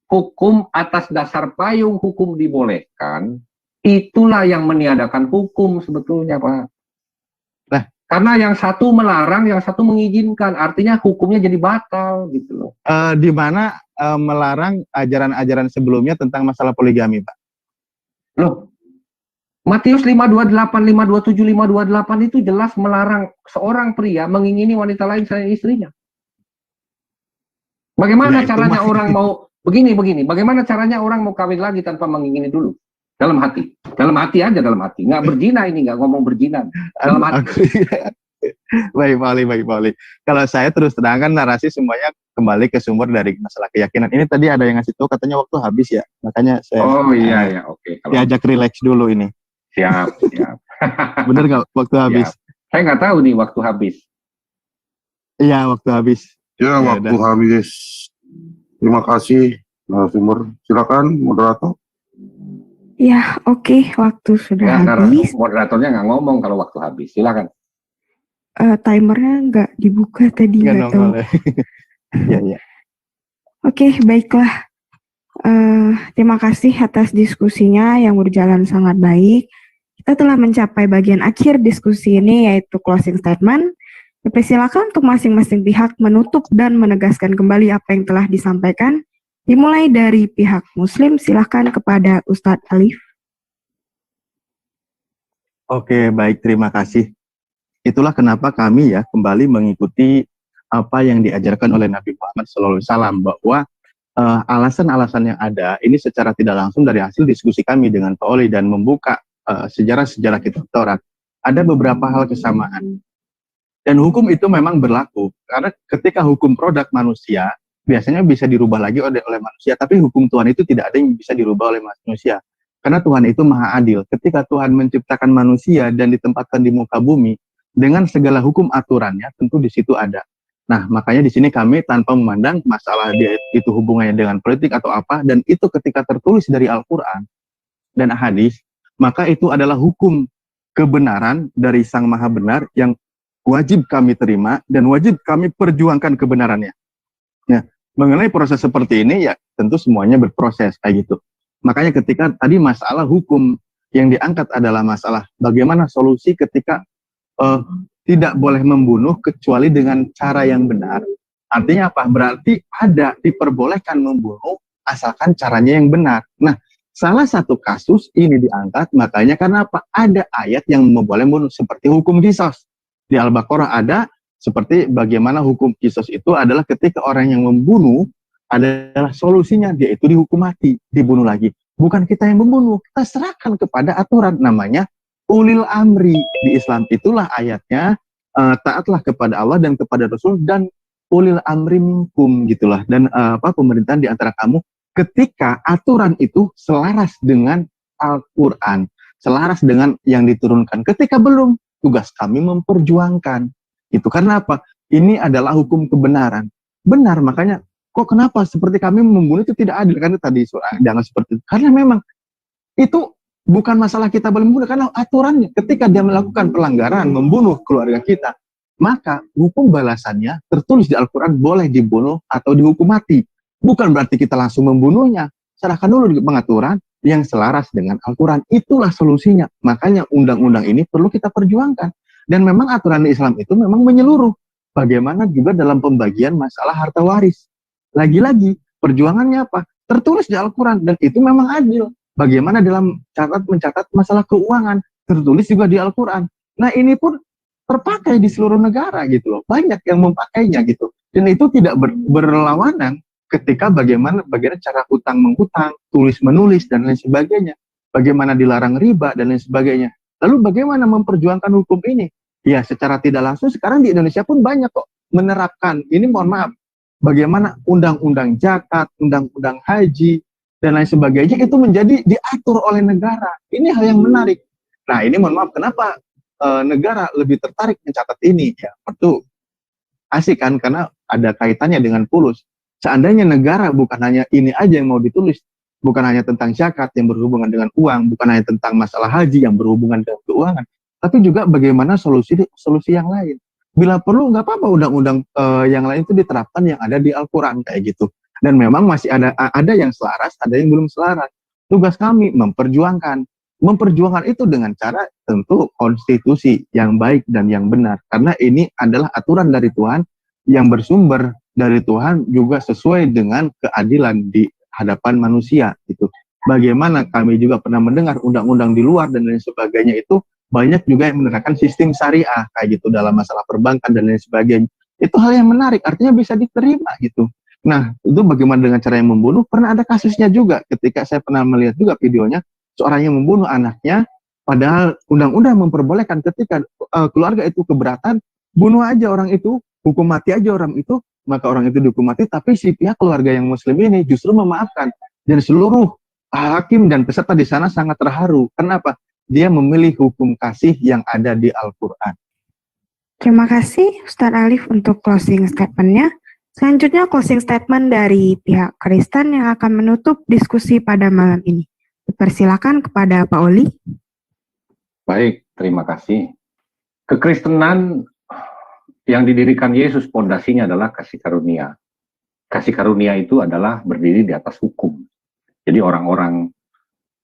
hukum atas dasar payung hukum dibolehkan, itulah yang meniadakan hukum sebetulnya Pak. Nah, karena yang satu melarang, yang satu mengizinkan, artinya hukumnya jadi batal gitu loh. Di mana melarang ajaran-ajaran sebelumnya tentang masalah poligami Pak? Loh, Matius 5:28, 5:27, 5:28 itu jelas melarang seorang pria mengingini wanita lain selain istrinya. Bagaimana caranya orang mau begini? Bagaimana caranya orang mau kawin lagi tanpa mengingini dulu? Dalam hati aja, dalam hati. Nggak berzina ini, nggak ngomong berzina. Dalam hati. Baik Pak Ali. Kalau saya terus terangkan narasi semuanya kembali ke sumber dari masalah keyakinan. Ini tadi ada yang ngasih tahu katanya waktu habis ya, makanya saya. Oh iya, oke. Diajak relax dulu ini. Siap. Bener nggak waktu habis? Siap. Saya nggak tahu nih waktu habis. Iya, waktu habis. Ya, waktu habis. Terima kasih, narasumber. Silakan, moderator. Ya, oke, waktu sudah habis. Moderatornya nggak ngomong kalau waktu habis. Silakan. Timernya nggak dibuka tadi, nggak tahu. Iya. Oke, baiklah. Terima kasih atas diskusinya yang berjalan sangat baik. Kita telah mencapai bagian akhir diskusi ini, yaitu closing statement. Dipersilakan untuk masing-masing pihak menutup dan menegaskan kembali apa yang telah disampaikan. Dimulai dari pihak Muslim, silahkan kepada Ustadz Alif. Oke, baik, terima kasih. Itulah kenapa kami ya kembali mengikuti apa yang diajarkan oleh Nabi Muhammad SAW, bahwa alasan-alasan yang ada ini secara tidak langsung dari hasil diskusi kami dengan Pak Oli dan membuka sejarah-sejarah kitab Taurat. Ada beberapa hal kesamaan. Dan hukum itu memang berlaku, karena ketika hukum produk manusia, biasanya bisa dirubah lagi oleh manusia, tapi hukum Tuhan itu tidak ada yang bisa dirubah oleh manusia. Karena Tuhan itu maha adil. Ketika Tuhan menciptakan manusia dan ditempatkan di muka bumi, dengan segala hukum aturannya, tentu di situ ada. Nah, makanya di sini kami tanpa memandang masalah dia itu hubungannya dengan politik atau apa, dan itu ketika tertulis dari Al-Quran dan hadis, maka itu adalah hukum kebenaran dari Sang Maha Benar yang wajib kami terima dan wajib kami perjuangkan kebenarannya. Nah, mengenai proses seperti ini ya tentu semuanya berproses kayak gitu. Makanya ketika tadi masalah hukum yang diangkat adalah masalah bagaimana solusi ketika tidak boleh membunuh kecuali dengan cara yang benar. Artinya apa? Berarti ada diperbolehkan membunuh asalkan caranya yang benar. Nah, salah satu kasus ini diangkat makanya karena apa? Ada ayat yang boleh membunuh seperti hukum qisas. Di Al-Baqarah ada seperti bagaimana hukum qisas itu adalah ketika orang yang membunuh adalah solusinya dia itu dihukum mati, dibunuh lagi. Bukan kita yang membunuh, kita serahkan kepada aturan namanya ulil amri di Islam. Itulah ayatnya, taatlah kepada Allah dan kepada Rasul dan ulil amri minkum gitulah. Dan pemerintahan di antara kamu ketika aturan itu selaras dengan Al-Quran, selaras dengan yang diturunkan. Ketika belum, tugas kami memperjuangkan. Itu karena apa? Ini adalah hukum kebenaran. Benar, makanya kok kenapa seperti kami membunuh itu tidak adil? Karena tadi jangan seperti itu. Karena memang itu bukan masalah kita boleh membunuh, karena aturannya ketika dia melakukan pelanggaran, membunuh keluarga kita, maka hukum balasannya tertulis di Al-Quran boleh dibunuh atau dihukum mati. Bukan berarti kita langsung membunuhnya. Serahkan dulu pengaturan yang selaras dengan Al-Quran. Itulah solusinya. Makanya undang-undang ini perlu kita perjuangkan. Dan memang aturan Islam itu memang menyeluruh. Bagaimana juga dalam pembagian masalah harta waris. Lagi-lagi, perjuangannya apa? Tertulis di Al-Quran. Dan itu memang adil. Bagaimana dalam mencatat masalah keuangan. Tertulis juga di Al-Quran. Nah ini pun terpakai di seluruh negara gitu loh. Banyak yang memakainya gitu. Dan itu tidak berlawanan ketika bagaimana cara hutang menghutang, tulis menulis dan lain sebagainya, bagaimana dilarang riba dan lain sebagainya. Lalu bagaimana memperjuangkan hukum ini? Ya secara tidak langsung sekarang di Indonesia pun banyak kok menerapkan. Ini mohon maaf, bagaimana undang-undang zakat, undang-undang haji, dan lain sebagainya itu menjadi diatur oleh negara. Ini hal yang menarik. Nah, ini mohon maaf, kenapa negara lebih tertarik mencatat ini? Ya, itu asik kan, karena ada kaitannya dengan fulus. Seandainya negara bukan hanya ini aja yang mau ditulis, bukan hanya tentang zakat yang berhubungan dengan uang, bukan hanya tentang masalah haji yang berhubungan dengan keuangan, tapi juga bagaimana solusi yang lain. Bila perlu nggak apa-apa undang-undang yang lain itu diterapkan yang ada di Al-Quran kayak gitu. Dan memang masih ada yang selaras, ada yang belum selaras. Tugas kami memperjuangkan itu dengan cara tentu konstitusi yang baik dan yang benar. Karena ini adalah aturan dari Tuhan yang bersumber dari Tuhan juga sesuai dengan keadilan di hadapan manusia gitu. Bagaimana kami juga pernah mendengar undang-undang di luar dan lain sebagainya itu banyak juga yang menerapkan sistem syariah kayak gitu dalam masalah perbankan dan lain sebagainya. Itu hal yang menarik, artinya bisa diterima gitu. Nah, itu bagaimana dengan cara yang membunuh? Pernah ada kasusnya juga ketika saya pernah melihat juga videonya, seorang yang membunuh anaknya, padahal undang-undang memperbolehkan ketika keluarga itu keberatan, bunuh aja orang itu, hukum mati aja orang itu, maka orang itu dihukum mati, tapi si pihak keluarga yang muslim ini justru memaafkan. Dan seluruh hakim dan peserta di sana sangat terharu. Kenapa? Dia memilih hukum kasih yang ada di Al-Quran. Terima kasih Ustadz Alif untuk closing statement-nya. Selanjutnya closing statement dari pihak Kristen yang akan menutup diskusi pada malam ini. Dipersilakan kepada Pak Oli. Baik, terima kasih. Kekristenan yang didirikan Yesus pondasinya adalah kasih karunia. Kasih karunia itu adalah berdiri di atas hukum. Jadi orang-orang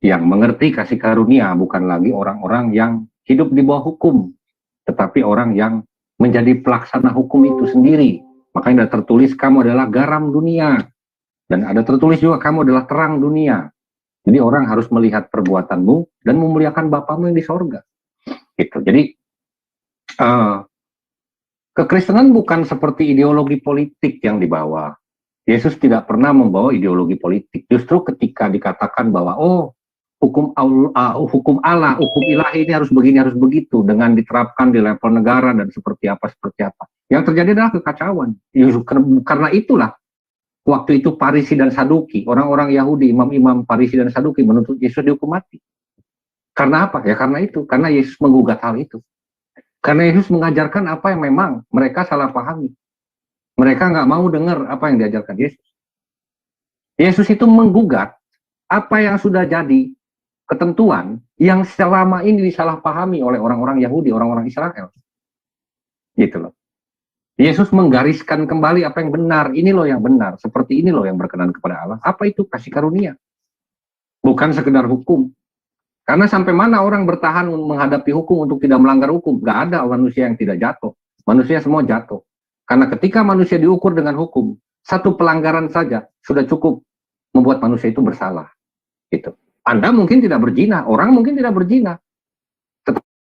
yang mengerti kasih karunia bukan lagi orang-orang yang hidup di bawah hukum, tetapi orang yang menjadi pelaksana hukum itu sendiri. Makanya ada tertulis kamu adalah garam dunia, dan ada tertulis juga kamu adalah terang dunia. Jadi orang harus melihat perbuatanmu dan memuliakan Bapamu yang di sorga. Gitu. Jadi kekristenan bukan seperti ideologi politik yang dibawa. Yesus tidak pernah membawa ideologi politik. Justru ketika dikatakan bahwa hukum Allah, hukum ilahi ini harus begini, harus begitu, dengan diterapkan di level negara dan seperti apa. Yang terjadi adalah kekacauan. Karena itulah, waktu itu Farisi dan Saduki, orang-orang Yahudi, imam-imam Farisi dan Saduki menuntut Yesus dihukum mati. Karena apa? Ya karena itu, karena Yesus menggugat hal itu. Karena Yesus mengajarkan apa yang memang mereka salah pahami. Mereka nggak mau dengar apa yang diajarkan Yesus. Yesus itu menggugat apa yang sudah jadi ketentuan yang selama ini disalahpahami oleh orang-orang Yahudi, orang-orang Israel. Gitu loh. Yesus menggariskan kembali apa yang benar. Ini loh yang benar. Seperti ini loh yang berkenan kepada Allah. Apa itu? Kasih karunia. Bukan sekedar hukum. Karena sampai mana orang bertahan menghadapi hukum untuk tidak melanggar hukum? Gak ada manusia yang tidak jatuh. Manusia semua jatuh. Karena ketika manusia diukur dengan hukum, satu pelanggaran saja sudah cukup membuat manusia itu bersalah. Gitu. Anda mungkin tidak berzina, orang mungkin tidak berzina.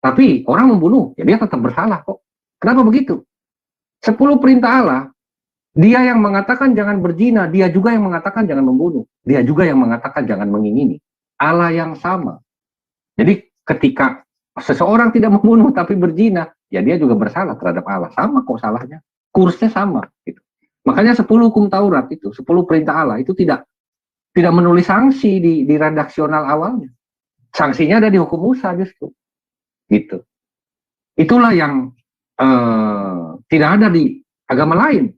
Tapi orang membunuh, ya dia tetap bersalah kok. Kenapa begitu? 10 perintah Allah, dia yang mengatakan jangan berzina, dia juga yang mengatakan jangan membunuh. Dia juga yang mengatakan jangan mengingini. Allah yang sama. Jadi ketika seseorang tidak membunuh tapi berzina, ya dia juga bersalah terhadap Allah. Sama kok salahnya. Kursnya sama. Gitu. Makanya 10 hukum Taurat itu, 10 perintah Allah itu tidak menulis sanksi di redaksional awalnya. Sanksinya ada di hukum Musa justru. Gitu. Itulah yang tidak ada di agama lain.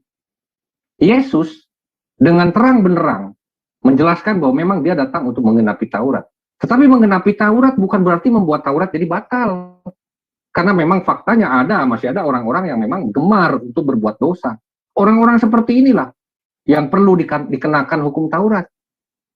Yesus dengan terang benderang menjelaskan bahwa memang dia datang untuk menggenapi Taurat. Tetapi menggenapi Taurat bukan berarti membuat Taurat jadi batal. Karena memang faktanya masih ada orang-orang yang memang gemar untuk berbuat dosa. Orang-orang seperti inilah yang perlu dikenakan hukum Taurat.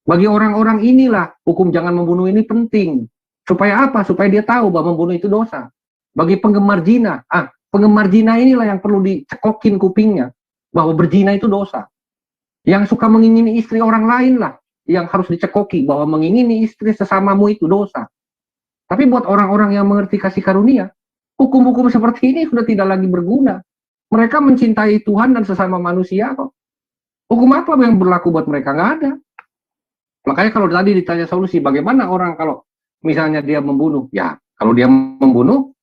Bagi orang-orang inilah hukum jangan membunuh ini penting. Supaya apa? Supaya dia tahu bahwa membunuh itu dosa. Bagi penggemar zina, penggemar zina inilah yang perlu dicekokin kupingnya bahwa berzina itu dosa. Yang suka mengingini istri orang lain lah yang harus dicekoki bahwa mengingini istri sesamamu itu dosa. Tapi buat orang-orang yang mengerti kasih karunia, hukum-hukum seperti ini sudah tidak lagi berguna. Mereka mencintai Tuhan dan sesama manusia kok. Hukum apa yang berlaku buat mereka? Nggak ada. Makanya kalau tadi ditanya solusi, bagaimana orang kalau misalnya dia membunuh? Ya, kalau dia membunuh,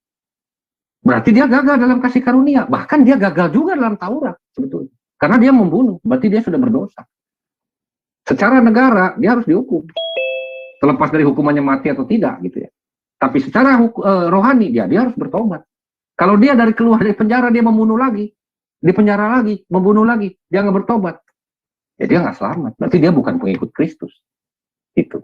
berarti dia gagal dalam kasih karunia. Bahkan dia gagal juga dalam Taurat sebetulnya. Karena dia membunuh, berarti dia sudah berdosa. Secara negara dia harus dihukum, terlepas dari hukumannya mati atau tidak gitu ya. Tapi secara rohani dia harus bertobat. Kalau dia dari keluar dari penjara dia membunuh lagi, di penjara lagi, membunuh lagi, dia nggak bertobat, ya dia nggak selamat. Berarti dia bukan pengikut Kristus. Itu.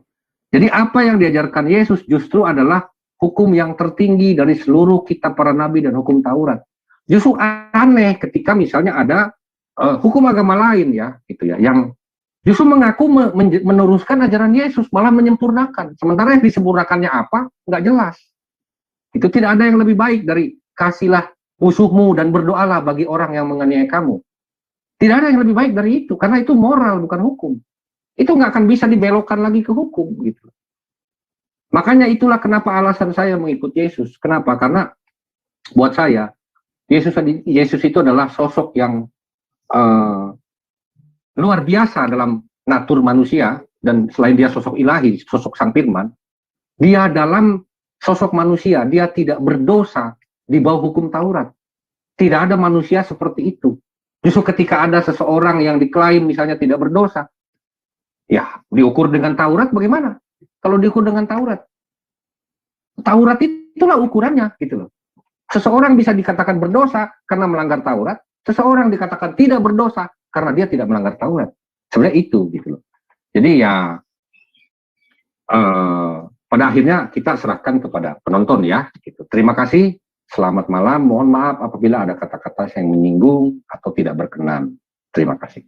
Jadi apa yang diajarkan Yesus justru adalah hukum yang tertinggi dari seluruh kitab para nabi dan hukum Taurat. Justru aneh ketika misalnya ada hukum agama lain ya, gitu ya, yang justru mengaku meneruskan ajaran Yesus, malah menyempurnakan. Sementara yang disempurnakannya apa, nggak jelas. Itu tidak ada yang lebih baik dari kasihlah musuhmu dan berdoalah bagi orang yang menganiaya kamu. Tidak ada yang lebih baik dari itu, karena itu moral bukan hukum. Itu nggak akan bisa dibelokkan lagi ke hukum gitu. Makanya itulah kenapa alasan saya mengikut Yesus. Kenapa? Karena buat saya Yesus itu adalah sosok yang luar biasa dalam natur manusia, dan selain dia sosok ilahi, sosok Sang Firman, dia dalam sosok manusia, dia tidak berdosa di bawah hukum Taurat. Tidak ada manusia seperti itu. Justru ketika ada seseorang yang diklaim misalnya tidak berdosa, ya diukur dengan Taurat bagaimana? Kalau diukur dengan Taurat, Taurat itulah ukurannya gitu loh. Seseorang bisa dikatakan berdosa karena melanggar Taurat, seseorang dikatakan tidak berdosa karena dia tidak melanggar Taurat. Sebenarnya itu gitu loh. Jadi ya pada akhirnya kita serahkan kepada penonton ya gitu. Terima kasih, selamat malam, mohon maaf apabila ada kata-kata yang menyinggung atau tidak berkenan. Terima kasih.